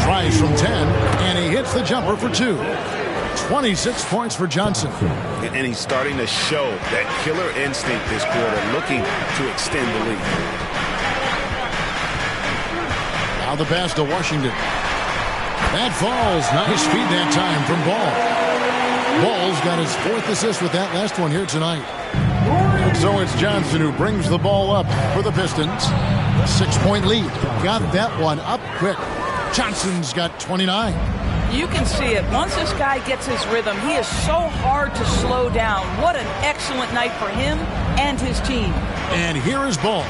Tries from 10, and he hits the jumper for 2. 26 points for Johnson. And he's starting to show that killer instinct this quarter, looking to extend the lead. Now the pass to Washington. That falls. Nice feed that time from Ball. Ball's got his 4th assist with that last one here tonight. And so it's Johnson who brings the ball up for the Pistons. 6-point lead. Got that one up quick. Johnson's got 29. You can see it. Once this guy gets his rhythm, he is so hard to slow down. What an excellent night for him and his team. And here is Ball.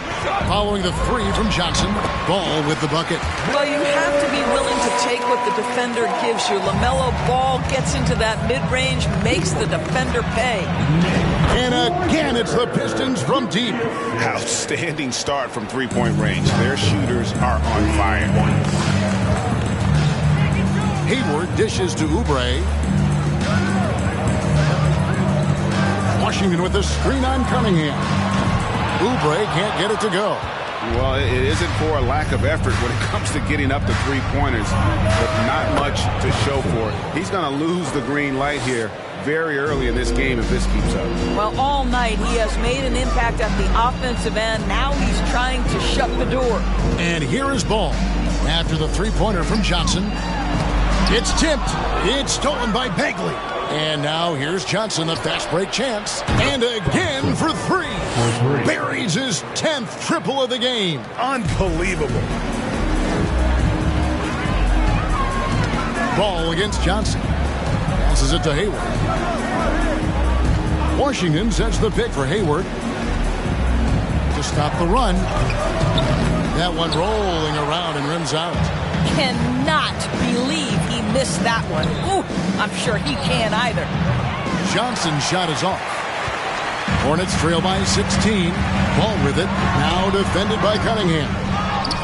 Following the three from Johnson, Ball with the bucket. Well, you have to be willing to take what the defender gives you. LaMelo Ball gets into that mid-range, makes the defender pay. And again, it's the Pistons from deep. Outstanding start from three-point range. Their shooters are on fire. Hayward dishes to Oubre. Washington with the screen on Cunningham. Oubre can't get it to go. Well, it isn't for a lack of effort when it comes to getting up to three-pointers, but not much to show for it. He's going to lose the green light here very early in this game if this keeps up. Well, all night he has made an impact at the offensive end. Now he's trying to shut the door. And here is Ball. After the three-pointer from Johnson. It's tipped. It's stolen by Bagley. And now here's Johnson, a fast break chance. And again for three. Buries his 10th triple of the game. Unbelievable. Ball against Johnson. Passes it to Hayward. Washington sets the pick for Hayward to stop the run. That one rolling around and rims out. Cannot believe he missed that one. Ooh, I'm sure he can't either. Johnson's shot is off. Hornets trail by 16. Ball with it. Now defended by Cunningham.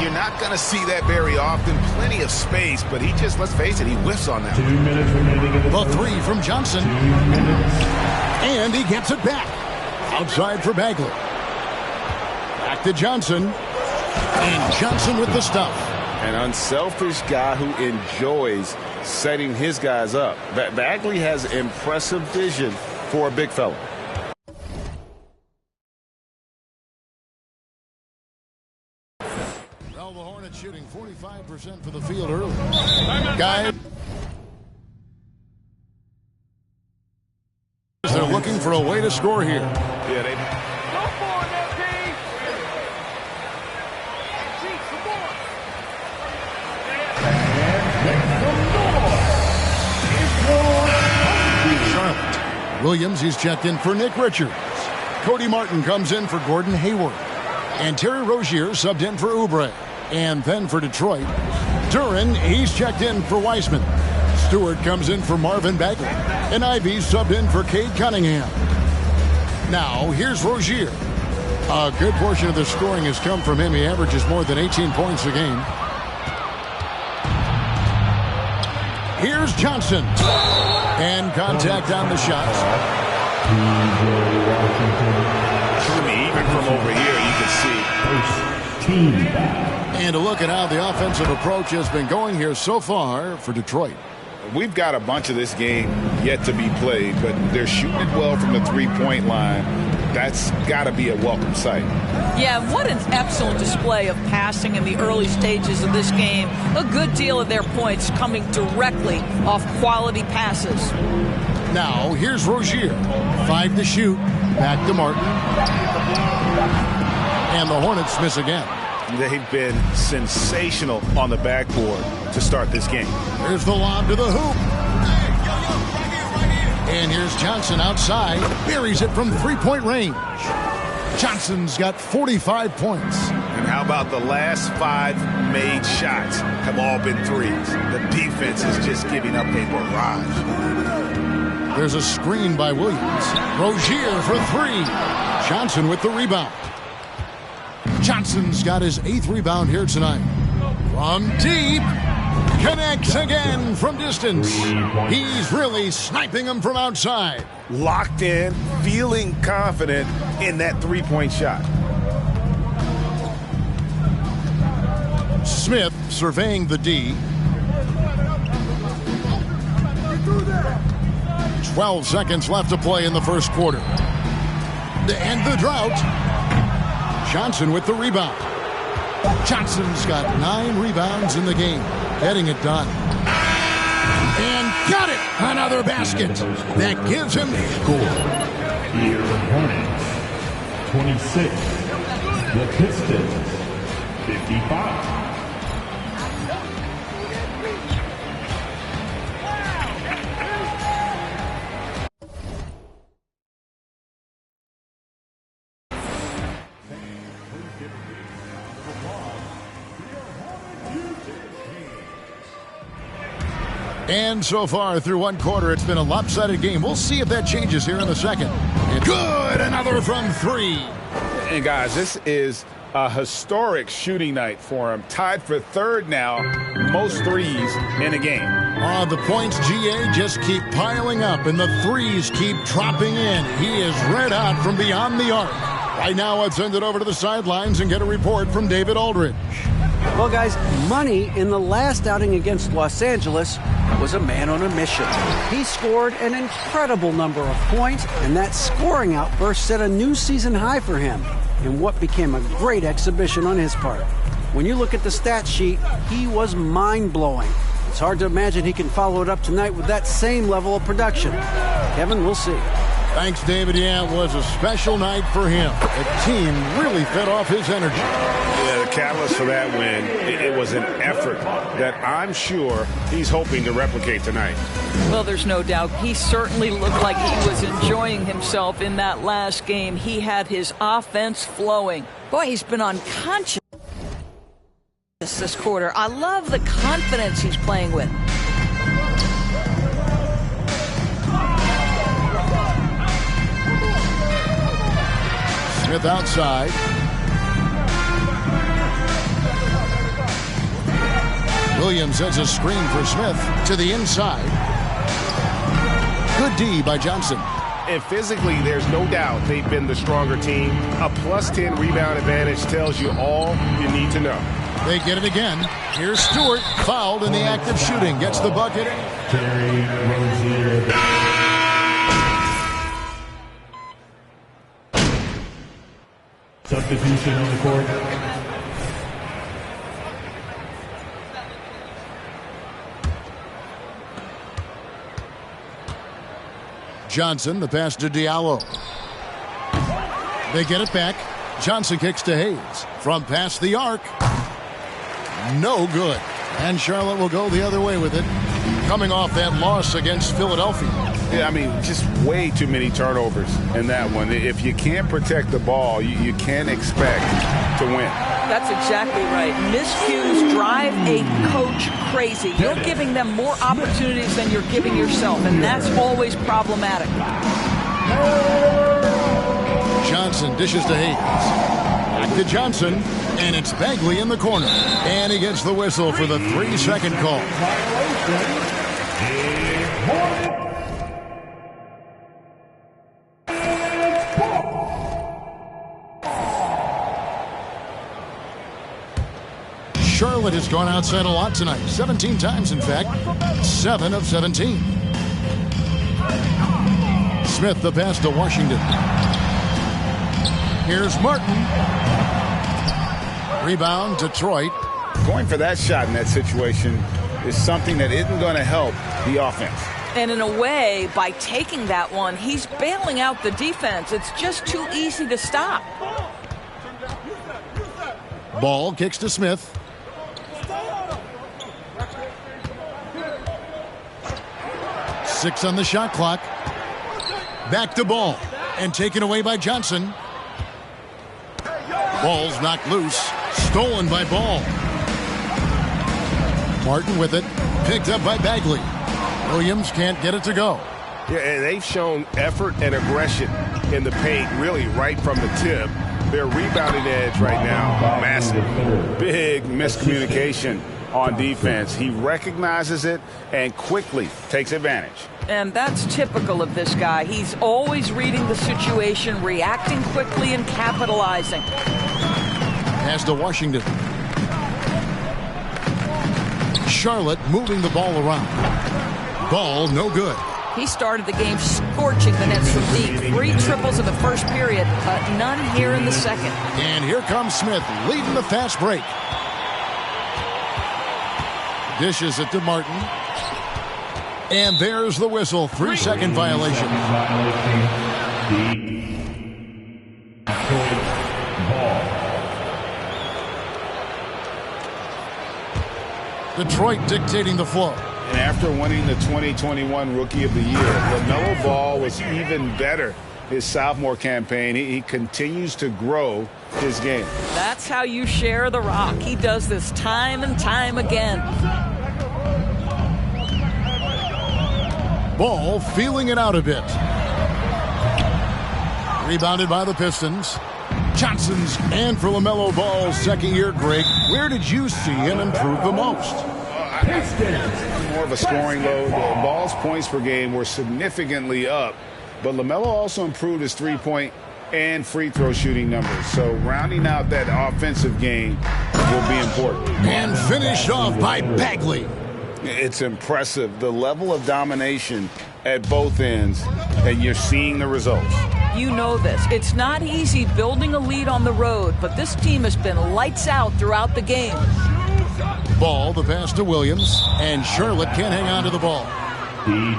You're not going to see that very often. Plenty of space, but he just, let's face it, he whiffs on that. 2 minutes remaining in the The three from Johnson. 2 minutes. And he gets it back. Outside for Bagley. Back to Johnson. And Johnson with the stuff. An unselfish guy who enjoys setting his guys up. Bagley has impressive vision for a big fella. Well, the Hornets shooting 45% for the field early. Guys, they're looking for a way to score here. Yeah, they... Go for it, MP! Charlotte. Williams, he's checked in for Nick Richards. Cody Martin comes in for Gordon Hayward. And Terry Rozier subbed in for Oubre. And then for Detroit, Durant, he's checked in for Wiseman. Stewart comes in for Marvin Bagley. And Ivey subbed in for Cade Cunningham. Now, here's Rozier. A good portion of the scoring has come from him. He averages more than 18 points a game. Here's Johnson. And contact on the shots. Even from over here, you can see. And a look at how the offensive approach has been going here so far for Detroit. We've got a bunch of this game yet to be played, but they're shooting it well from the three-point line. That's got to be a welcome sight. Yeah, what an excellent display of passing in the early stages of this game. A good deal of their points coming directly off quality passes. Now, here's Rozier. 5 to shoot. Back to Martin. And the Hornets miss again. They've been sensational on the backboard to start this game. Here's the lob to the hoop. And here's Johnson outside. Buries it from three-point range. Johnson's got 45 points. And how about the last 5 made shots have all been threes? The defense is just giving up a barrage. There's a screen by Williams. Rozier for 3. Johnson with the rebound. Johnson's got his 8th rebound here tonight. From deep. Connects again from distance. He's really sniping them from outside. Locked in, feeling confident in that three-point shot. Smith surveying the D. 12 seconds left to play in the first quarter. To end the drought, Johnson with the rebound. Johnson's got 9 rebounds in the game, getting it done. And got it! Another basket. That gives him Score. Here Hornets 26. The Pistons 55. And so far through one quarter, it's been a lopsided game. We'll see if that changes here in the second. And good, another from 3. And guys, this is a historic shooting night for him. Tied for 3rd now, most threes in a game. The points, GA, just keep piling up, and the threes keep dropping in. He is red hot from beyond the arc. Right now, let's send it over to the sidelines and get a report from David Aldridge. Well, guys, Money in the last outing against Los Angeles was a man on a mission. He scored an incredible number of points, and that scoring outburst set a new season high for him in what became a great exhibition on his part. When you look at the stat sheet, he was mind-blowing. It's hard to imagine he can follow it up tonight with that same level of production. Kevin, we'll see. Thanks, David. Yeah, it was a special night for him. The team really fed off his energy. Yeah, the catalyst for that win, it was an effort that I'm sure he's hoping to replicate tonight. Well, there's no doubt. He certainly looked like he was enjoying himself in that last game. He had his offense flowing. Boy, he's been unconscious this quarter. I love the confidence he's playing with. Smith outside. Williams sends a screen for Smith to the inside. Good D by Johnson. And physically, there's no doubt they've been the stronger team. A +10 rebound advantage tells you all you need to know. They get it again. Here's Stewart, fouled in the act of shooting. Gets the bucket. Terry Rozier. Substitution on the court. Johnson, the pass to Diallo. They get it back. Johnson kicks to Hayes. From past the arc. No good. And Charlotte will go the other way with it. Coming off that loss against Philadelphia. Yeah, I mean, just way too many turnovers in that one. If you can't protect the ball, you can't expect to win. That's exactly right. Miscues drive a coach crazy. You're giving them more opportunities than you're giving yourself, and that's always problematic. Johnson dishes to Hayes. Back to Johnson, and it's Bagley in the corner. And he gets the whistle for the 3-second call. Charlotte has gone outside a lot tonight. 17 times, in fact. 7 of 17. Smith, the pass to Washington. Here's Martin. Rebound, Detroit. Going for that shot in that situation is something that isn't going to help the offense. And in a way, by taking that one, he's bailing out the defense. It's just too easy to stop. Ball kicks to Smith. Six on the shot clock. Back to Ball. And taken away by Johnson. Ball's knocked loose. Stolen by Ball. Martin with it. Picked up by Bagley. Williams can't get it to go. Yeah, and they've shown effort and aggression in the paint, really right from the tip. Their rebounding edge right now, massive. Big miscommunication on defense. He recognizes it and quickly takes advantage. And that's typical of this guy. He's always reading the situation, reacting quickly, and capitalizing. Pass to Washington. Charlotte moving the ball around. Ball no good. He started the game scorching the nets from deep. 3 triples in the first period, but none here in the second. And here comes Smith leading the fast break. Dishes it to Martin. And there's the whistle. 3-second violation. Detroit dictating the flow. And after winning the 2021 Rookie of the Year, LaMelo Ball was even better his sophomore campaign. He continues to grow his game. That's how you share the rock. He does this time and time again. Ball feeling it out a bit. Rebounded by the Pistons. Johnson's and for LaMelo Ball's second year, Greg. Where did you see him improve the most? More of a scoring load. The Ball's points per game were significantly up, but LaMelo also improved his three-point and free throw shooting numbers. So rounding out that offensive game will be important. And finished off by Bagley. It's impressive, the level of domination at both ends, and you're seeing the results. You know this. It's not easy building a lead on the road, but this team has been lights out throughout the game. Ball, the pass to Williams, and Charlotte can't hang on to the ball. You're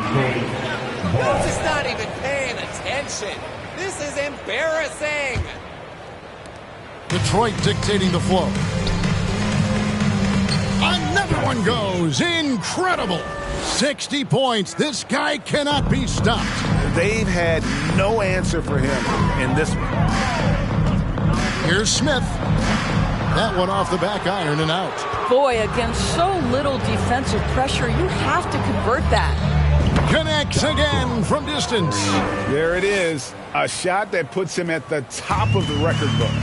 just not even paying attention. This is embarrassing. Detroit dictating the flow. Another one goes. Incredible. 60 points. This guy cannot be stopped. They've had no answer for him in this one. Here's Smith. That one off the back iron and out. Boy, against so little defensive pressure, you have to convert that. Connects again from distance. There it is. A shot that puts him at the top of the record book.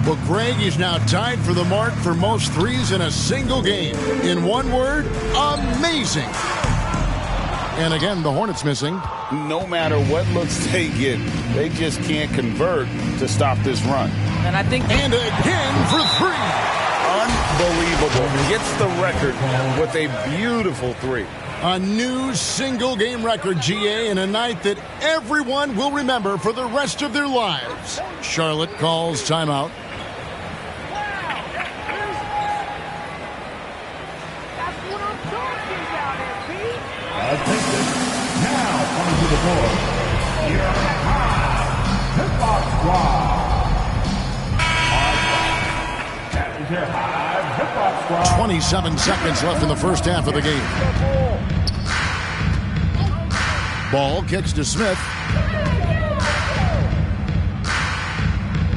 Well, Greg is now tied for the mark for most threes in a single game. In one word, amazing. And again, the Hornets missing. No matter what looks they get, they just can't convert to stop this run. And I think... And again for three. Unbelievable. Gets the record with a beautiful three. A new single-game record, GA, in a night that everyone will remember for the rest of their lives. Charlotte calls timeout. Attention. Now onto the board. Here are the high hip-hop squad. That is your high hip-hop squad. 27 seconds left in the first half of the game. Ball kicks to Smith.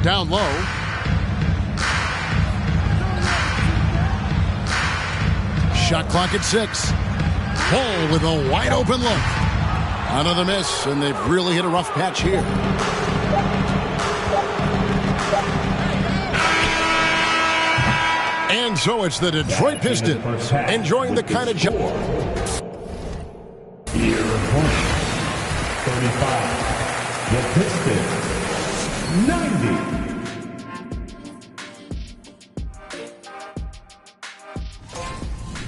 Down low. Shot clock at 6. Ball with a wide open look. Another miss, and they've really hit a rough patch here. And so it's the Detroit Pistons enjoying the kind of job. Here opponent, 35. The Pistons, 90.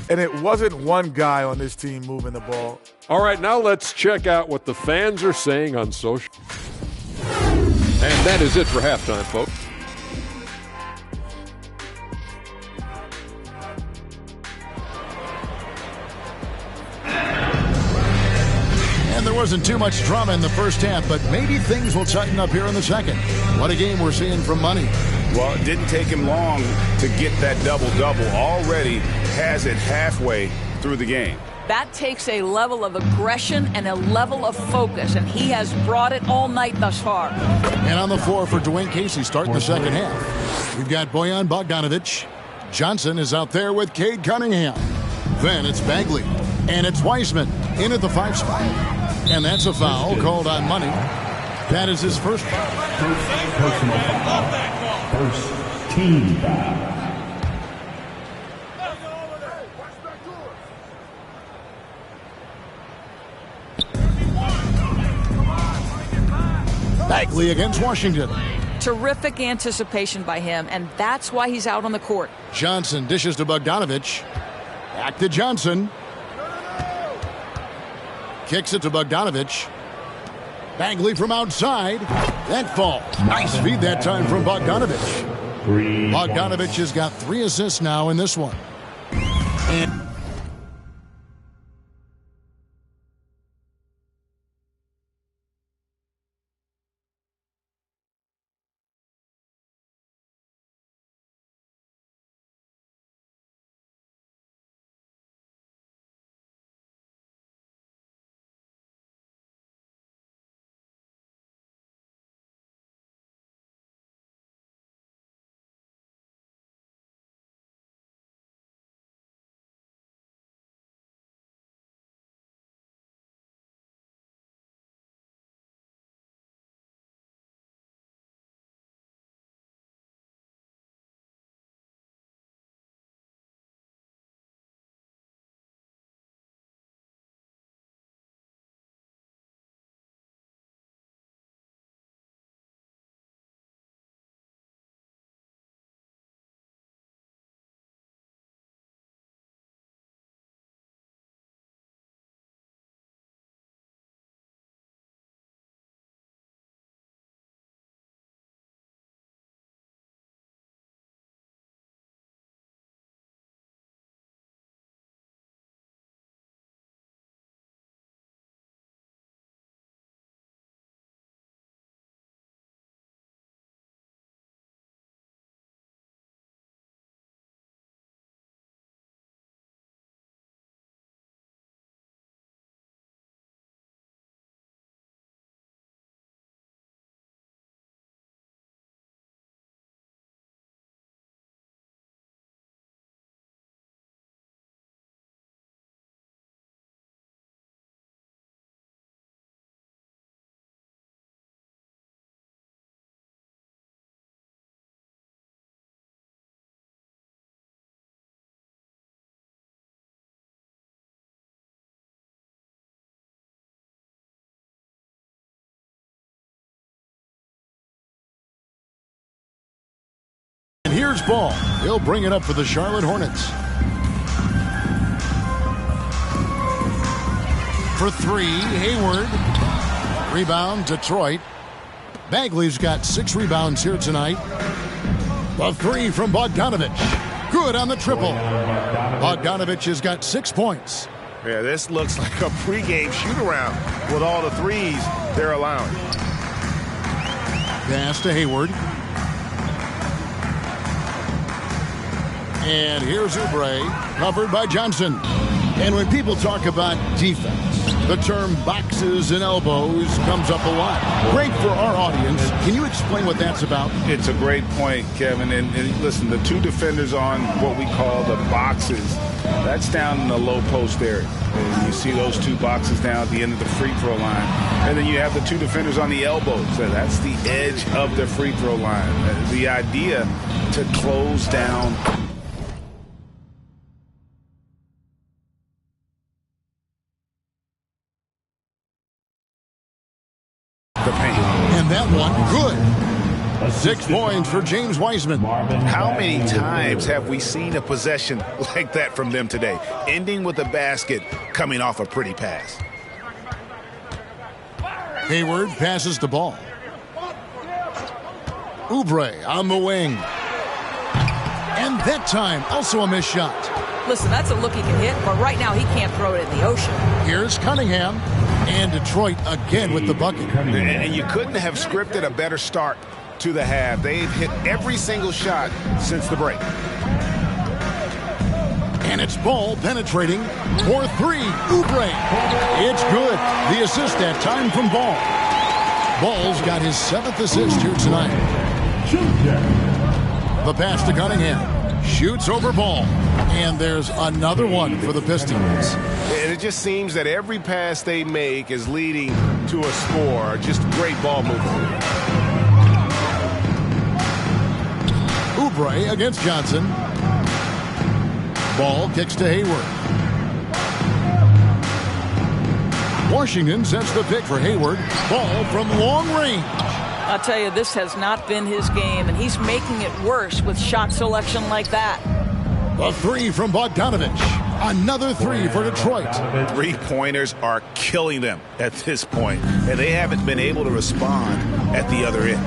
And it wasn't one guy on this team moving the ball. All right, now let's check out what the fans are saying on social. And that is it for halftime, folks. And there wasn't too much drama in the first half, but maybe things will tighten up here in the second. What a game we're seeing from Money. Well, it didn't take him long to get that double-double. Already has it halfway through the game. That takes a level of aggression and a level of focus, and he has brought it all night thus far. And on the floor for Dwayne Casey starting the second half. We've got Bojan Bogdanovic. Johnson is out there with Cade Cunningham. Then it's Bagley. And it's Wiseman in at the 5 spot. And that's a foul called on Money. That is his first foul. Personal foul. First team foul. Bagley against Washington. Terrific anticipation by him, and that's why he's out on the court. Johnson dishes to Bogdanovic. Back to Johnson. Kicks it to Bogdanovic. Bagley from outside. That falls. Nice feed that time from Bogdanovic. Bogdanovic has got 3 assists now in this one. And Here's Ball. He'll bring it up for the Charlotte Hornets. For three, Hayward. Rebound, Detroit. Bagley's got 6 rebounds here tonight. The three from Bogdanovich. Good on the triple. Bogdanovich has got 6 points. Yeah, this looks like a pregame shoot-around with all the threes they're allowing. Pass to Hayward. And here's Oubre, covered by Johnson. And when people talk about defense, the term boxes and elbows comes up a lot. Great for our audience. Can you explain what that's about? It's a great point, Kevin. And listen, the 2 defenders on what we call the boxes, that's down in the low post area. And you see those 2 boxes down at the end of the free throw line. And then you have the 2 defenders on the elbows. So that's the edge of the free throw line. The idea to close down the paint. And that one, good. 6 points for James Wiseman. How many times have we seen a possession like that from them today? Ending with a basket, coming off a pretty pass. Hayward passes the ball. Oubre on the wing. And that time, also a missed shot. Listen, that's a look he can hit, but right now he can't throw it in the ocean. Here's Cunningham. And Detroit again with the bucket. And you couldn't have scripted a better start to the half. They've hit every single shot since the break. And it's Ball penetrating for 3. Oubre. It's good. The assist that time from Ball. Ball's got his 7th assist here tonight. The pass to Cunningham. Shoots over Ball. And there's another one for the Pistons. And it just seems that every pass they make is leading to a score. Just great ball movement. Oubre against Johnson. Ball kicks to Hayward. Washington sets the pick for Hayward. Ball from long range. I'll tell you, this has not been his game, and he's making it worse with shot selection like that. The 3 from Bogdanovich. Another 3 for Detroit. 3-pointers are killing them at this point, and they haven't been able to respond at the other end.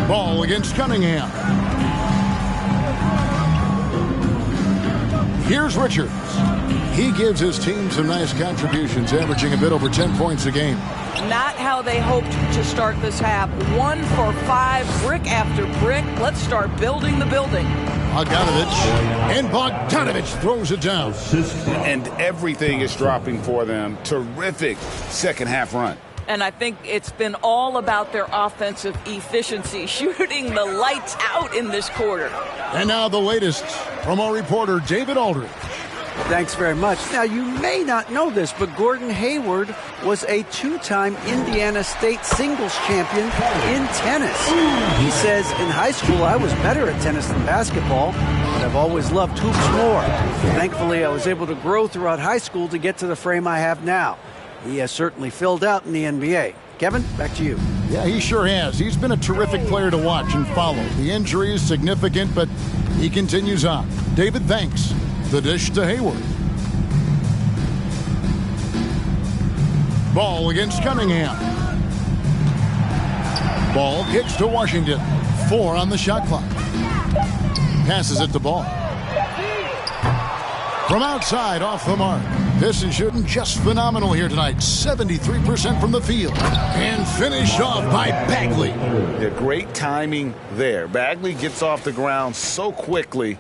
Ball against Cunningham. Here's Richards. He gives his team some nice contributions, averaging a bit over 10 points a game. Not how they hoped to start this half. 1 for 5, brick after brick. Let's start building the building. Bogdanovich, and Bogdanovich throws it down. And everything is dropping for them. Terrific second half run. And I think it's been all about their offensive efficiency, shooting the lights out in this quarter. And now the latest from our reporter, David Aldridge. Thanks very much. Now, you may not know this, but Gordon Hayward was a 2-time Indiana State singles champion in tennis. He says, in high school, I was better at tennis than basketball, but I've always loved hoops more. Thankfully, I was able to grow throughout high school to get to the frame I have now. He has certainly filled out in the NBA. Kevin, back to you. Yeah, he sure has. He's been a terrific player to watch and follow. The injury is significant, but he continues on. David, thanks. The dish to Hayward. Ball against Cunningham. Ball kicks to Washington. 4 on the shot clock. Passes it to Ball. From outside, off the mark. Pistons shooting just phenomenal here tonight. 73% from the field. And finished off by Bagley. Yeah, great timing there. Bagley gets off the ground so quickly,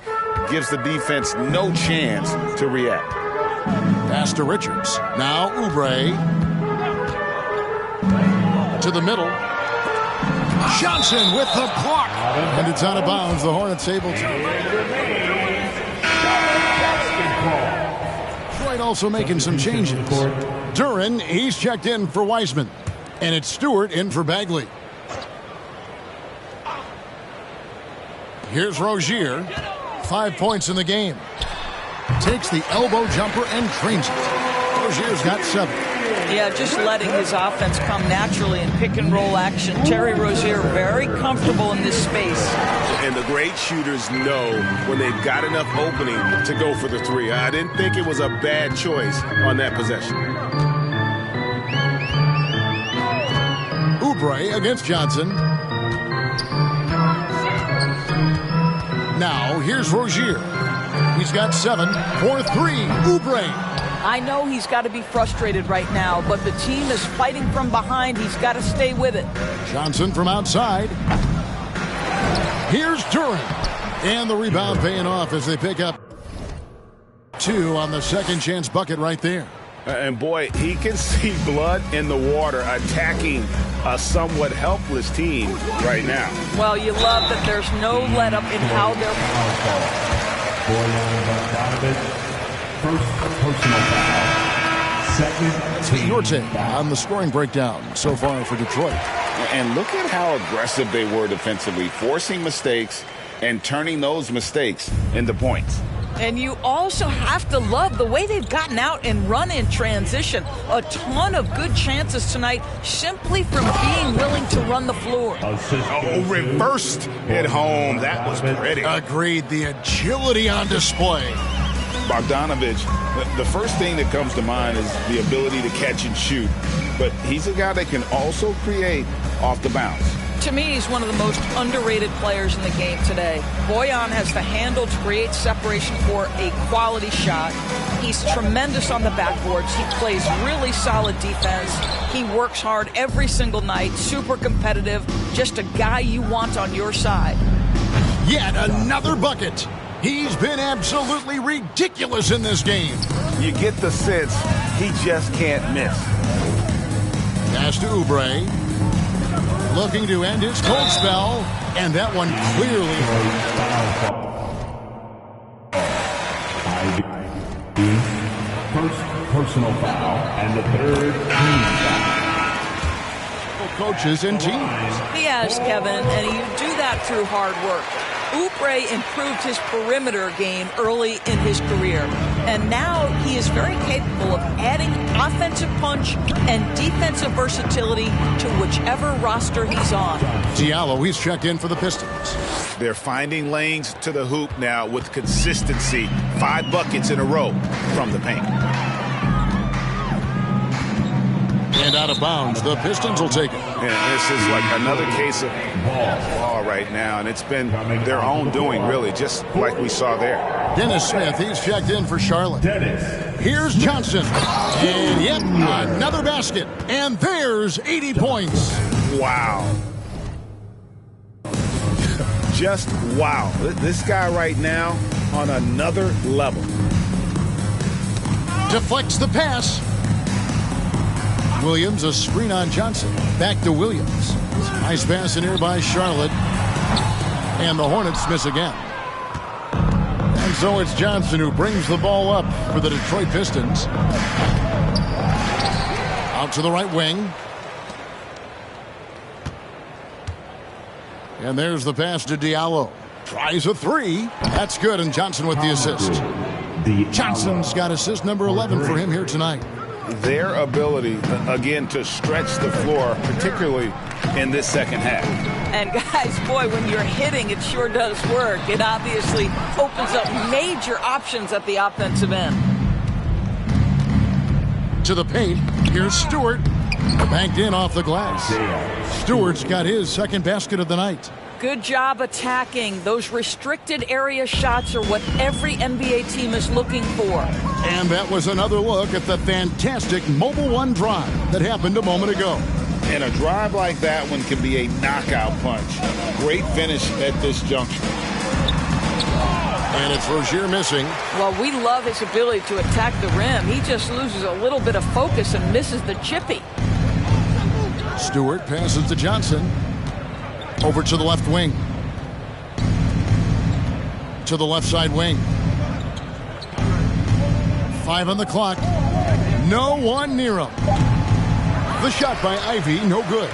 gives the defense no chance to react. Pass to Richards. Now Oubre. To the middle. Johnson with the block. And it's out of bounds. The Hornets able to. Detroit also making some changes. Durant, he's checked in for Wiseman. And it's Stewart in for Bagley. Here's Rozier. 5 points in the game. Takes the elbow jumper and drains it. Rozier's got 7. Yeah, just letting his offense come naturally in pick and roll action. Terry Rozier very comfortable in this space. And the great shooters know when they've got enough opening to go for the three. I didn't think it was a bad choice on that possession. Oubre against Johnson. Now, here's Rozier. He's got 7 for 3. Oubre. I know he's got to be frustrated right now, but the team is fighting from behind. He's got to stay with it. Johnson from outside. Here's Durant. And the rebound paying off as they pick up 2 on the second chance bucket right there. And boy, he can see blood in the water attacking a somewhat helpless team right now. Well, you love that there's no let-up in how they're... First personal foul. Second. Your take on the scoring breakdown so far for Detroit. And look at how aggressive they were defensively, forcing mistakes and turning those mistakes into points. And you also have to love the way they've gotten out and run in transition. A ton of good chances tonight simply from being willing to run the floor. Oh, reversed at home. That was pretty. Agreed. The agility on display. Bogdanovich, the first thing that comes to mind is the ability to catch and shoot. But he's a guy that can also create off the bounce. To me, he's one of the most underrated players in the game today. Bojan has the handle to create separation for a quality shot. He's tremendous on the backboards. He plays really solid defense. He works hard every single night, super competitive, just a guy you want on your side. Yet another bucket. He's been absolutely ridiculous in this game. You get the sense he just can't miss. Pass to Oubre. Looking to end his cold spell. And that one clearly... First personal foul and the third team foul. Coaches and teams. He has, Kevin, and you do that through hard work. Oubre improved his perimeter game early in his career, and now he is very capable of adding offensive punch and defensive versatility to whichever roster he's on. Diallo, he's checked in for the Pistons. They're finding lanes to the hoop now with consistency. 5 buckets in a row from the paint. And out of bounds, the Pistons will take it. And this is like another case of ball right now, and it's been their own doing, really, just like we saw there. Dennis Smith, he's checked in for Charlotte. Here's Johnson. And yet another basket. And there's 80 points. Wow. Just wow. This guy right now on another level. Deflects the pass. Williams, a screen on Johnson. Back to Williams. Nice pass in here by Charlotte. And the Hornets miss again. And so it's Johnson who brings the ball up for the Detroit Pistons. Out to the right wing. And there's the pass to Diallo. Tries a 3. That's good, and Johnson with the assist. Johnson's got assist number 11 for him here tonight. Their ability, again, to stretch the floor, particularly in this second half. And guys, boy, when you're hitting, it sure does work. It obviously opens up major options at the offensive end. To the paint, here's Stewart. Banked in off the glass. Stewart's got his second basket of the night. Good job attacking. Those restricted area shots are what every NBA team is looking for. And that was another look at the fantastic Mobile One drive that happened a moment ago. And a drive like that one can be a knockout punch. Great finish at this juncture. And it's Rozier missing. Well, we love his ability to attack the rim. He just loses a little bit of focus and misses the chippy. Stewart passes to Johnson. Over to the left wing. To the left side wing. 5 on the clock. No one near him. The shot by Ivy, no good.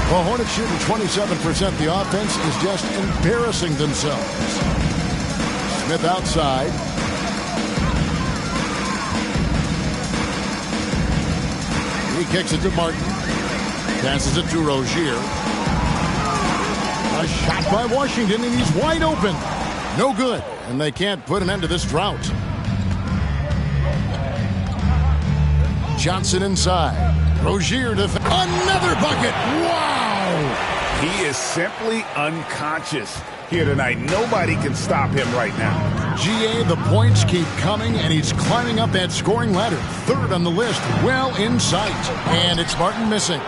Well, Hornets shooting 27%. The offense is just embarrassing themselves. Smith outside. He kicks it to Martin. Passes it to Rozier. A shot by Washington, and he's wide open. No good, and they can't put an end to this drought. Johnson inside. Rozier to another bucket. Wow! He is simply unconscious here tonight. Nobody can stop him right now. GA, the points keep coming, and he's climbing up that scoring ladder. Third on the list, well in sight. And it's Martin missing.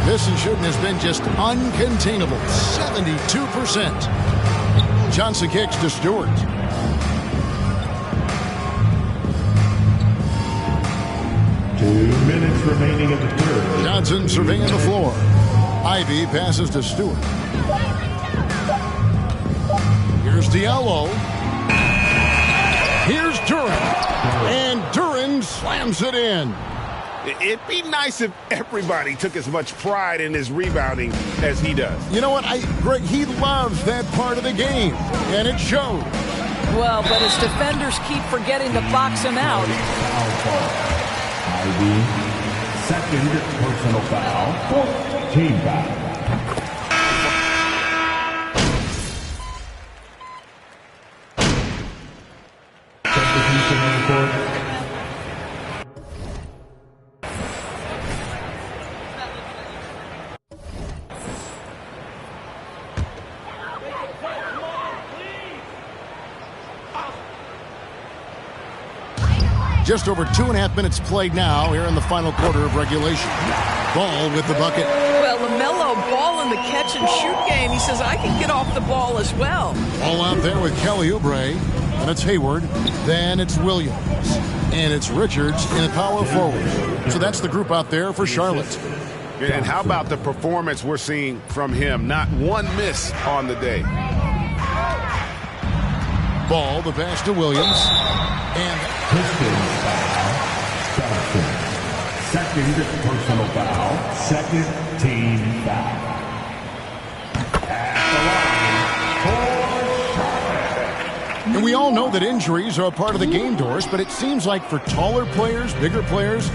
This and shooting has been just uncontainable. 72%. Johnson kicks to Stewart. Minutes remaining in the third. Johnson surveying the floor. Ivy passes to Stewart. Here's Diallo. Here's Durant. And Durant slams it in. It'd be nice if everybody took as much pride in his rebounding as he does. You know what, Greg, he loves that part of the game, and it shows. Well, but his defenders keep forgetting to box him out. Ivy, second personal foul, fourth team foul. Substitution on the court. Just over 2.5 minutes played now here in the final quarter of regulation. Ball with the bucket. Well, LaMelo Ball in the catch-and-shoot game. He says, I can get off the ball as well. All out there with Kelly Oubre. And it's Hayward. Then it's Williams. And it's Richards in a power forward. So that's the group out there for Charlotte. And how about the performance we're seeing from him? Not one miss on the day. Ball, the pass to Williams. And Pistons foul, Johnson. Second personal foul, second team foul. At the line for Charlotte. And we all know that injuries are a part of the game, Doris, but it seems like for taller players, bigger players,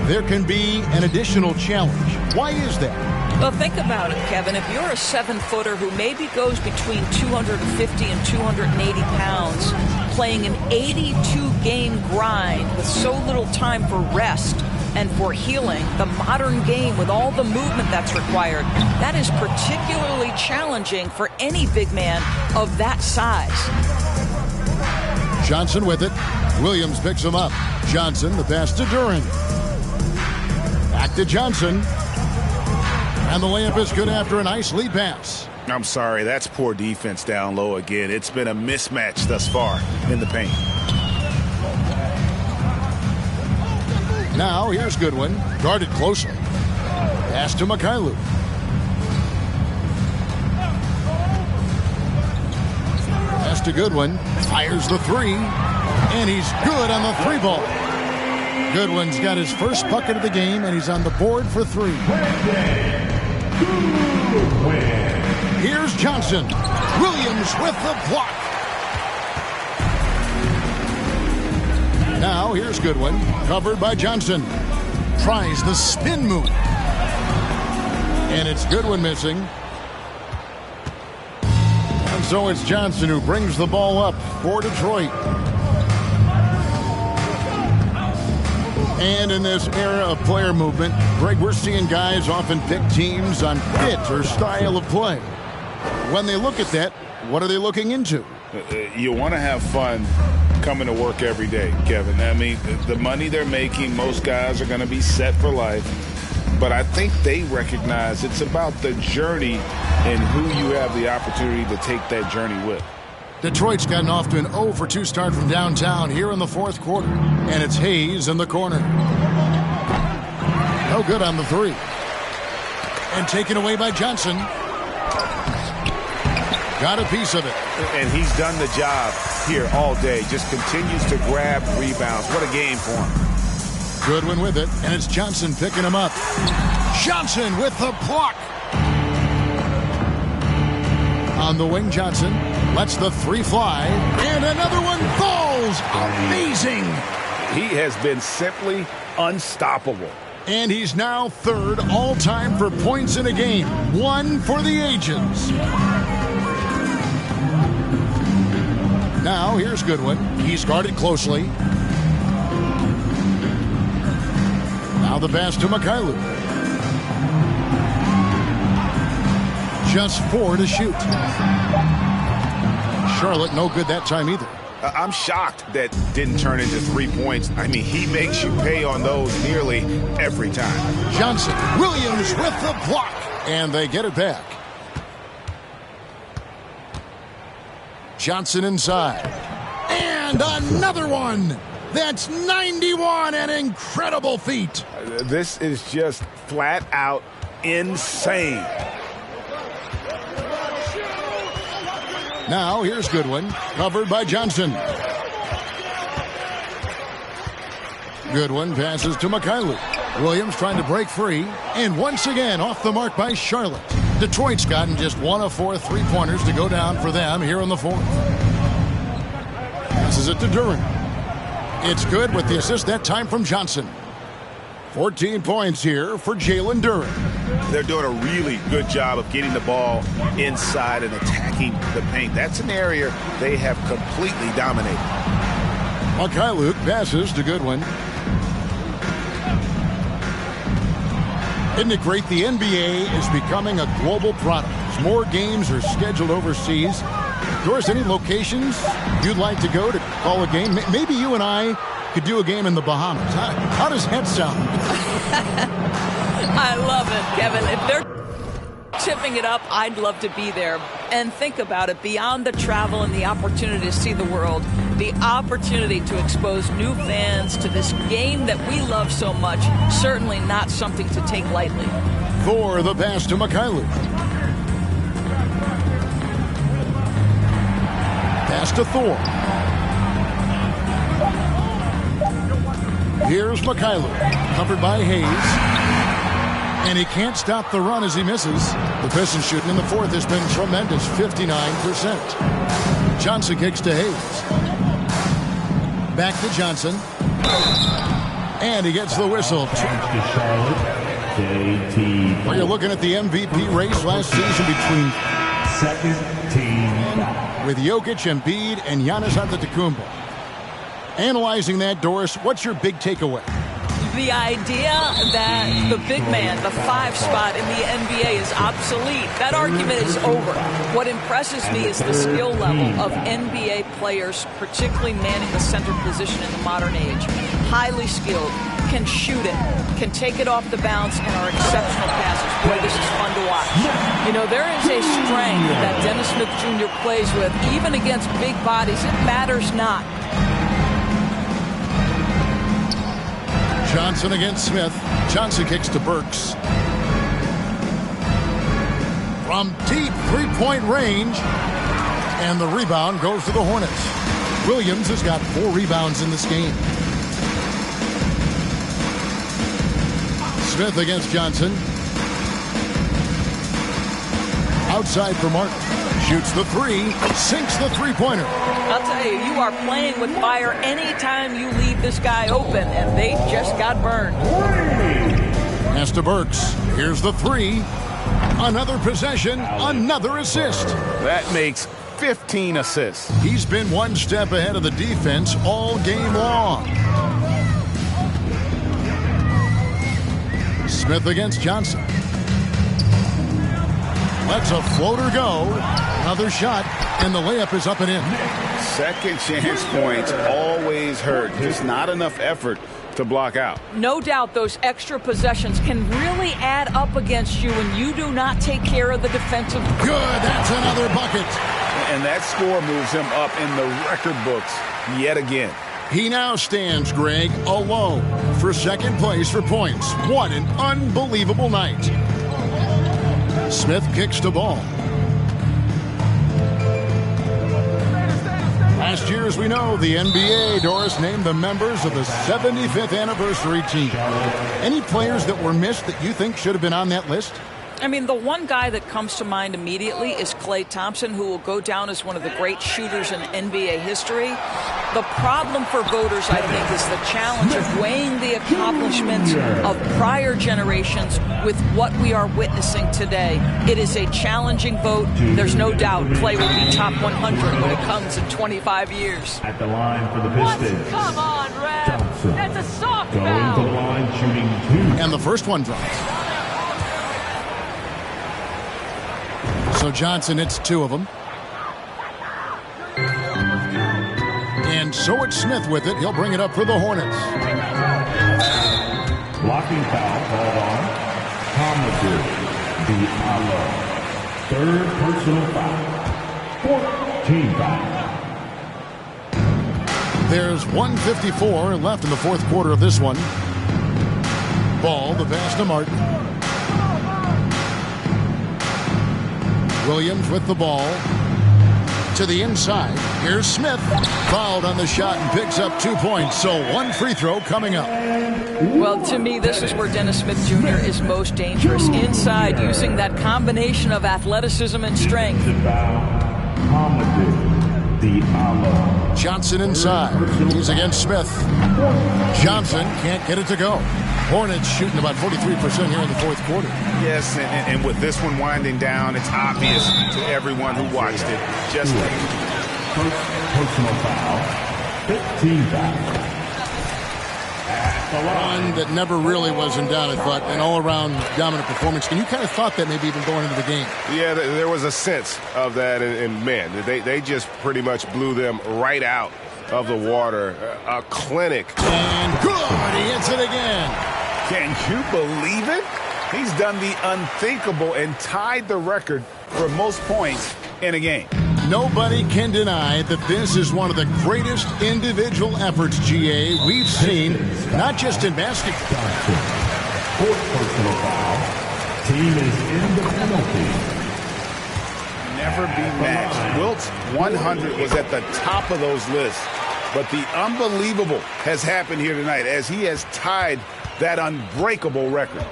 there can be an additional challenge. Why is that? Well, think about it, Kevin. If you're a 7-footer who maybe goes between 250 and 280 pounds, playing an 82-game grind with so little time for rest and for healing, the modern game with all the movement that's required, that is particularly challenging for any big man of that size. Johnson with it. Williams picks him up. Johnson, the pass to Durant. Back to Johnson. And the layup is good after a nice lead pass. I'm sorry, that's poor defense down low again. It's been a mismatch thus far in the paint. Now, here's Goodwin. Guarded closely. Pass to Mikhailuk. Pass to Goodwin. Fires the three. And he's good on the three ball. Goodwin's got his first bucket of the game, and he's on the board for three. Here's Johnson. Williams with the block. Now here's Goodwin. Covered by Johnson. Tries the spin move. And it's Goodwin missing. And so it's Johnson who brings the ball up for Detroit. And in this era of player movement, Greg, we're seeing guys often pick teams on fit or style of play. When they look at that, what are they looking into? You want to have fun coming to work every day, Kevin. I mean, the money they're making, most guys are going to be set for life. But I think they recognize it's about the journey and who you have the opportunity to take that journey with. Detroit's gotten off to an 0-for-2 start from downtown here in the fourth quarter. And it's Hayes in the corner. No good on the three. And taken away by Johnson. Got a piece of it. And he's done the job here all day. Just continues to grab rebounds. What a game for him. Goodwin with it. And it's Johnson picking him up. Johnson with the block. On the wing, Johnson lets the three fly. And another one falls. Amazing. He has been simply unstoppable And he's now third all-time for points in a game. One for the ages. Now, here's Goodwin. He's guarded closely. Now the pass to Mikhailu. Just 4 to shoot. Charlotte no good that time either. I'm shocked that didn't turn into 3 points. I mean, he makes you pay on those nearly every time. Johnson, Williams with the block, and they get it back. Johnson inside. And another one. That's 91, an incredible feat. This is just flat out insane. Now here's Goodwin, covered by Johnson. Goodwin passes to Mikhailu. Williams trying to break free, and once again off the mark by Charlotte. Detroit's gotten just 1 of 4 3-pointers to go down for them here in the fourth. Passes it to Durant. It's good with the assist that time from Johnson. 14 points here for Jalen Durant. They're doing a really good job of getting the ball inside and attacking the paint. That's an area they have completely dominated. Mikhailu passes to Goodwin. Isn't it great? The NBA is becoming a global product. More games are scheduled overseas. Doris, any locations you'd like to go to call a game? Maybe you and I could do a game in the Bahamas. How does that sound? I love it, Kevin. If they're tipping it up, I'd love to be there. And think about it, beyond the travel and the opportunity to see the world, the opportunity to expose new fans to this game that we love so much, certainly not something to take lightly. For the pass to Mikhailu. Pass to Thor. Here's Mikhailu, covered by Hayes. And he can't stop the run as he misses. The Pistons shooting in the fourth has been tremendous, 59%. Johnson kicks to Hayes. Back to Johnson. And he gets the whistle. Well, you're looking at the MVP race last season between second team with Jokic, Embiid, and Giannis Antetokounmpo. Analyzing that, Doris, what's your big takeaway? The idea that the big man, the 5 spot in the NBA is obsolete. That argument is over. What impresses me is the skill level of NBA players, particularly manning the center position in the modern age. Highly skilled, can shoot it, can take it off the bounce, and are exceptional passers. Boy, this is fun to watch. You know, there is a strength that Dennis Smith Jr. plays with, even against big bodies. It matters not. Johnson against Smith. Johnson kicks to Burks. From deep three-point range. And the rebound goes to the Hornets. Williams has got 4 rebounds in this game. Smith against Johnson. Outside for Martin. Shoots the 3. Sinks the three-pointer. I'll tell you, you are playing with fire anytime you leave this guy open, and they just got burned. Pass to Burks. Here's the 3. Another possession, another assist. That makes 15 assists. He's been one step ahead of the defense all game long. Smith against Johnson. Lets a floater go. Another shot, and the layup is up and in. Second chance points always hurt. Just not enough effort to block out. No doubt those extra possessions can really add up against you when you do not take care of the defensive. Good, that's another bucket. And that score moves him up in the record books yet again. He now stands, Greg, alone for second place for points. What an unbelievable night. Smith kicks the ball. Last year, as we know, the NBA, Doris, named the members of the 75th anniversary team. Any players that were missed that you think should have been on that list? I mean, the one guy that comes to mind immediately is Klay Thompson, who will go down as one of the great shooters in NBA history. The problem for voters, I think, is the challenge of weighing the accomplishments of prior generations with what we are witnessing today. It is a challenging vote. There's no doubt Klay will be top 100 when it comes in 25 years. At the line for the Pistons. Come on, Rev. That's a soft Going foul. to the line, shooting 2. And the first one drops. So Johnson hits 2 of them. And so it's Smith with it. He'll bring it up for the Hornets. Blocking foul called on Hamidou Diallo. 3rd personal foul. 14 foul. There's 1:54 left in the 4th quarter of this one. Ball, the pass to Martin. Williams with the ball. To the inside. Here's Smith. Fouled on the shot and picks up 2 points. So 1 free throw coming up. Well, to me, this is where Dennis Smith Jr. is most dangerous. Inside, using that combination of athleticism and strength. Johnson inside. He's against Smith. Johnson can't get it to go. Hornets shooting about 43% here in the 4th quarter. Yes, and with this one winding down, it's obvious to everyone who watched it. Just First personal foul. 15 foul. One that never really was in doubt, I thought, an all-around dominant performance. And you kind of thought that maybe even going into the game. Yeah, there was a sense of that, and man, they just pretty much blew them right out of the water. A clinic. And good! He hits it again. Can you believe it? He's done the unthinkable and tied the record for most points in a game. Nobody can deny that this is one of the greatest individual efforts, GA, we've seen, not just in basketball. 4th personal foul. Team is in the penalty. Never be matched. Wilt's 100 was at the top of those lists. But the unbelievable has happened here tonight as he has tied that unbreakable record.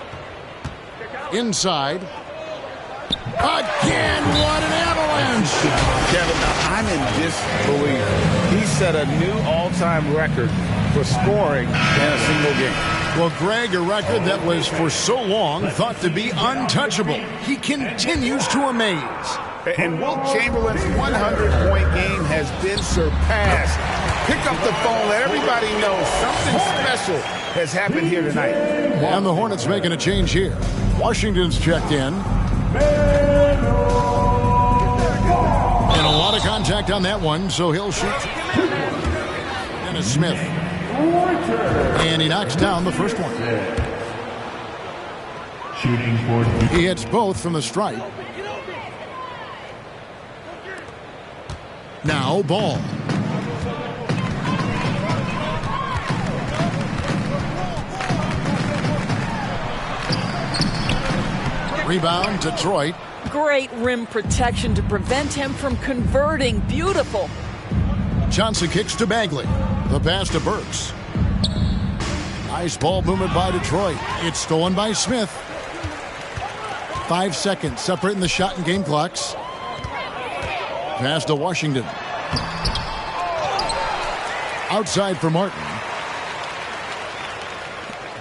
Inside. Again, what an avalanche! Kevin, I'm in disbelief. He set a new all-time record for scoring in a single game. Well, Greg, a record that was for so long thought to be untouchable. He continues to amaze. And Wilt Chamberlain's 100-point game has been surpassed. Pick up the phone, let everybody know something special has happened here tonight. And the Hornets making a change here. Washington's checked in. And a lot of contact on that one, so he'll shoot. Dennis Smith. And he knocks down the first one. Shooting for he hits both from the stripe. Now ball. Rebound, Detroit. Great rim protection to prevent him from converting. Beautiful. Johnson kicks to Bagley. The pass to Burks. Nice ball movement by Detroit. It's stolen by Smith. 5 seconds separating the shot and game clocks. Pass to Washington. Outside for Martin.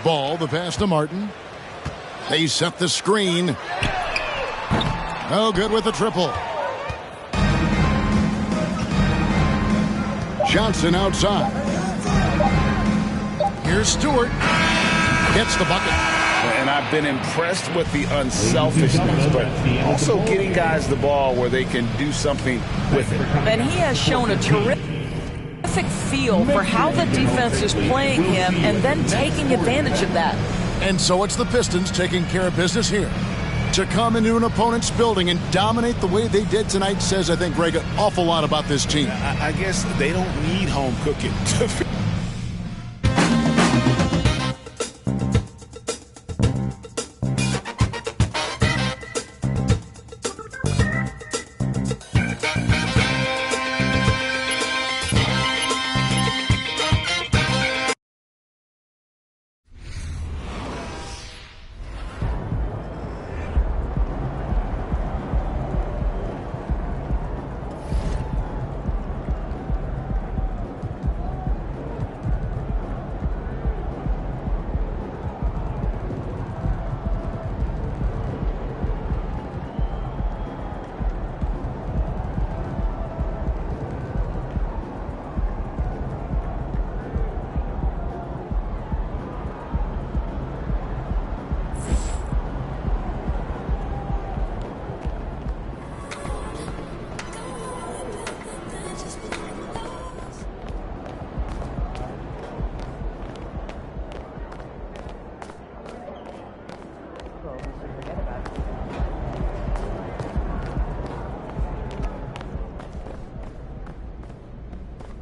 Ball, the pass to Martin. They set the screen. No good with the triple. Johnson outside. Here's Stewart. Gets the bucket. And I've been impressed with the unselfishness, but also getting guys the ball where they can do something with it. And he has shown a terrific feel for how the defense is playing him and then taking advantage of that. And so it's the Pistons taking care of business here. To come into an opponent's building and dominate the way they did tonight says, I think, Greg, an awful lot about this team. I guess they don't need home cooking to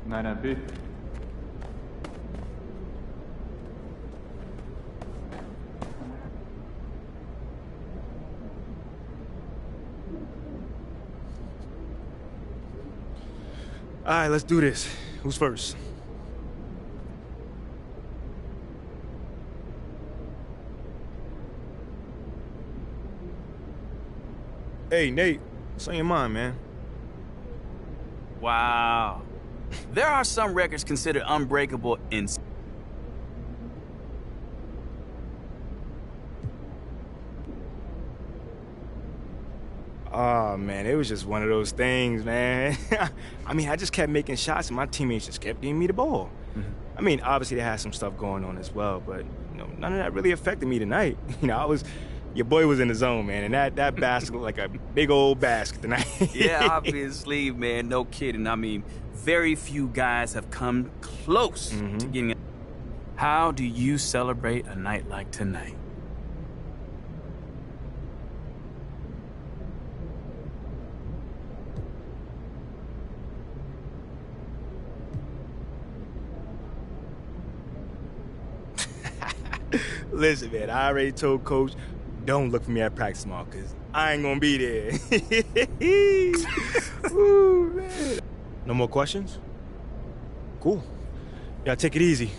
Night, MP. All right, let's do this. Who's first? Hey, Nate, what's on your mind, man? Wow. There are some records considered unbreakable in... Oh, man, it was just one of those things, man. I mean, I just kept making shots, and my teammates just kept giving me the ball. I mean, obviously, they had some stuff going on as well, but, you know, none of that really affected me tonight. You know, your boy was in the zone, man, and that basket looked like a big old basket tonight. Yeah, obviously, man, no kidding. I mean, very few guys have come close to getting it. How do you celebrate a night like tonight? Listen, man, I already told Coach, don't look for me at practice tomorrow, because I ain't going to be there. Ooh, man. No more questions? Cool. Y'all take it easy.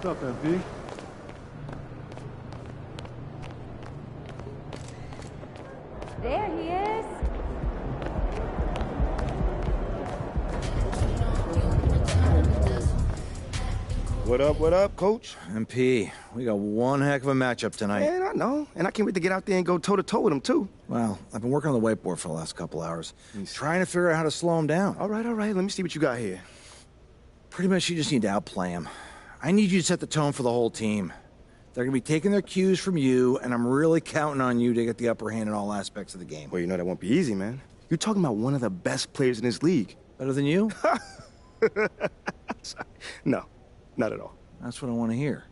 What's up, MP? There he is. What up, Coach? MP, we got one heck of a matchup tonight. Man, I know. And I can't wait to get out there and go toe-to-toe with him, too. Well, I've been working on the whiteboard for the last couple hours, trying to figure out how to slow him down. All right. Let me see what you got here. Pretty much you just need to outplay him. I need you to set the tone for the whole team. They're going to be taking their cues from you, and I'm really counting on you to get the upper hand in all aspects of the game. Well, you know that won't be easy, man. You're talking about one of the best players in this league. Better than you? No, not at all. That's what I want to hear.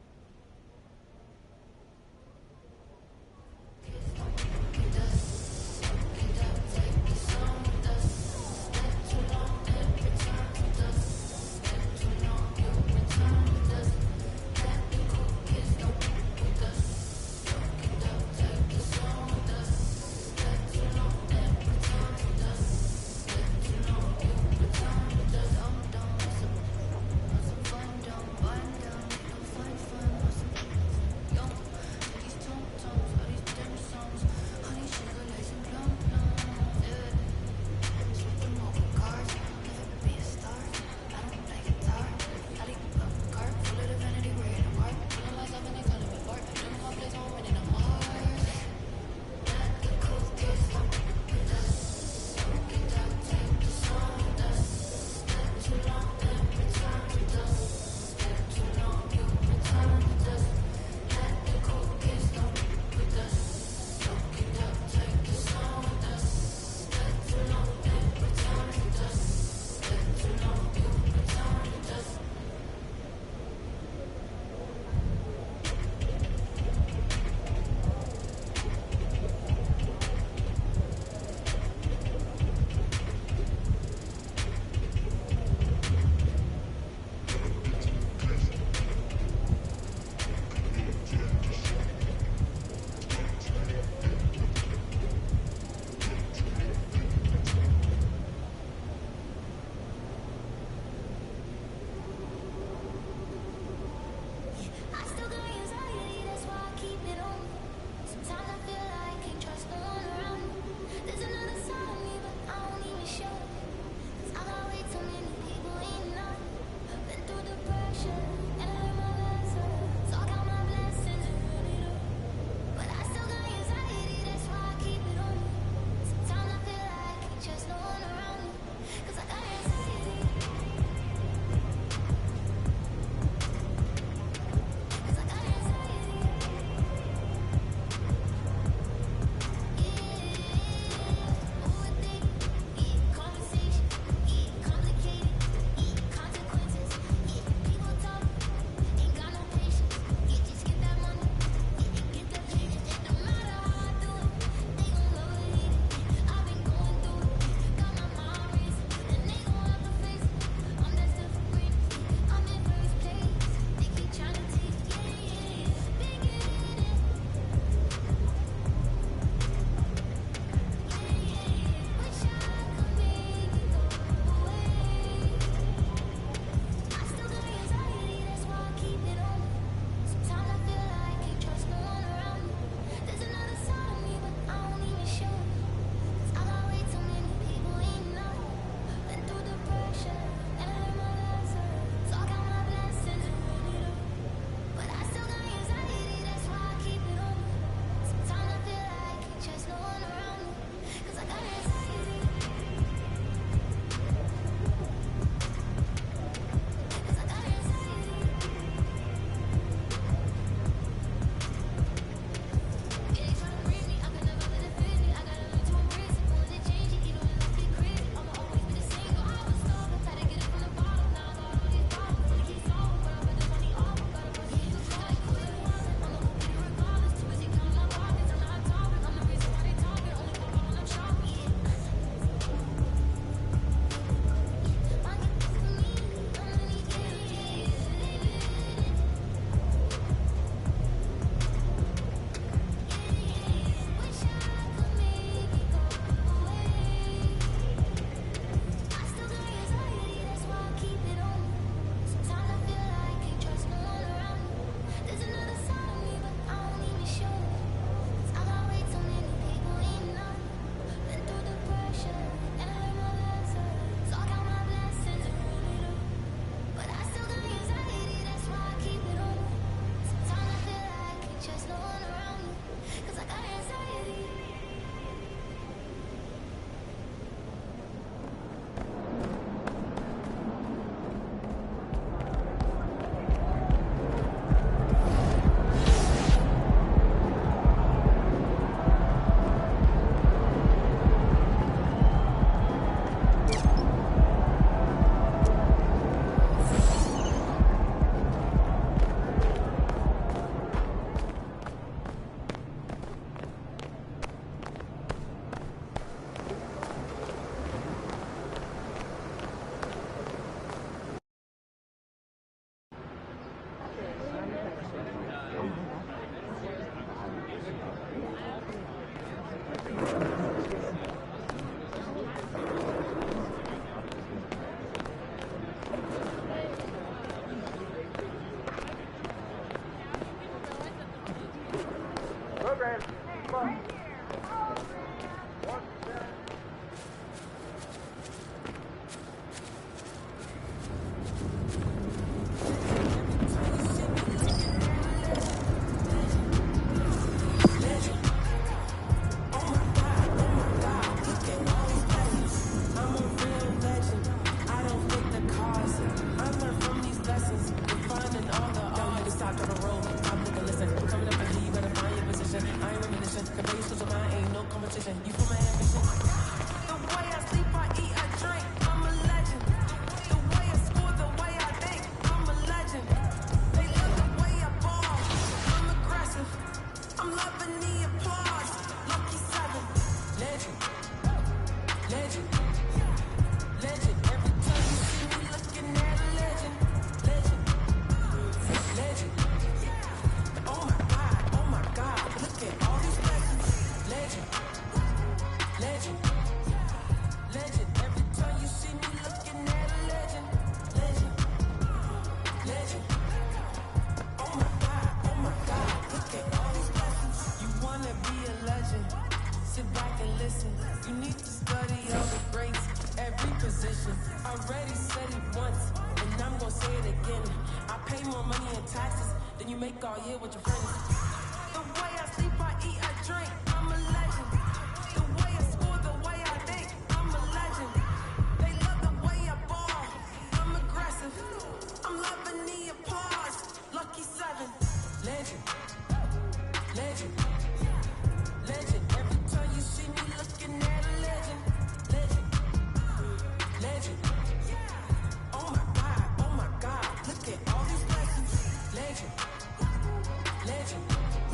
Legend.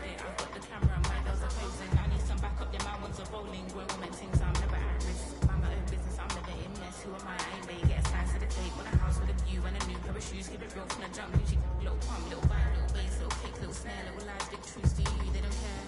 it. I've got the camera, my girls are posing. I need some backup, then my ones are rolling. Grown woman things, I'm never at risk. Mind my own business, I'm never in mess. Who am I? I ain't they get a slice of the cake. Want a house with a view and a new pair of shoes. Keep it real from the jump. She little pump, little vibe, little bass, little kick, little snare, little lies, big truths. Do you? They don't care.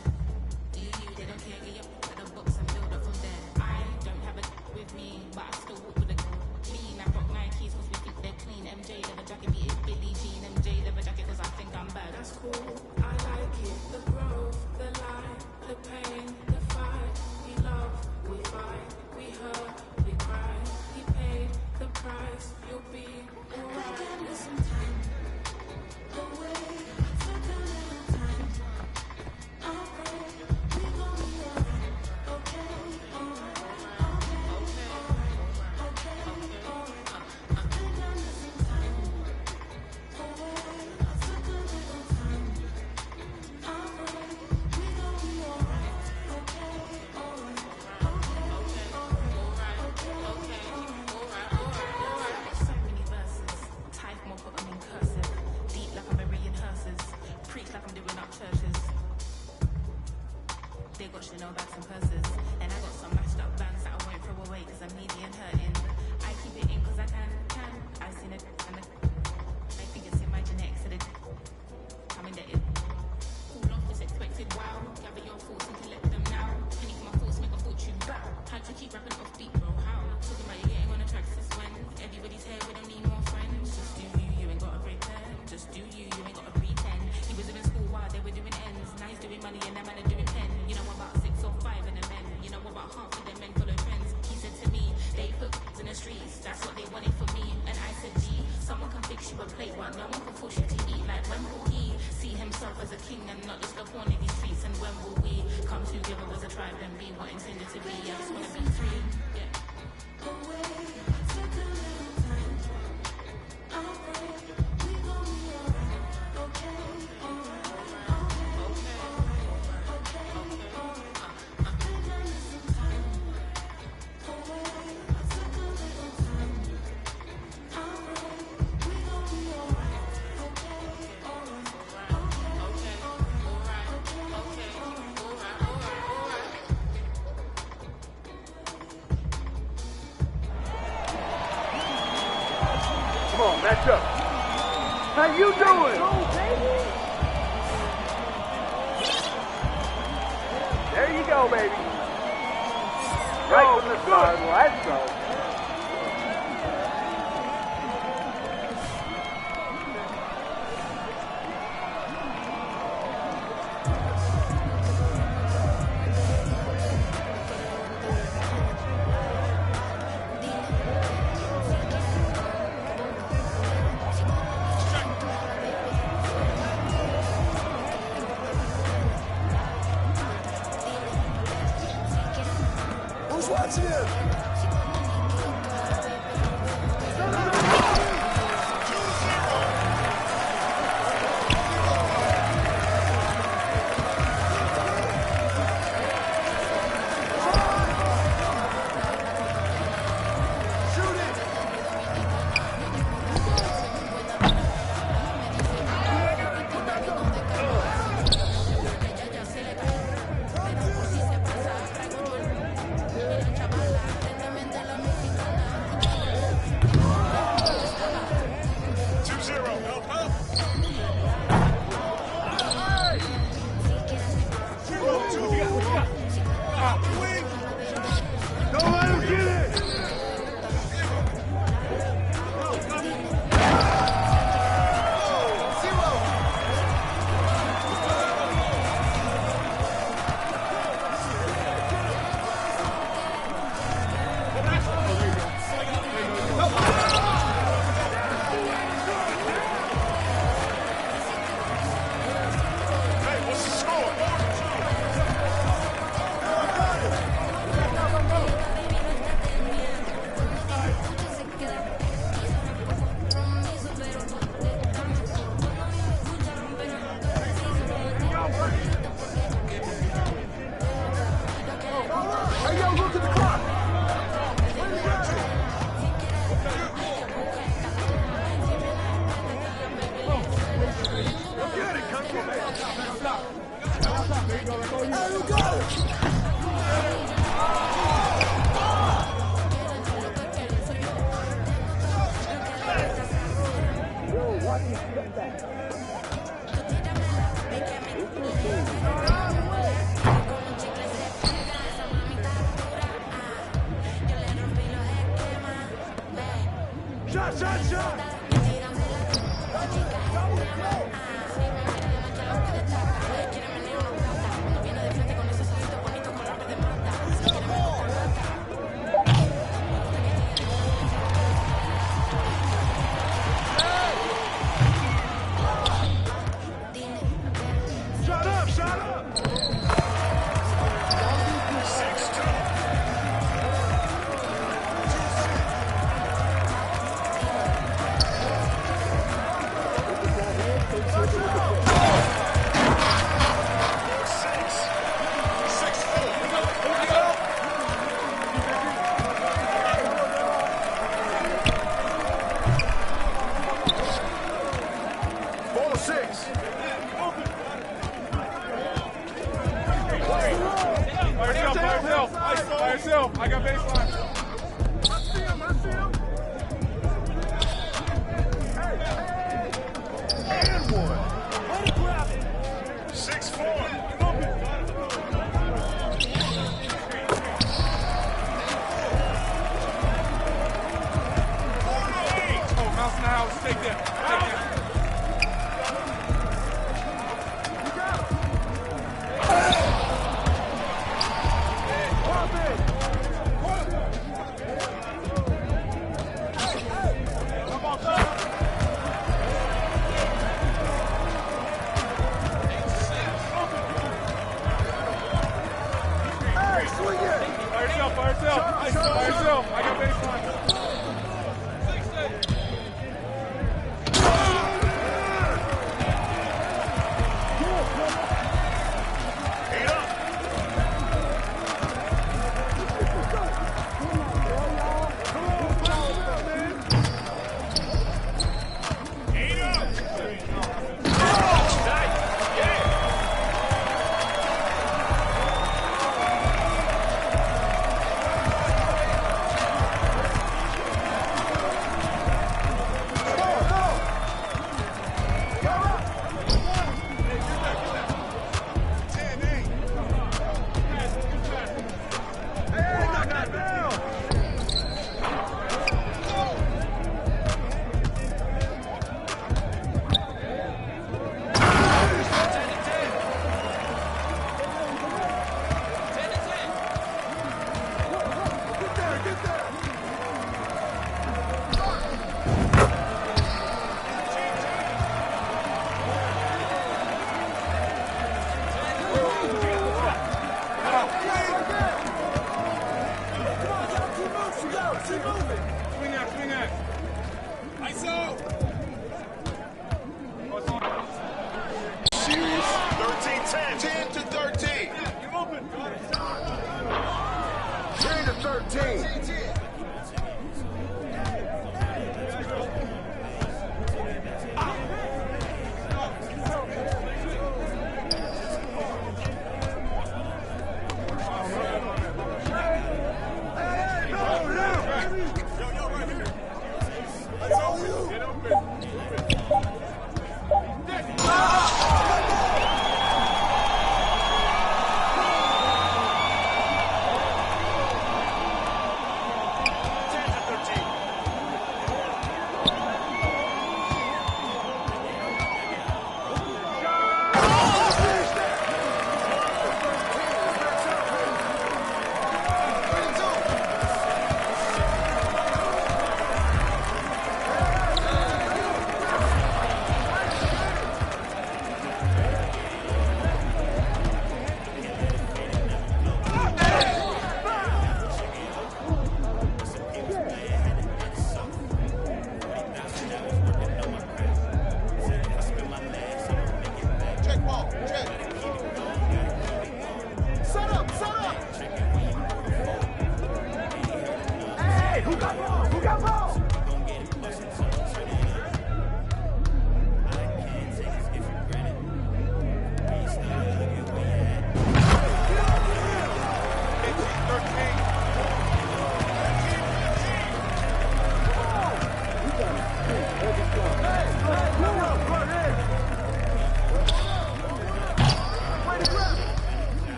Do you? They don't care. Get your to the box and build up from there. I don't have a with me, but I still walk with a clean. I rock Nikes cause we think they're clean. MJ leather jacket, be it Billie Jean. MJ leather jacket cause I think I'm bad. That's cool. I like it. The growth, the lie, the pain, the fight. We love, we fight, we hurt, we cry. He paid the price. You'll be alright. Listen time. Away, took a little time. I'll pray, we gon' be alright. Okay, alright. They got Chanel bags and purses, and I got some mashed up bands that I won't throw away cause I'm needy and hurting. I keep it in cause I can. I've seen it and I think it's in my genetics so they I'm indebted. Cool off is expected, wow. Gather your thoughts and collect them now. Penny for my thoughts, make a fortune, bow. Had to keep rapping off beat, bro, how? Talking about you getting on the tracks since when? Everybody's here, we don't need more friends. Just do you, you ain't got a great pen. Just do you, you ain't got a pretend. He was in school while they were doing ends. Now he's doing money and that man are doing pen. You know about 6 or 5 and the men. You know about half of them men follow trends. He said to me, they put in the streets. That's what they wanted for me. And I said, G, someone can fix you a plate, but no one can force you to eat. Like when will he see himself as a king and not just a pawn in these streets? And when will we come together as a tribe and be what intended to be? I just wanna be free. Yeah. Away, took a little time. I'll pray, we gon' be alright. Okay, alright. Come on, match up. How you doing? There you go, baby. Right from the start. Let's go. Who's watching him? I got baseline. I see him. And one. Way to grab it. 6-4. Oh, mouse in the house. Take that. By yourself. I got baseline.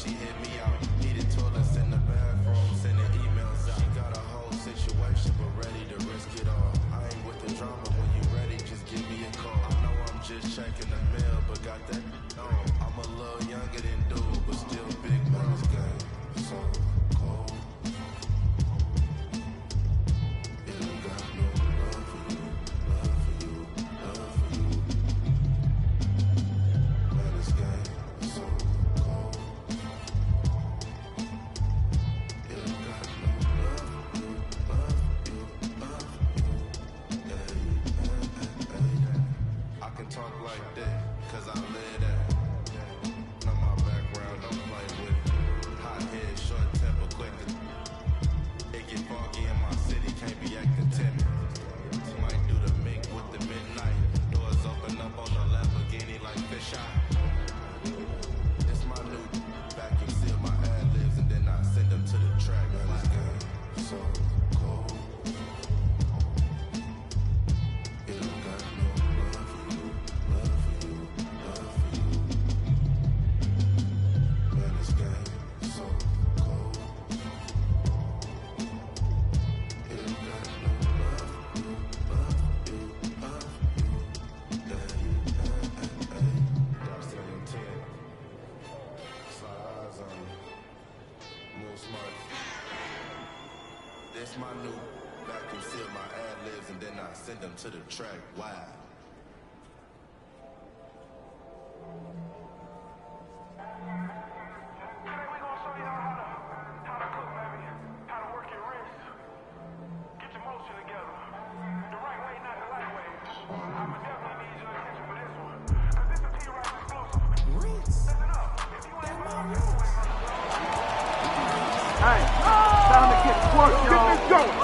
she hit me out. Needed toilets in the bathroom, sending emails out. She got a whole situation, but ready to risk it all. I ain't with the drama, when you ready, just give me a call. I know I'm just checking the mail, but got that on. I'm a little younger than dude, but still big man's game. So cold. Yeah, I got no love for you, love for you, love for you. Man, this game is so cold. Yeah, I got no love for you, love for you, love for you. I can talk like that, cause I live that. Know my background, don't play with it. Hot head, short temper, quick. It get foggy in my city, can't be acting timid. Might do the mink with the midnight. Doors open up on the Lamborghini like fish eye. It's my new vacuum seal my ad-libs and then I send them to the track. Man, this game so cold. You don't got no love for you, love for you, love for you. Man, this game so cold. You don't got no love for you, love for you, love for you. Drops to them 10. Slide eyes on me. Move smart. This my new vacuum seal my ad-libs and then I send them to the track. Wow. Hey, time to get to work, y'all. Get this going.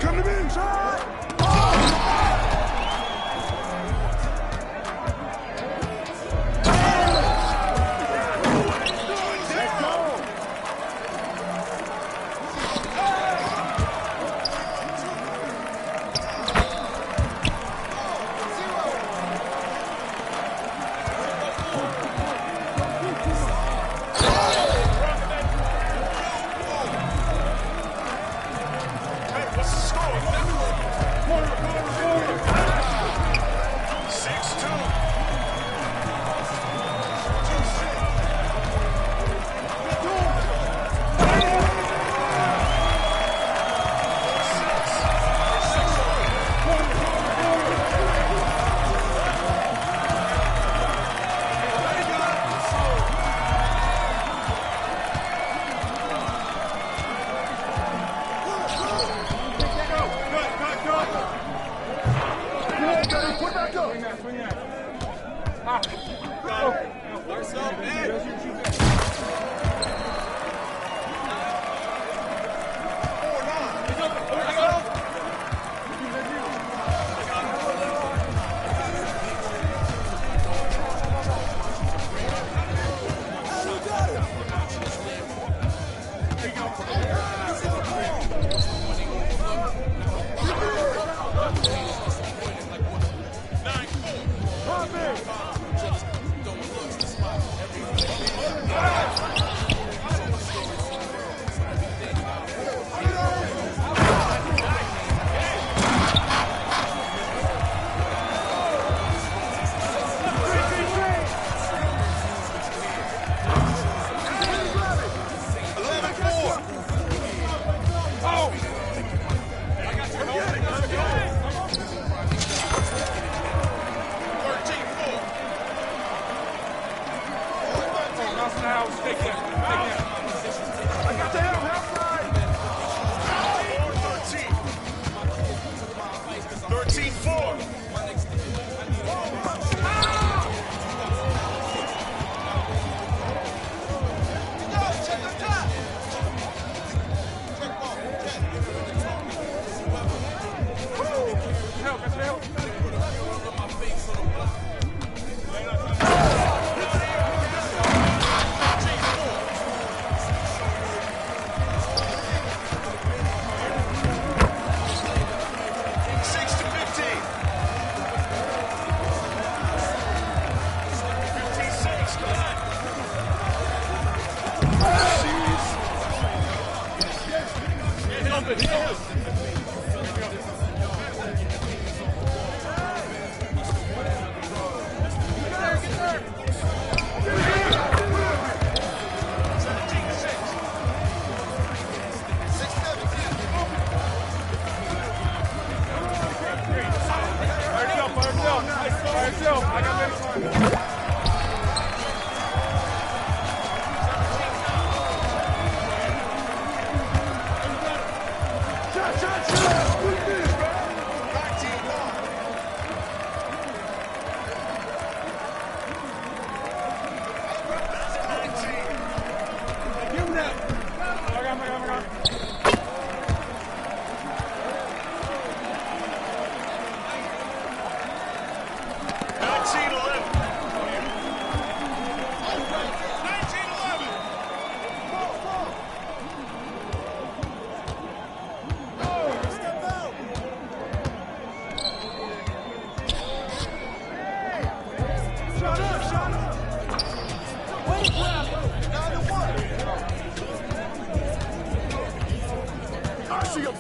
Come to me, inside! got the help side. 13-4.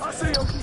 I see him. 'Cause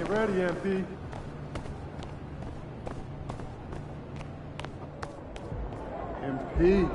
Get ready, MP. MP.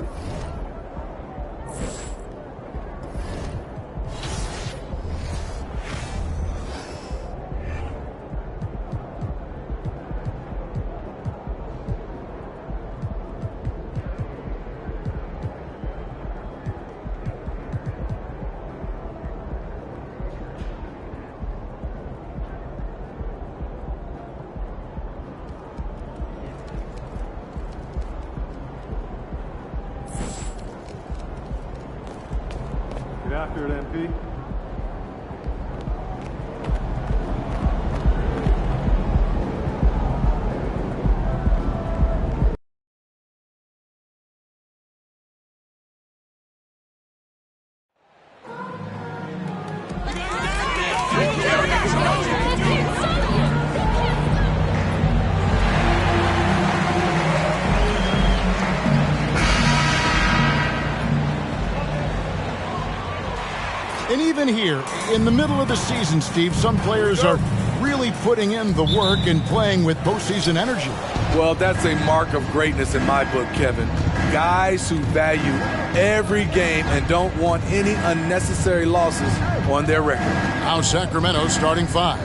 Get after it, MP. And even here, in the middle of the season, Steve, some players are really putting in the work and playing with postseason energy. Well, that's a mark of greatness in my book, Kevin. Guys who value every game and don't want any unnecessary losses on their record. Now Sacramento starting 5.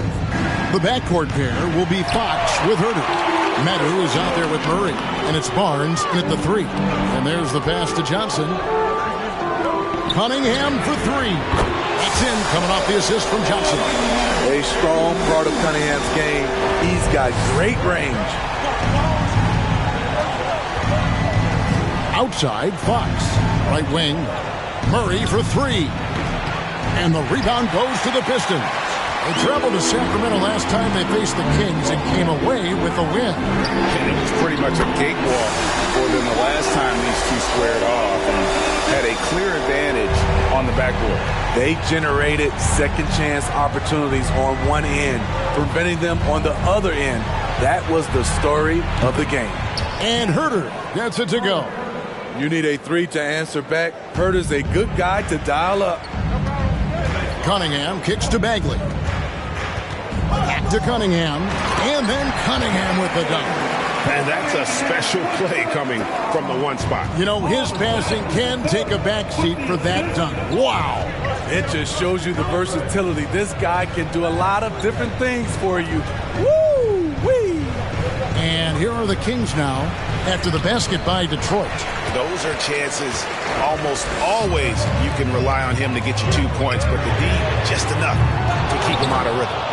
The backcourt pair will be Fox with Herter. Meadow is out there with Murray, and it's Barnes in at the 3. And there's the pass to Johnson. Cunningham for 3. That's in, coming off the assist from Johnson. A strong part of Cunningham's game. He's got great range. Outside, Fox. Right wing. Murray for 3. And the rebound goes to the Pistons. They traveled to Sacramento last time they faced the Kings and came away with a win. And it was pretty much a cakewalk for them the last time these two squared off and had a clear advantage on the backboard. They generated second chance opportunities on one end, preventing them on the other end. That was the story of the game. And Herter gets it to go. You need a 3 to answer back. Herter's a good guy to dial up. Cunningham kicks to Bagley. Back to Cunningham. And then Cunningham with the dunk. And that's a special play coming from the one spot. You know, his passing can take a backseat for that dunk. Wow. It just shows you the versatility. This guy can do a lot of different things for you. Woo-wee! And here are the Kings now after the basket by Detroit. Those are chances almost always you can rely on him to get you 2 points, but the D, just enough to keep him out of rhythm.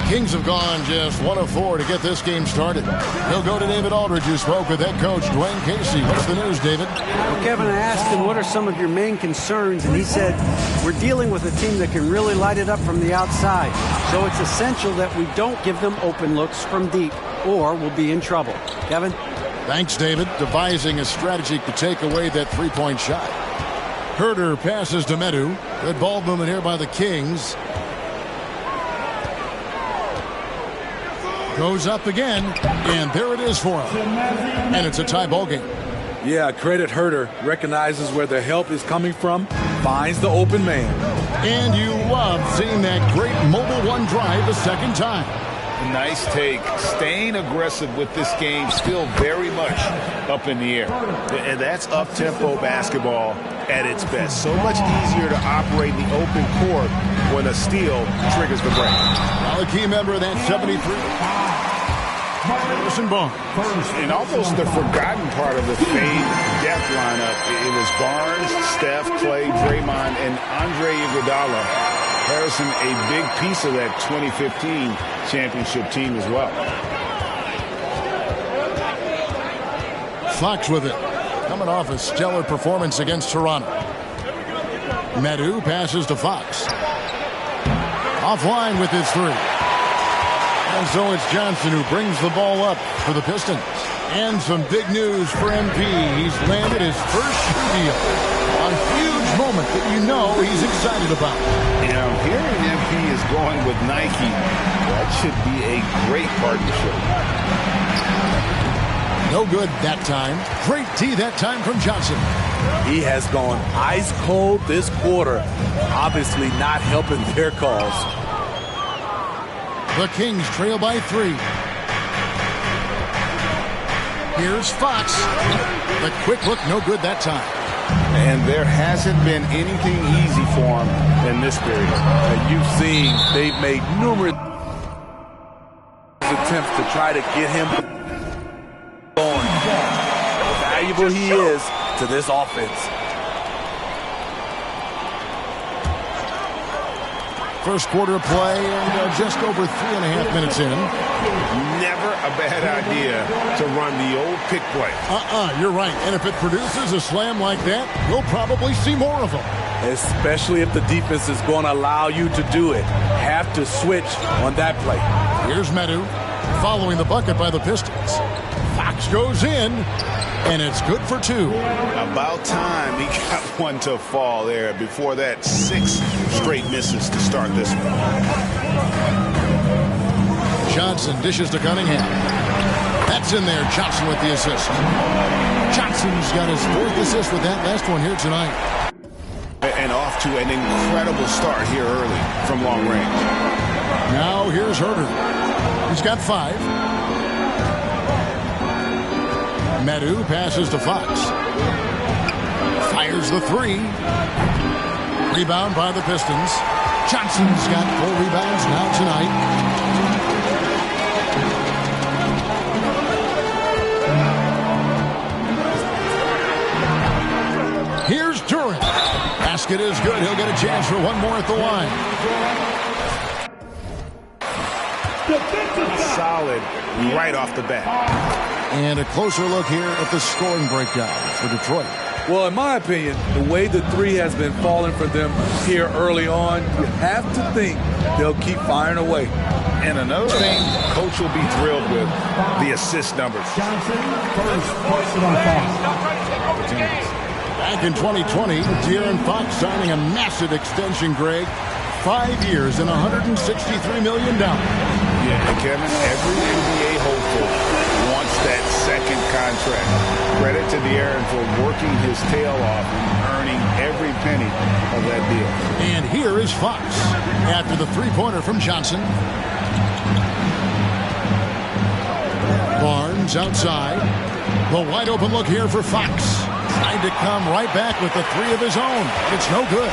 Kings have gone just 1 of 4 to get this game started. He'll go to David Aldridge, who spoke with head coach Dwayne Casey. What's the news, David? Well, Kevin, I asked him, what are some of your main concerns? And he said, we're dealing with a team that can really light it up from the outside. So it's essential that we don't give them open looks from deep, or we'll be in trouble. Kevin? Thanks, David. Devising a strategy to take away that three-point shot. Herter passes to Medu. Good ball movement here by the Kings. Goes up again, and there it is for him. And it's a tie ball game. Yeah, credit Herter. Recognizes where the help is coming from, finds the open man. And you love seeing that great mobile one drive a second time. Nice take. Staying aggressive with this game, still very much up in the air. And that's up-tempo basketball at its best. So much easier to operate in the open court when a steal triggers the break. Now a key member of that 73. And almost the forgotten part of the fade depth lineup. It was Barnes, Steph, Clay, Draymond, and Andre Iguodala. Harrison, a big piece of that 2015 championship team as well. Fox with it. Coming off a stellar performance against Toronto. Medu passes to Fox. Offline with his 3. And so it's Johnson who brings the ball up for the Pistons. And some big news for MP. He's landed his first shoe deal. A huge moment that you know he's excited about. You know, hearing MP is going with Nike, that should be a great partnership. No good that time. Great D that time from Johnson. He has gone ice cold this quarter. Obviously not helping their cause. The Kings trail by 3. Here's Fox. The quick look, no good that time. And there hasn't been anything easy for him in this period. You've seen they've made numerous attempts to try to get him going. How valuable he is to this offense. First quarter of play, and just over 3.5 minutes in. Never a bad idea to run the old pick play. You're right. And if it produces a slam like that, we'll probably see more of them. Especially if the defense is going to allow you to do it. Have to switch on that play. Here's Medu following the bucket by the Pistons. Fox goes in, and it's good for 2. About time he got one to fall there. Before that, 6 straight misses to start this one. Johnson dishes to Cunningham. That's in there. Johnson with the assist. Johnson's got his 4th assist with that last one here tonight. And off to an incredible start here early from long range. Now here's Herter. He's got 5. Medu passes to Fox. Fires the 3. Rebound by the Pistons. Johnson's got 4 rebounds now tonight. Here's Durant. Basket is good. He'll get a chance for one more at the line. Solid right off the bat. And a closer look here at the scoring breakdown for Detroit. Well, in my opinion, the way the 3 has been falling for them here early on, you have to think they'll keep firing away. And another thing, Coach will be thrilled with the assist numbers. Back in 2020, De'Aaron Fox signing a massive extension, Greg. 5 years and $163 million. Yeah, and Kevin, every NBA hopeful wants that second contract. Credit to De'Aaron for working his tail off and earning every penny of that deal. And here is Fox after the 3-pointer from Johnson. Barnes outside. The wide open look here for Fox. Trying to come right back with the 3 of his own. It's no good.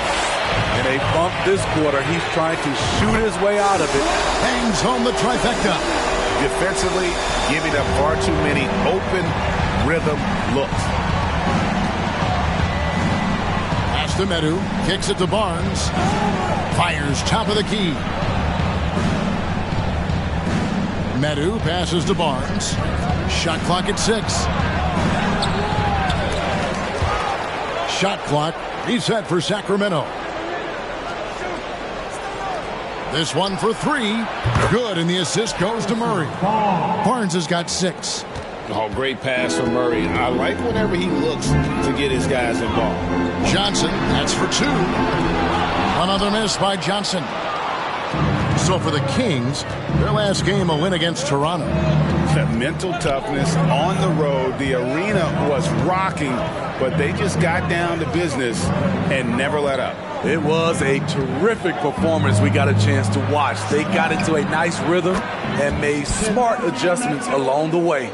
And they bumped this quarter. He's trying to shoot his way out of it. Bangs home the trifecta. Defensively, giving up far too many open rhythm looks. Pass to Medu. Kicks it to Barnes. Fires top of the key. Medu passes to Barnes. Shot clock at 6. Shot clock reset for Sacramento. This one for 3. Good, and the assist goes to Murray. Barnes has got 6. Oh, great pass from Murray. I like whenever he looks to get his guys involved. Johnson, that's for 2. Another miss by Johnson. So for the Kings, their last game a win against Toronto. That mental toughness on the road. The arena was rocking, but they just got down to business and never let up. It was a terrific performance we got a chance to watch. They got into a nice rhythm and made smart adjustments along the way.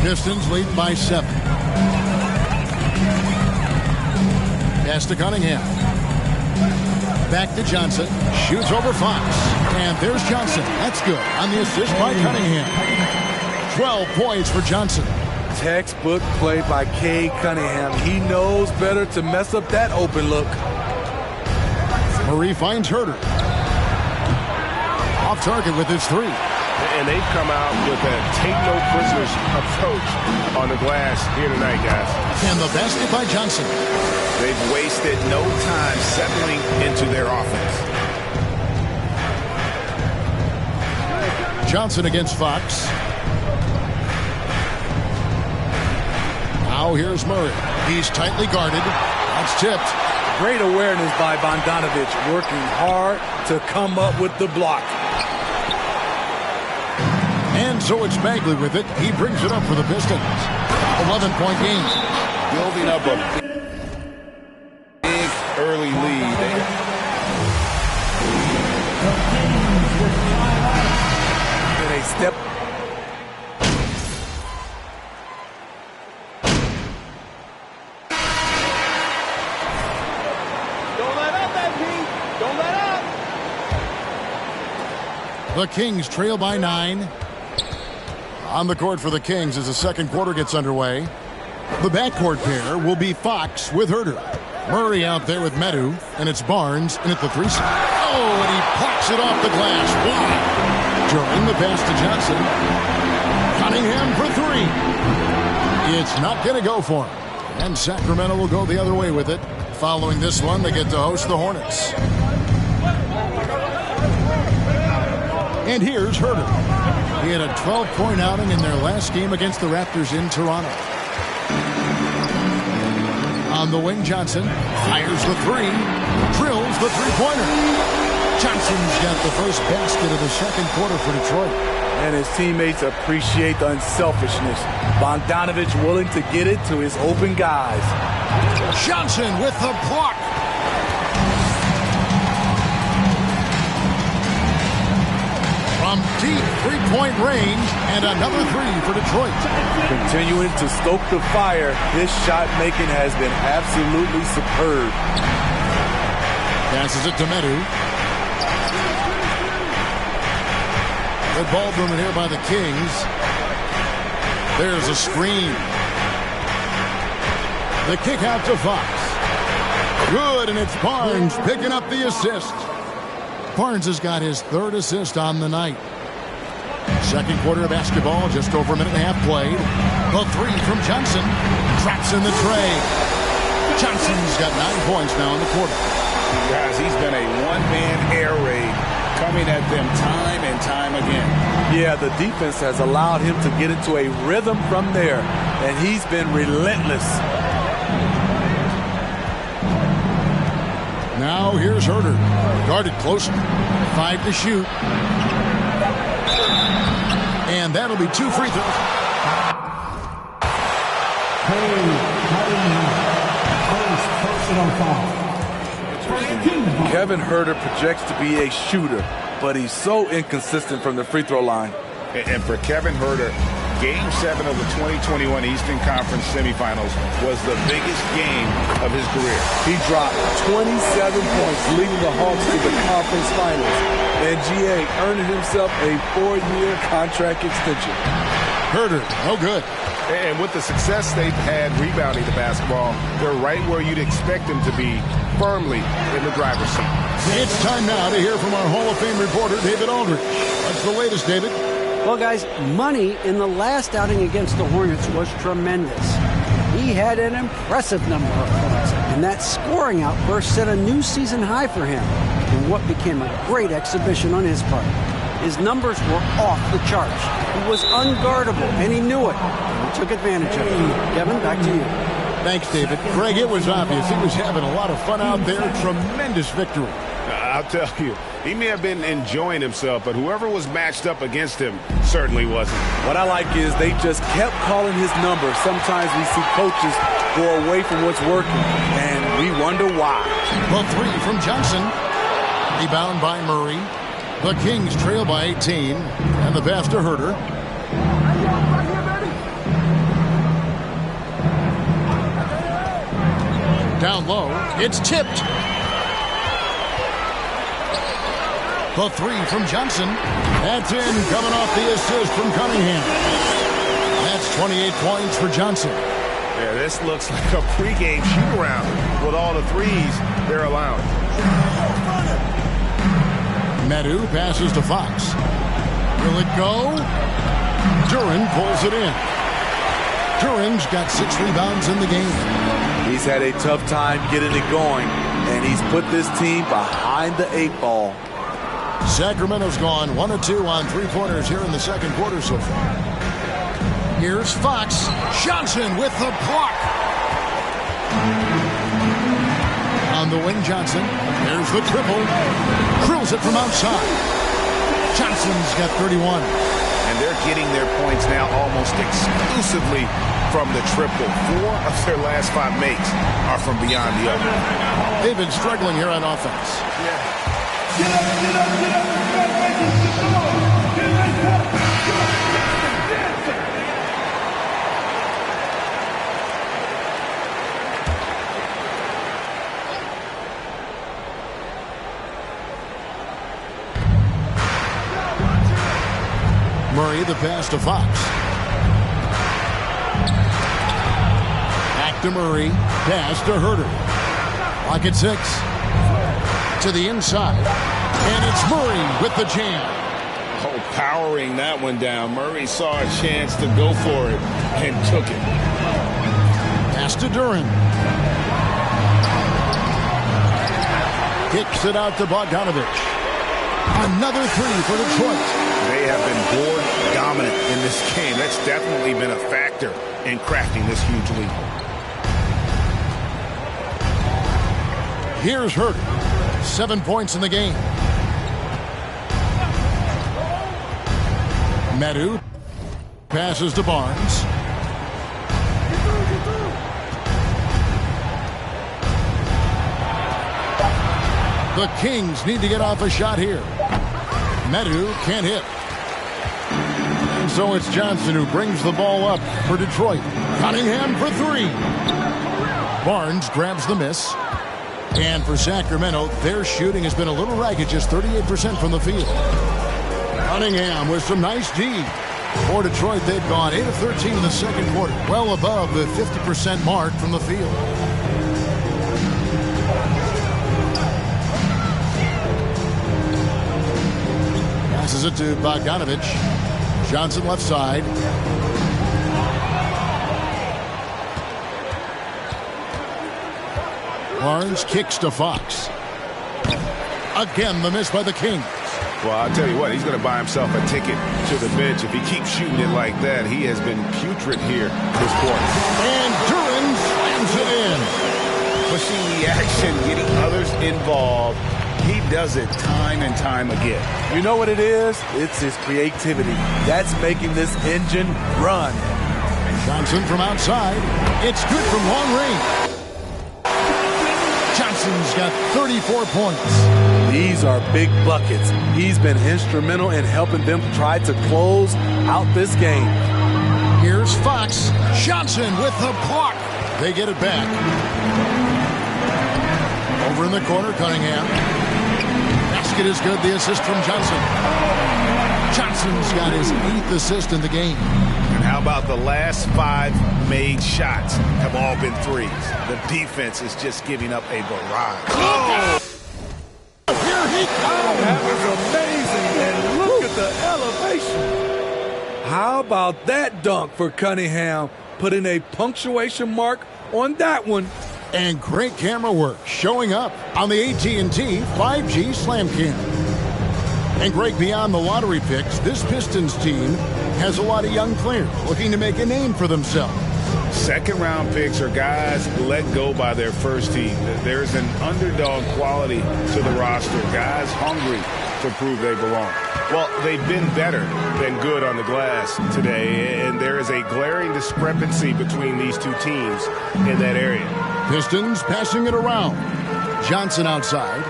Pistons lead by 7. Pass to Cunningham. Back to Johnson. Shoots over Fox. And there's Johnson. That's good on the assist by Cunningham. 12 points for Johnson. Textbook play by Cade Cunningham. He knows better to mess up that open look. Murray finds Herter. Off target with his 3. And they've come out with a take-no-prisoners approach on the glass here tonight, guys. And the basket by Johnson. They've wasted no time settling into their offense. Johnson against Fox. Now here's Murray. He's tightly guarded. That's tipped. Great awareness by Bogdanovic, working hard to come up with the block. And so it's Bagley with it. He brings it up for the Pistons. 11-point game. Building up a big early lead. step. Don't let up, MP. Don't let up. The Kings trail by 9. On the court for the Kings as the second quarter gets underway. The backcourt pair will be Fox with Herter. Murray out there with Medu, and it's Barnes, and at the 3 spot. Oh, and he plucks it off the glass. Wow. During the pass to Johnson. Cunningham for 3. It's not going to go for him. And Sacramento will go the other way with it. Following this one, they get to host the Hornets. And here's Herter. He had a 12-point outing in their last game against the Raptors in Toronto. On the wing, Johnson fires the 3, drills the three-pointer. Johnson's got the first basket of the second quarter for Detroit. And his teammates appreciate the unselfishness. Bogdanovich willing to get it to his open guys. Johnson with the block. From deep three-point range, and another 3 for Detroit. Continuing to stoke the fire, this shot making has been absolutely superb. Passes it to Medu. Good ball movement here by the Kings. There's a screen. The kick out to Fox. Good, and it's Barnes picking up the assist. Barnes has got his 3rd assist on the night. Second quarter of basketball, just over a minute and a half played. The 3 from Johnson. Drops in the tray. Johnson's got 9 points now in the quarter. Guys, he's been a one-man air raid coming at them time and time again. Yeah, the defense has allowed him to get into a rhythm from there, and he's been relentless. Now here's Herter. Guarded closer. 5 to shoot. And that'll be 2 free throws. Kevin Herter projects to be a shooter, but he's so inconsistent from the free throw line. And for Kevin Herter, Game 7 of the 2021 Eastern Conference semifinals was the biggest game of his career. He dropped 27 points, leading the Hawks to the conference finals. And GA earned himself a 4-year contract extension. Herter, no good. And with the success they've had rebounding the basketball, they're right where you'd expect them to be, firmly in the driver's seat. It's time now to hear from our Hall of Fame reporter, David Aldridge. What's the latest, David? Well, guys, Money in the last outing against the Hornets was tremendous. He had an impressive number of points, and that scoring outburst set a new season high for him in what became a great exhibition on his part. His numbers were off the charts. He was unguardable, and he knew it. And he took advantage of it. Kevin, back to you. Thanks, David. Greg, it was obvious. He was having a lot of fun out there. Tremendous victory. I'll tell you, he may have been enjoying himself, but whoever was matched up against him certainly wasn't. What I like is they just kept calling his number. Sometimes we see coaches go away from what's working, and we wonder why. The 3 from Johnson. Rebound by Murray. The Kings trail by 18, and the pass to Herter. Down low, it's tipped. The 3 from Johnson. That's in, coming off the assist from Cunningham. That's 28 points for Johnson. Yeah, this looks like a pregame shoot-around with all the threes they're allowing. Medu passes to Fox. Will it go? Durant pulls it in. Durant's got 6 rebounds in the game. He's had a tough time getting it going, and he's put this team behind the 8 ball. Sacramento's gone 1 of 2 on 3-pointers here in the second quarter so far. Here's Fox. Johnson with the block. On the wing, Johnson. There's the triple. Drills it from outside. Johnson's got 31. And they're getting their points now almost exclusively from the triple. 4 of their last 5 makes are from beyond the arc. They've been struggling here on offense. Yeah. Murray the pass to Fox. Back to Murray. Pass to Herter. Clock at 6. To the inside. And it's Murray with the jam. Oh, powering that one down. Murray saw a chance to go for it and took it. Pass to Durant. Kicks it out to Bogdanovich. Another three for Detroit. They have been board dominant in this game. That's definitely been a factor in crafting this huge lead. Here's Herter. 7 points in the game. Medu passes to Barnes. The Kings need to get off a shot here. Medu can't hit. And so it's Johnson who brings the ball up for Detroit. Cunningham for 3. Barnes grabs the miss. And for Sacramento, their shooting has been a little ragged, just 38% from the field. Cunningham with some nice D. For Detroit, they've gone 8 of 13 in the second quarter, well above the 50% mark from the field. Passes it to Bogdanovich. Johnson left side. Barnes kicks to Fox. Again, the miss by the Kings. Well, I'll tell you what, he's going to buy himself a ticket to the bench. If he keeps shooting it like that, he has been putrid here this quarter. And Durant slams it in. Pushing the action, getting others involved. He does it time and time again. You know what it is? It's his creativity. That's making this engine run. Johnson from outside. It's good from long range. Johnson's got 34 points. These are big buckets. He's been instrumental in helping them try to close out this game. Here's Fox. Johnson with the block. They get it back. Over in the corner, Cunningham. Basket is good. The assist from Johnson. Johnson's got his 8th assist in the game. And how about the last 5 made shots have all been threes? The defense is just giving up a barrage. Oh! Here he comes! That was amazing, and look at the elevation. How about that dunk for Cunningham? Putting a punctuation mark on that one. And great camera work showing up on the AT&T 5G Slam Cam. And Greg, beyond the lottery picks, this Pistons team has a lot of young players looking to make a name for themselves. Second-round picks are guys let go by their first team. There's an underdog quality to the roster. Guys hungry to prove they belong. Well, they've been better than good on the glass today, and there is a glaring discrepancy between these two teams in that area. Pistons passing it around. Johnson outside.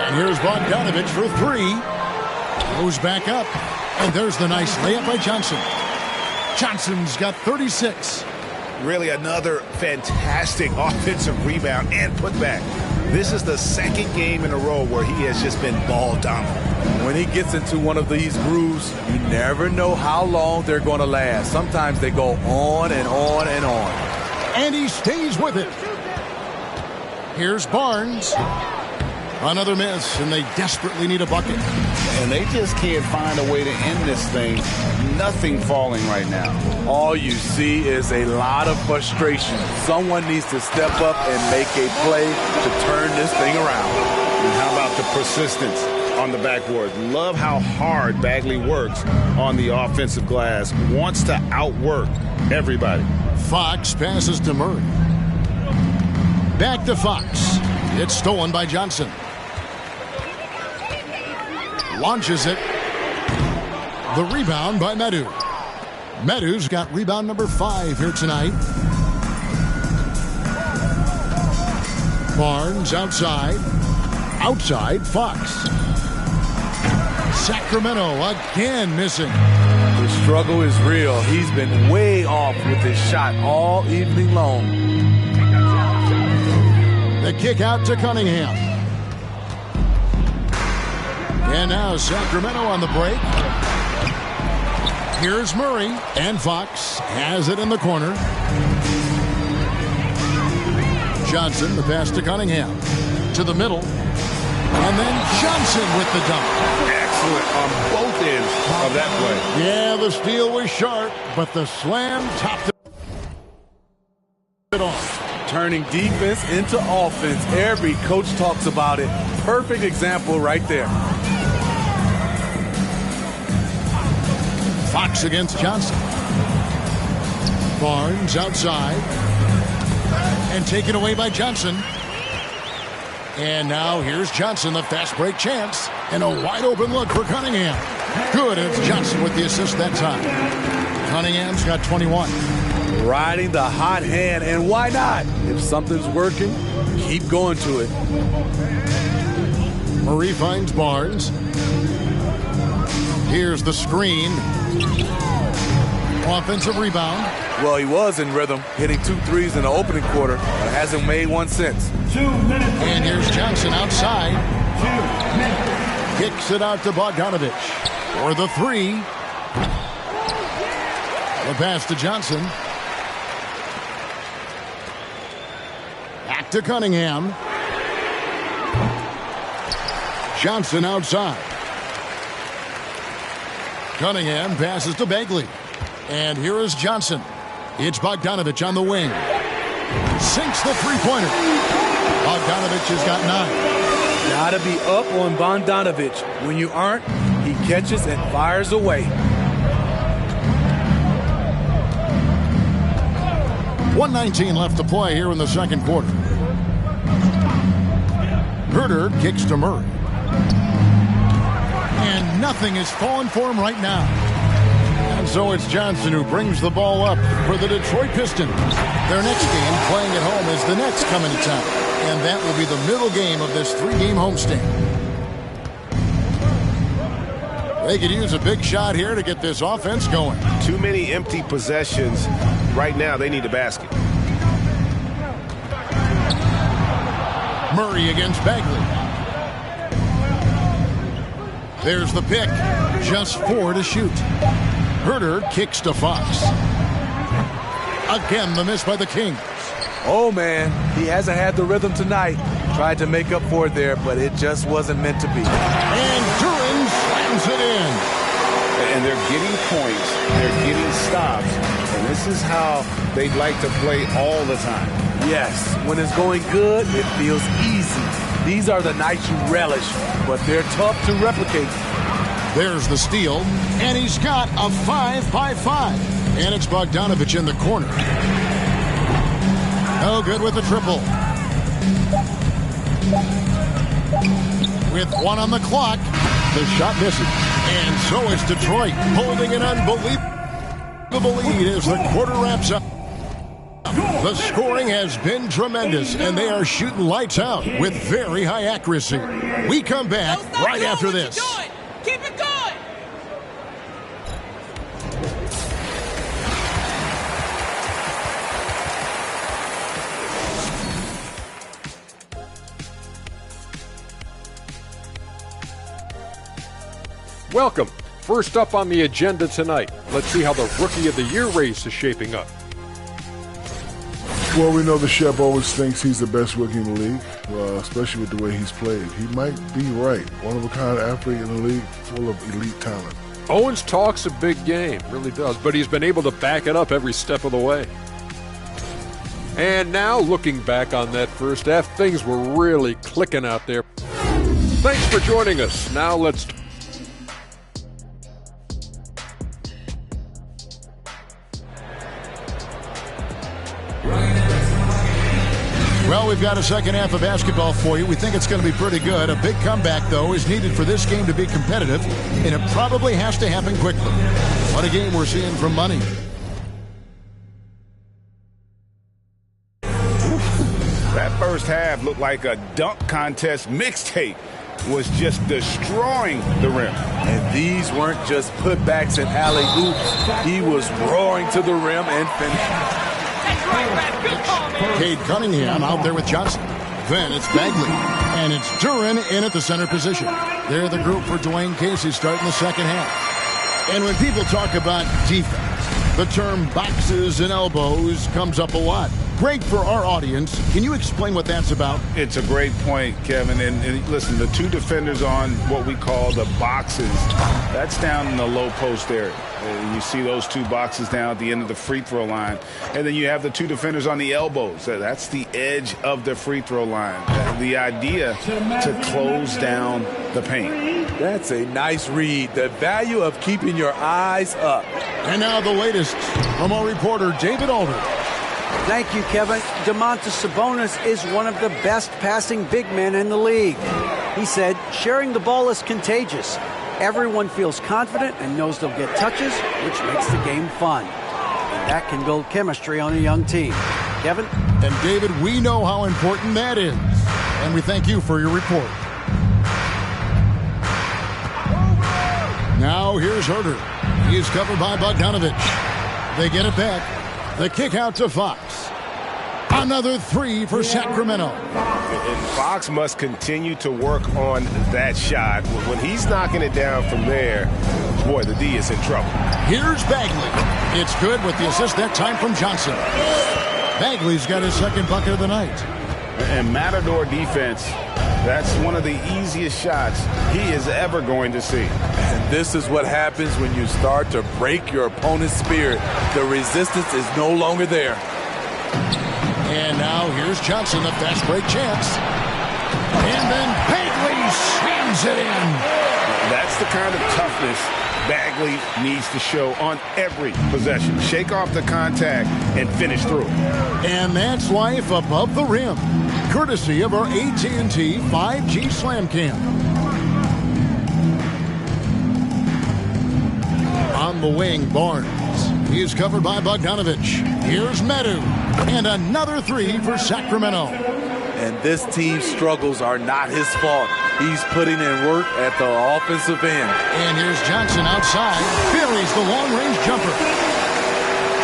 And here's Bogdanovich for 3. Goes back up. And there's the nice layup by Johnson. Johnson's got 36. Really another fantastic offensive rebound and putback. This is the second game in a row where he has just been ball dominant. When he gets into one of these grooves, you never know how long they're going to last. Sometimes they go on and on and on. And he stays with it. Here's Barnes. Another miss, and they desperately need a bucket. And they just can't find a way to end this thing. Nothing falling right now. All you see is a lot of frustration. Someone needs to step up and make a play to turn this thing around. And how about the persistence on the backboard? Love how hard Bagley works on the offensive glass. Wants to outwork everybody. Fox passes to Murray. Back to Fox. It's stolen by Johnson. Launches it. The rebound by Medu. Medu's got rebound number 5 here tonight. Barnes outside. Outside, Fox. Sacramento again missing. The struggle is real. He's been way off with his shot all evening long. The kick out to Cunningham. And now Sacramento on the break. Here's Murray, and Fox has it in the corner. Johnson, the pass to Cunningham. To the middle. And then Johnson with the dunk. Excellent on both ends of that play. Yeah, the steal was sharp, but the slam topped it off. Turning defense into offense. Every coach talks about it. Perfect example right there. Fox against Johnson. Barnes outside. And taken away by Johnson. And now here's Johnson, the fast break chance. And a wide open look for Cunningham. Good, it's Johnson with the assist that time. Cunningham's got 21. Riding the hot hand, and why not? If something's working, keep going to it. Murray finds Barnes. Here's the screen. Offensive rebound. Well, he was in rhythm, hitting 2 threes in the opening quarter, but hasn't made one since. And here's Johnson outside. Kicks it out to Bogdanovich for the 3. The pass to Johnson. Back to Cunningham. Johnson outside. Cunningham passes to Bagley. And here is Johnson. It's Bogdanovich on the wing. Sinks the three-pointer. Bogdanovich has got 9. Gotta be up on Bogdanovich. When you aren't, he catches and fires away. 1:19 left to play here in the second quarter. Herter kicks to Murray. And nothing is falling for him right now. And so it's Johnson who brings the ball up for the Detroit Pistons. Their next game, playing at home, is the Nets coming to town. And that will be the middle game of this 3-game homestand. They could use a big shot here to get this offense going. Too many empty possessions. Right now, they need a basket. Murray against Bagley. There's the pick. Just 4 to shoot. Herter kicks to Fox. Again, the miss by the Kings. Oh, man, he hasn't had the rhythm tonight. Tried to make up for it there, but it just wasn't meant to be. And Durant slams it in. And they're getting points. They're getting stops. And this is how they'd like to play all the time. Yes, when it's going good, it feels easy. These are the nights you relish, but they're tough to replicate. There's the steal, and he's got a 5-by-5. And it's Bogdanovich in the corner. No good with the triple. With 1 on the clock, the shot misses. And so is Detroit, holding an unbelievable lead as the quarter wraps up. The scoring has been tremendous, and they are shooting lights out with very high accuracy. We come back right after this. Keep it going! Welcome. First up on the agenda tonight, let's see how the Rookie of the Year race is shaping up. Well, we know the Shep always thinks he's the best rookie in the league, especially with the way he's played. He might be right. One-of-a-kind athlete in the league, full of elite talent. Owens talks a big game, really does, but he's been able to back it up every step of the way. And now, looking back on that first half, things were really clicking out there. Thanks for joining us. Now let's... Well, we've got a second half of basketball for you. We think it's going to be pretty good. A big comeback, though, is needed for this game to be competitive, and it probably has to happen quickly. What a game we're seeing from Money. That first half looked like a dunk contest mixtape. Was just destroying the rim. And these weren't just putbacks and alley-oops. He was roaring to the rim and finishing. Cade Cunningham out there with Johnson. Then it's Bagley. And it's Durant in at the center position. They're the group for Dwayne Casey starting the second half. And when people talk about defense, the term boxes and elbows comes up a lot. Great for our audience. Can you explain what that's about? It's a great point, Kevin. And listen, the two defenders on what we call the boxes, that's down in the low post area. You see those two boxes down at the end of the free throw line. And then you have the two defenders on the elbows. That's the edge of the free throw line. The idea to close down the paint. That's a nice read. The value of keeping your eyes up. And now the latest from our reporter, David Alder. Thank you, Kevin. Domantas Sabonis is one of the best passing big men in the league. He said, sharing the ball is contagious. Everyone feels confident and knows they'll get touches, which makes the game fun. And that can build chemistry on a young team. Kevin? And David, we know how important that is. And we thank you for your report. Now here's Herter. He is covered by Bogdanovich. They get it back. The kick out to Fox. Another three for Sacramento. And Fox must continue to work on that shot. When he's knocking it down from there, boy, the D is in trouble. Here's Bagley. It's good with the assist that time from Johnson. Bagley's got his second bucket of the night. And Matador defense, that's one of the easiest shots he is ever going to see. And this is what happens when you start to break your opponent's spirit. The resistance is no longer there. And now here's Johnson, a fast break chance. And then Bagley slams it in. That's the kind of toughness Bagley needs to show on every possession. Shake off the contact and finish through. And that's life above the rim, courtesy of our AT&T 5G Slam Cam. On the wing, Barnes. He is covered by Bogdanovich. Here's Medu. And another three for Sacramento. And this team's struggles are not his fault. He's putting in work at the offensive end. And here's Johnson outside. Buries the long-range jumper.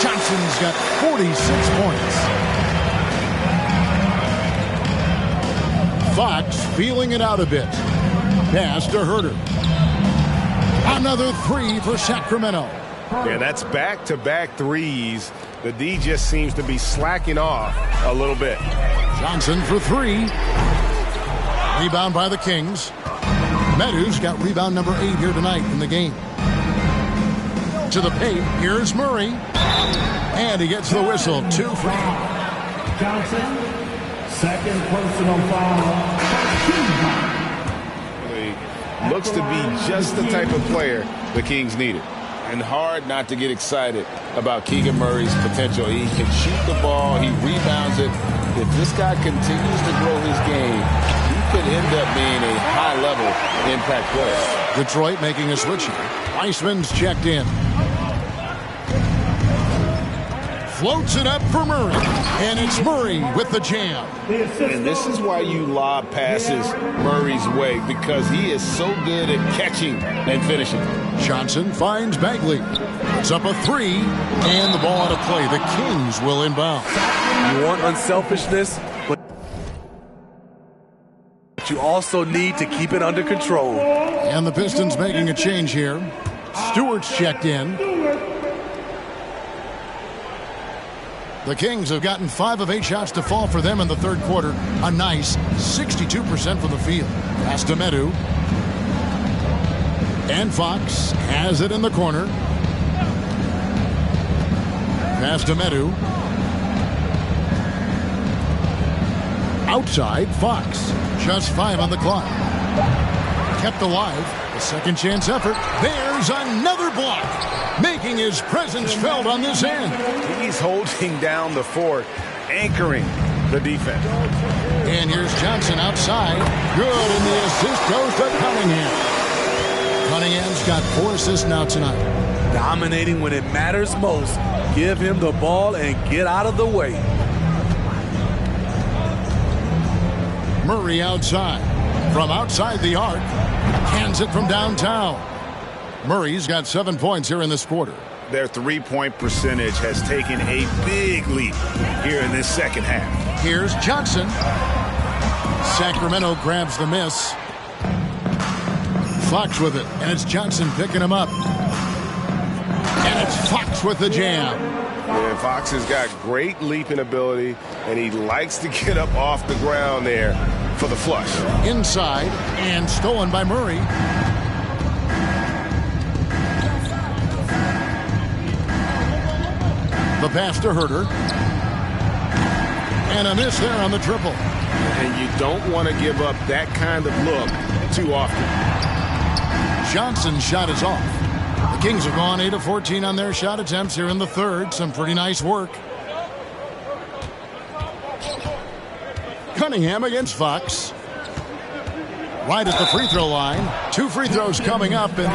Johnson's got 46 points. Fox feeling it out a bit. Pass to Herter. Another three for Sacramento. Yeah, that's back-to-back threes. The D just seems to be slacking off a little bit. Johnson for three. Rebound by the Kings. Medu's got rebound number 8 here tonight in the game. To the paint, here's Murray. And he gets the whistle. 2 for Johnson, second personal foul. He looks to be just the type of player the Kings needed. And hard not to get excited about Keegan Murray's potential. He can shoot the ball. He rebounds it. If this guy continues to grow his game, he could end up being a high-level impact player. Detroit making a switch here. Weissman's checked in. Floats it up for Murray. And it's Murray with the jam. And this is why you lob passes Murray's way, because he is so good at catching and finishing. Johnson finds Bagley. It's up a three. And the ball out of play. The Kings will inbound. You want unselfishness, but you also need to keep it under control. And the Pistons making a change here. Stewart's checked in. The Kings have gotten 5 of 8 shots to fall for them in the third quarter. A nice 62% from the field. Pass to Medu. And Fox has it in the corner. Pass to Medu. Outside, Fox. Just 5 on the clock. Kept alive. A second chance effort. There's another block. Making his presence felt on this end. He's holding down the fort, anchoring the defense. And here's Johnson outside. Good, and the assist goes to Cunningham. Cunningham's got 4 assists now tonight. Dominating when it matters most. Give him the ball and get out of the way. Murray outside. From outside the arc. Hands it from downtown. Murray's got 7 points here in this quarter. Their three-point percentage has taken a big leap here in this second half. Here's Johnson. Sacramento grabs the miss. Fox with it, and it's Johnson picking him up. And it's Fox with the jam. Yeah, Fox has got great leaping ability, and he likes to get up off the ground there for the flush. Inside, and stolen by Murray. The pass to Herter. And a miss there on the triple. And you don't want to give up that kind of look too often. Johnson's shot is off. The Kings have gone 8 of 14 on their shot attempts here in the third. Some pretty nice work. Cunningham against Fox. Right at the free throw line. 2 free throws coming up. And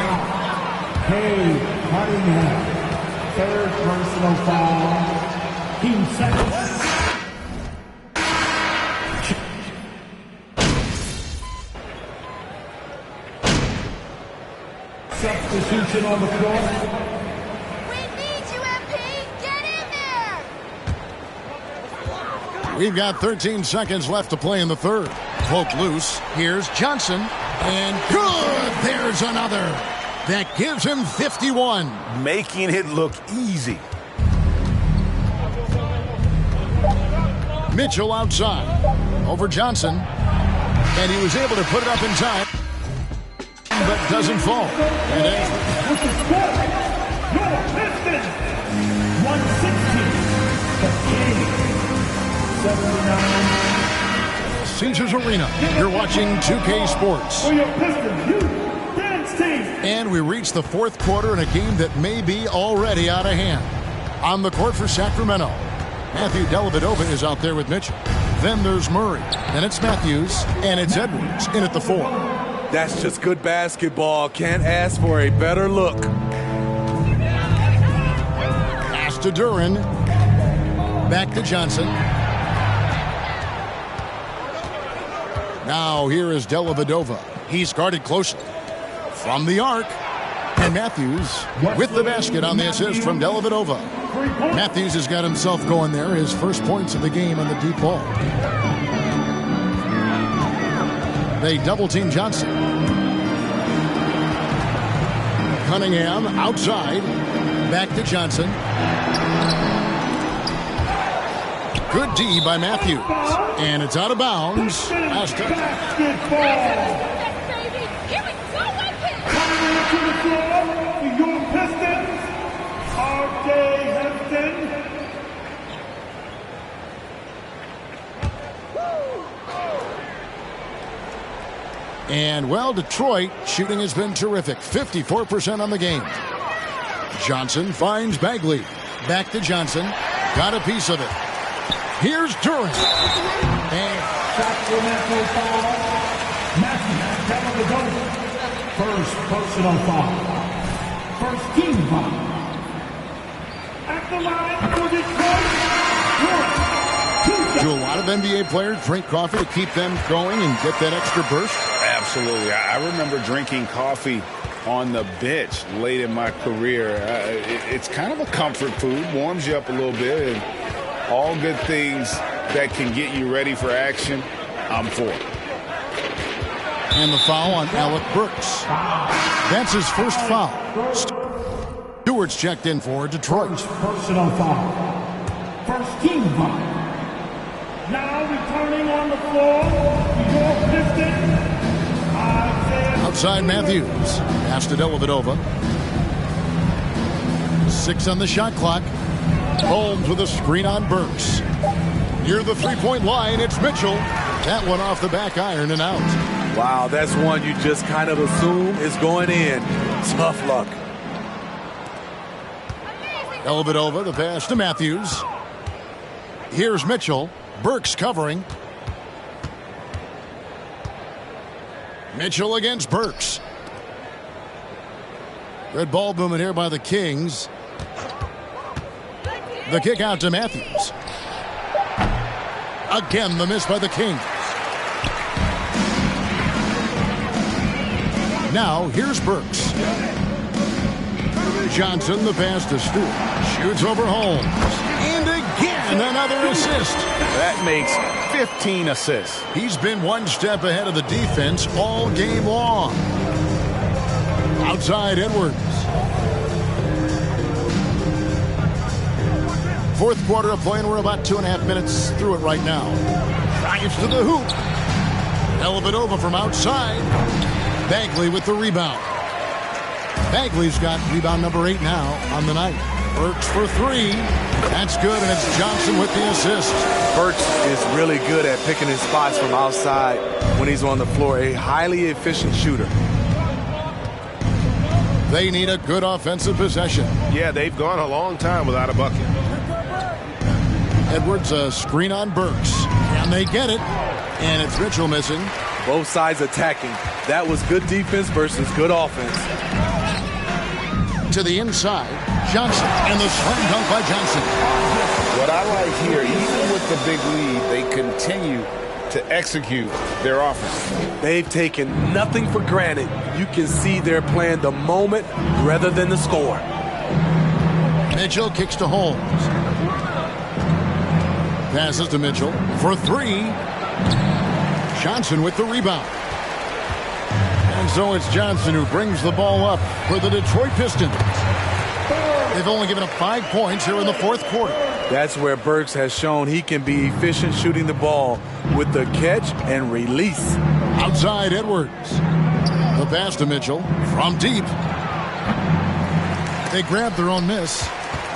Cunningham. Third personal foul. Team second. Substitution on the floor. We need you, MP. Get in there. We've got 13 seconds left to play in the third. Poke loose. Here's Johnson. And good. There's another. That gives him 51. Making it look easy. Mitchell outside. Over Johnson. And he was able to put it up in time. But doesn't fall. And With the score, your Pistons, 160. The Kings, 79. Caesars Arena. You're watching 2K Sports. For your Pistons, you dance team. And we reach the fourth quarter in a game that may be already out of hand. On the court for Sacramento, Matthew Dellavedova is out there with Mitchell. Then there's Murray. Then it's Matthews. And it's Edwards in at the 4. That's just good basketball. Can't ask for a better look. Pass to Durant. Back to Johnson. Now here is Dellavedova. He's guarded closely. From the arc. And Matthews with the basket on the assist from Dellavedova. Matthews has got himself going there. His first points of the game on the deep ball. They double-team Johnson. Cunningham outside. Back to Johnson. Good D by Matthews. And it's out of bounds. And, well, Detroit shooting has been terrific. 54% on the game. Johnson finds Bagley. Back to Johnson. Got a piece of it. Here's Durant. And Sacramento foul. Matthew Dellavedova. First personal foul. First team foul. At the line for Detroit. Do a lot of NBA players drink coffee to keep them going and get that extra burst? Absolutely. I remember drinking coffee on the bench late in my career. It's kind of a comfort food, warms you up a little bit, and all good things that can get you ready for action, I'm for. And the foul on Alec Burks. That's his first foul. Stewart's checked in for Detroit. Personal foul. First team foul. Now returning on the floor, your Pistons. Outside Matthews. Pass to Dellavedova. 6 on the shot clock. Holmes with a screen on Burks. Near the three-point line, it's Mitchell. That one off the back iron and out. Wow, that's one you just kind of assume is going in. Tough luck. Dellavedova, the pass to Matthews. Here's Mitchell. Burks covering. Mitchell against Burks. Red ball movement here by the Kings. The kick out to Matthews. Again, the miss by the Kings. Now, here's Burks. Johnson, the pass to Stewart. Shoots over Holmes. And again, another assist. That makes 15 assists. He's been one step ahead of the defense all game long. Outside Edwards. Fourth quarter of play, and we're about 2.5 minutes through it right now. Drives to the hoop. Dellavedova from outside. Bagley with the rebound. Bagley's got rebound number 8 now on the night. Burks for 3. That's good, and it's Johnson with the assist. Burks is really good at picking his spots from outside when he's on the floor. A highly efficient shooter. They need a good offensive possession. Yeah, they've gone a long time without a bucket. Edwards, a screen on Burks. And they get it. And it's Mitchell missing. Both sides attacking. That was good defense versus good offense. To the inside, Johnson, and the slam dunk by Johnson. What I like here, even with the big lead, they continue to execute their offense. They've taken nothing for granted. You can see they're playing the moment rather than the score. Mitchell kicks to Holmes. Passes to Mitchell for 3. Johnson with the rebound. And so it's Johnson who brings the ball up for the Detroit Pistons. They've only given up 5 points here in the fourth quarter. That's where Burks has shown he can be efficient shooting the ball with the catch and release. Outside Edwards. The pass to Mitchell from deep. They grab their own miss.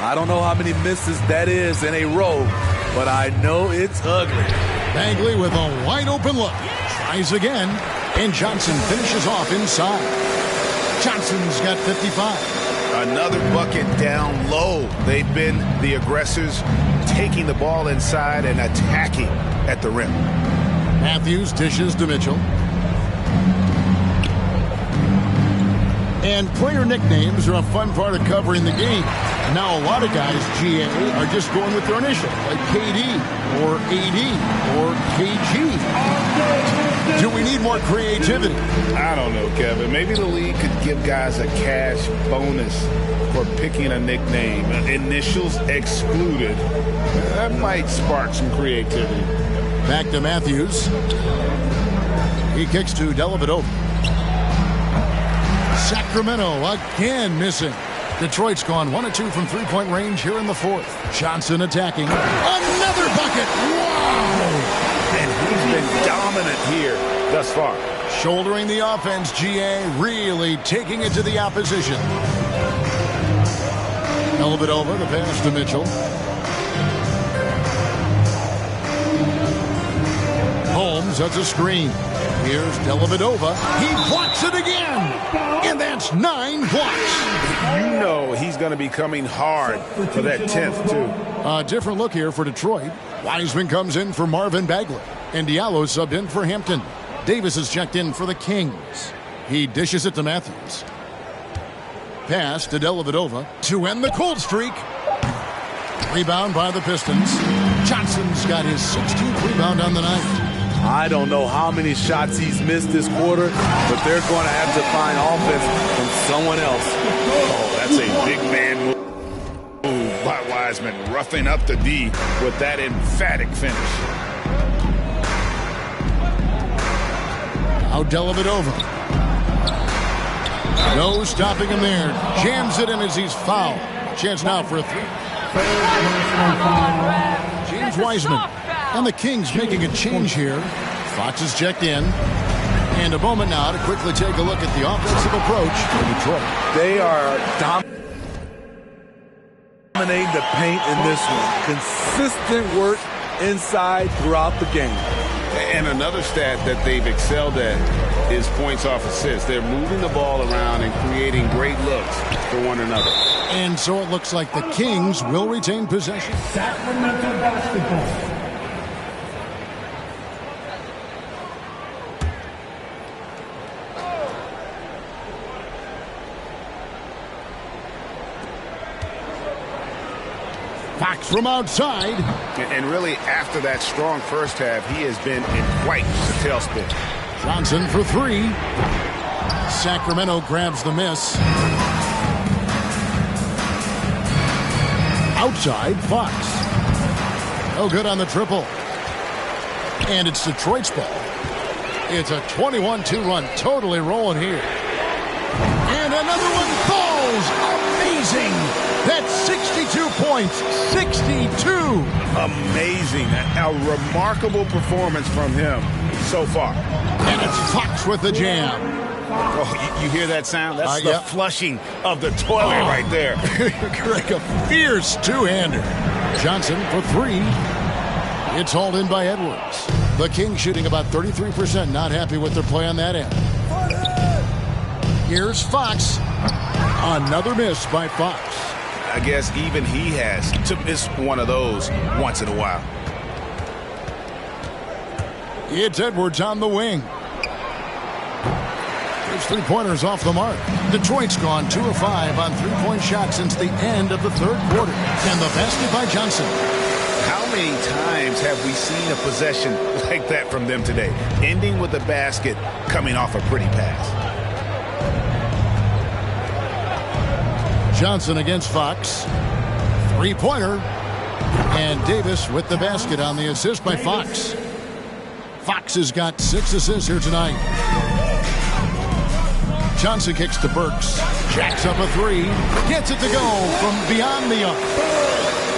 I don't know how many misses that is in a row, but I know it's ugly. Bagley with a wide open look. Tries again, and Johnson finishes off inside. Johnson's got 55. Another bucket down low. They've been the aggressors, taking the ball inside and attacking at the rim. Matthews dishes to Mitchell. And player nicknames are a fun part of covering the game. Now a lot of guys, GA, are just going with their initials, like KD or AD or KG. Do we need more creativity? I don't know, Kevin. Maybe the league could give guys a cash bonus for picking a nickname. Initials excluded. That might spark some creativity. Back to Matthews. He kicks to Dellavedova. Sacramento again missing. Detroit's gone 1 of 2 from three-point range here in the fourth. Johnson attacking. Another bucket! Wow! And he's been dominant here thus far. Shouldering the offense, GA really taking it to the opposition. Dellavedova, the pass to Mitchell. Holmes, that's a screen. Here's Dellavedova. He blocks it again. And that's 9 blocks. You know he's going to be coming hard for that 10th, too. A different look here for Detroit. Wiseman comes in for Marvin Bagley. And Diallo subbed in for Hampton. Davis is checked in for the Kings. He dishes it to Matthews. Pass to Dellavedova to end the cold streak. Rebound by the Pistons. Johnson's got his 16th rebound on the night. I don't know how many shots he's missed this quarter, but they're going to have to find offense from someone else. Oh, that's a big man move by Wiseman, roughing up the D with that emphatic finish. Now Dellavedova. No stopping him there. Jams it in as he's fouled. Chance now for a 3. James Wiseman. And the Kings making a change here. Fox is checked in. And a moment now to quickly take a look at the offensive approach for Detroit. They are dominating the paint in this one. Consistent work inside throughout the game. And another stat that they've excelled at is points off assists. They're moving the ball around and creating great looks for one another. And so it looks like the Kings will retain possession. Sacramento basketball. Fox from outside. And really, after that strong first half, he has been in quite a tailspin. Johnson for 3. Sacramento grabs the miss. Outside, Fox. No good on the triple. And it's Detroit's ball. It's a 21-2 run, totally rolling here. And And another one falls. Amazing. That's 62 points. 62. Amazing. A remarkable performance from him so far. And it's Fox with the jam. Oh, you hear that sound? That's the yep. flushing of the toilet right there. Like a fierce two-hander. Johnson for three. It's hauled in by Edwards. The Kings shooting about 33%. Not happy with their play on that end. Here's Fox. Another miss by Fox. I guess even he has to miss one of those once in a while. It's Edwards on the wing. His three-pointers off the mark. Detroit's gone 2 of 5 on three-point shots since the end of the third quarter. And the basket by Johnson. How many times have we seen a possession like that from them today? Ending with a basket, coming off a pretty pass. Johnson against Fox. Three-pointer. And Davis with the basket on the assist by Fox. Fox has got 6 assists here tonight. Johnson kicks to Burks. Jacks up a three. Gets it to go from beyond the arc.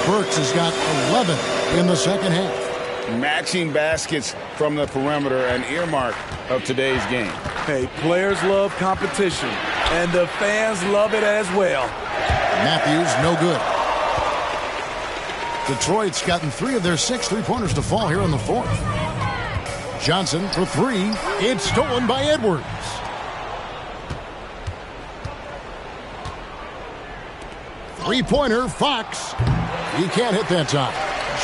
Burks has got 11 in the second half. Matching baskets from the perimeter, an earmark of today's game. Hey, players love competition, and the fans love it as well. Matthews, no good. Detroit's gotten 3 of their 6 three-pointers to fall here in the fourth. Johnson for 3. It's stolen by Edwards. Three-pointer, Fox. He can't hit that time.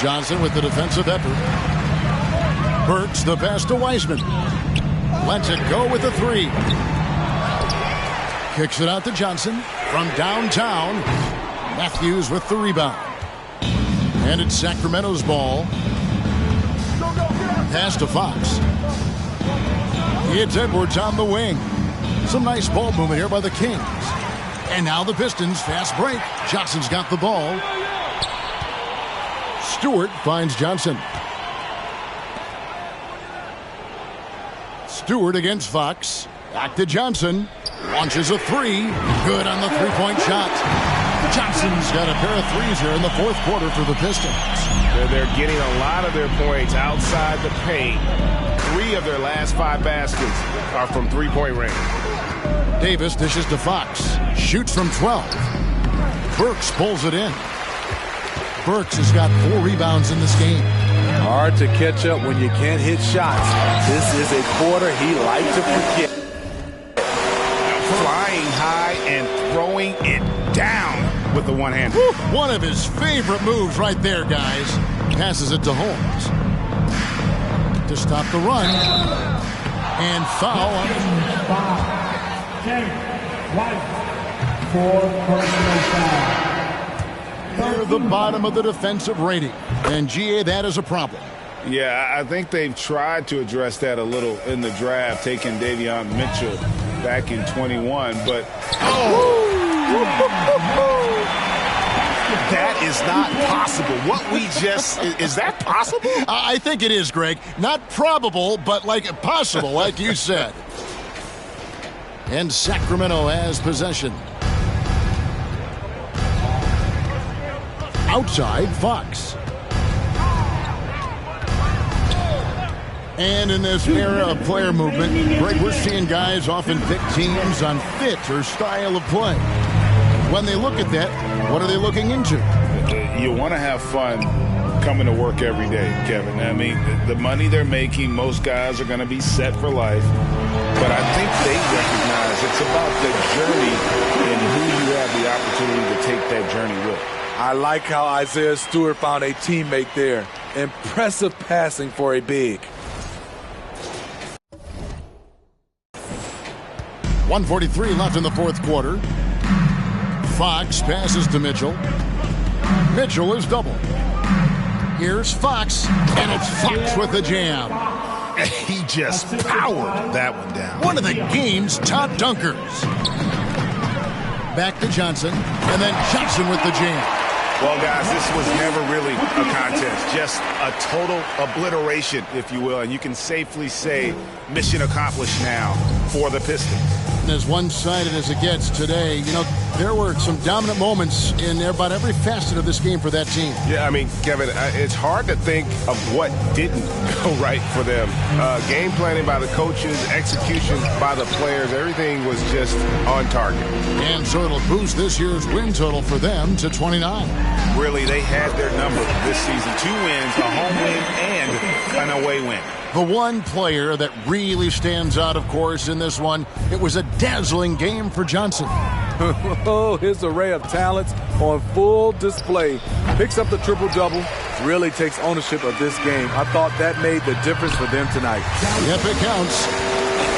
Johnson with the defensive effort. Burks the pass to Wiseman. Lets it go with the 3. Kicks it out to Johnson from downtown. Matthews with the rebound. And it's Sacramento's ball. Pass to Fox. It's Edwards on the wing. Some nice ball movement here by the Kings. And now the Pistons, fast break. Johnson's got the ball. Stewart finds Johnson. Stewart against Fox. Back to Johnson. Launches a 3. Good on the three-point shot. Johnson's got a pair of threes here in the fourth quarter for the Pistons. They're getting a lot of their points outside the paint. 3 of their last 5 baskets are from three-point range. Davis dishes to Fox. Shoots from 12. Burks pulls it in. Burks has got 4 rebounds in this game. Hard to catch up when you can't hit shots. This is a quarter he liked to forget. Flying high and throwing it down with the one-hand. One of his favorite moves right there, guys. Passes it to Holmes. To stop the run. And foul on near the bottom of the defensive rating. And, GA, that is a problem. Yeah, I think they've tried to address that a little in the draft, taking Davion Mitchell back in 21, but that is not possible. What we just, is that possible? I think it is, Greg. Not probable, but like possible, like you said. And Sacramento has possession. Outside, Fox. And in this era of player movement, Greg, we're seeing guys often pick teams on fit or style of play. When they look at that, what are they looking into? You want to have fun coming to work every day, Kevin. I mean, the money they're making, most guys are going to be set for life. But I think they recognize it's about the journey and who you have the opportunity to take that journey with. I like how Isaiah Stewart found a teammate there. Impressive passing for a big. 1:43 left in the fourth quarter. Fox passes to Mitchell. Mitchell is double. Here's Fox, and it's Fox with the jam. He just powered that one down. One of the game's top dunkers. Back to Johnson, and then Johnson with the jam. Well, guys, this was never really a contest, just a total obliteration, if you will. And you can safely say mission accomplished now for the Pistons. And as one-sided as it gets today, you know, there were some dominant moments in about every facet of this game for that team. Yeah, I mean, Kevin, it's hard to think of what didn't go right for them. Game planning by the coaches, execution by the players, everything was just on target. And so it'll boost this year's win total for them to 29. Really, they had their number this season. 2 wins, a home win, and an away win. The one player that really stands out, of course, in this one, it was a dazzling game for Johnson. Oh, his array of talents on full display. Picks up the triple-double, really takes ownership of this game. I thought that made the difference for them tonight. Yep, it counts.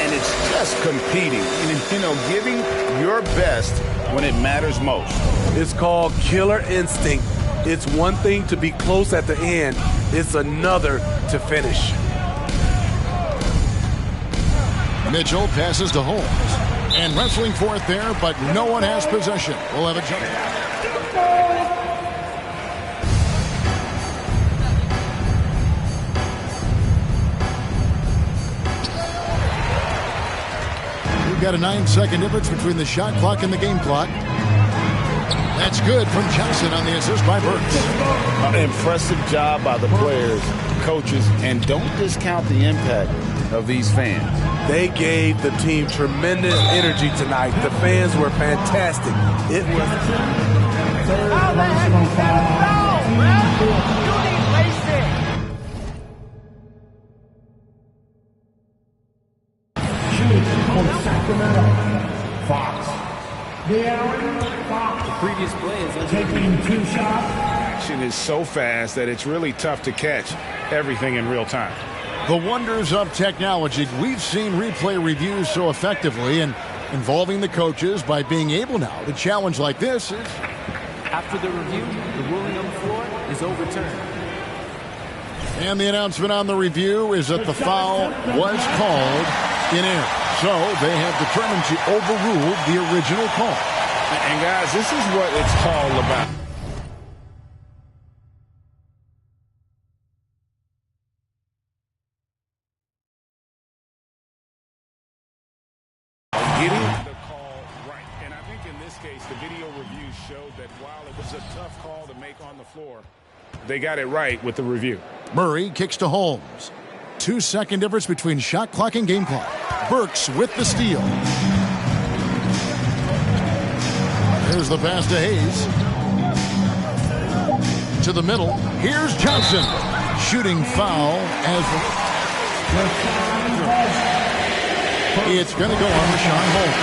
And it's just competing, and, you know, giving your best when it matters most. It's called killer instinct. It's one thing to be close at the end. It's another to finish. Mitchell passes to Holmes. And wrestling for it there, but no one has possession. We'll have a jump. We've got a 9-second difference between the shot clock and the game clock. That's good from Johnson on the assist by Burks. Impressive job by the players, coaches, and don't discount the impact of these fans. They gave the team tremendous energy tonight. The fans were fantastic. It was... The previous play is taking 2 shots. Action is so fast that it's really tough to catch everything in real time. The wonders of technology. We've seen replay reviews so effectively and involving the coaches by being able now to challenge like this. After the review, the ruling on the floor is overturned. And the announcement on the review is that the foul was called in error. So they have determined to overrule the original call. And guys, this is what it's all about. Getting the call right. And I think in this case, the video review showed that while it was a tough call to make on the floor, they got it right with the review. Murray kicks to Holmes. 2-second difference between shot clock and game clock. Burks with the steal. There's the pass to Hayes. To the middle. Here's Johnson. Shooting foul as it's going to go on Rashawn Holmes.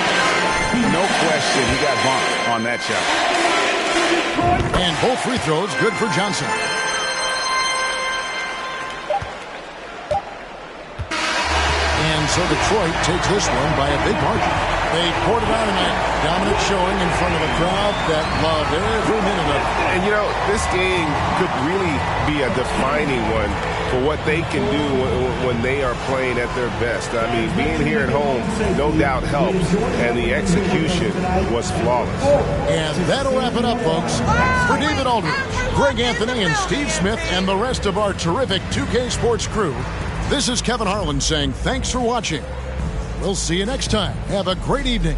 No question, he got bumped on that shot. And both free throws good for Johnson. And so Detroit takes this one by a big margin. They poured it on tonight. Dominant showing in front of a crowd that loved every minute of it. And, you know, this game could really be a defining one for what they can do when they are playing at their best. I mean, being here at home, no doubt helps, and the execution was flawless. And that'll wrap it up, folks. For David Aldridge, Greg Anthony, and Steve Smith, and the rest of our terrific 2K Sports crew, this is Kevin Harlan saying thanks for watching. We'll see you next time. Have a great evening.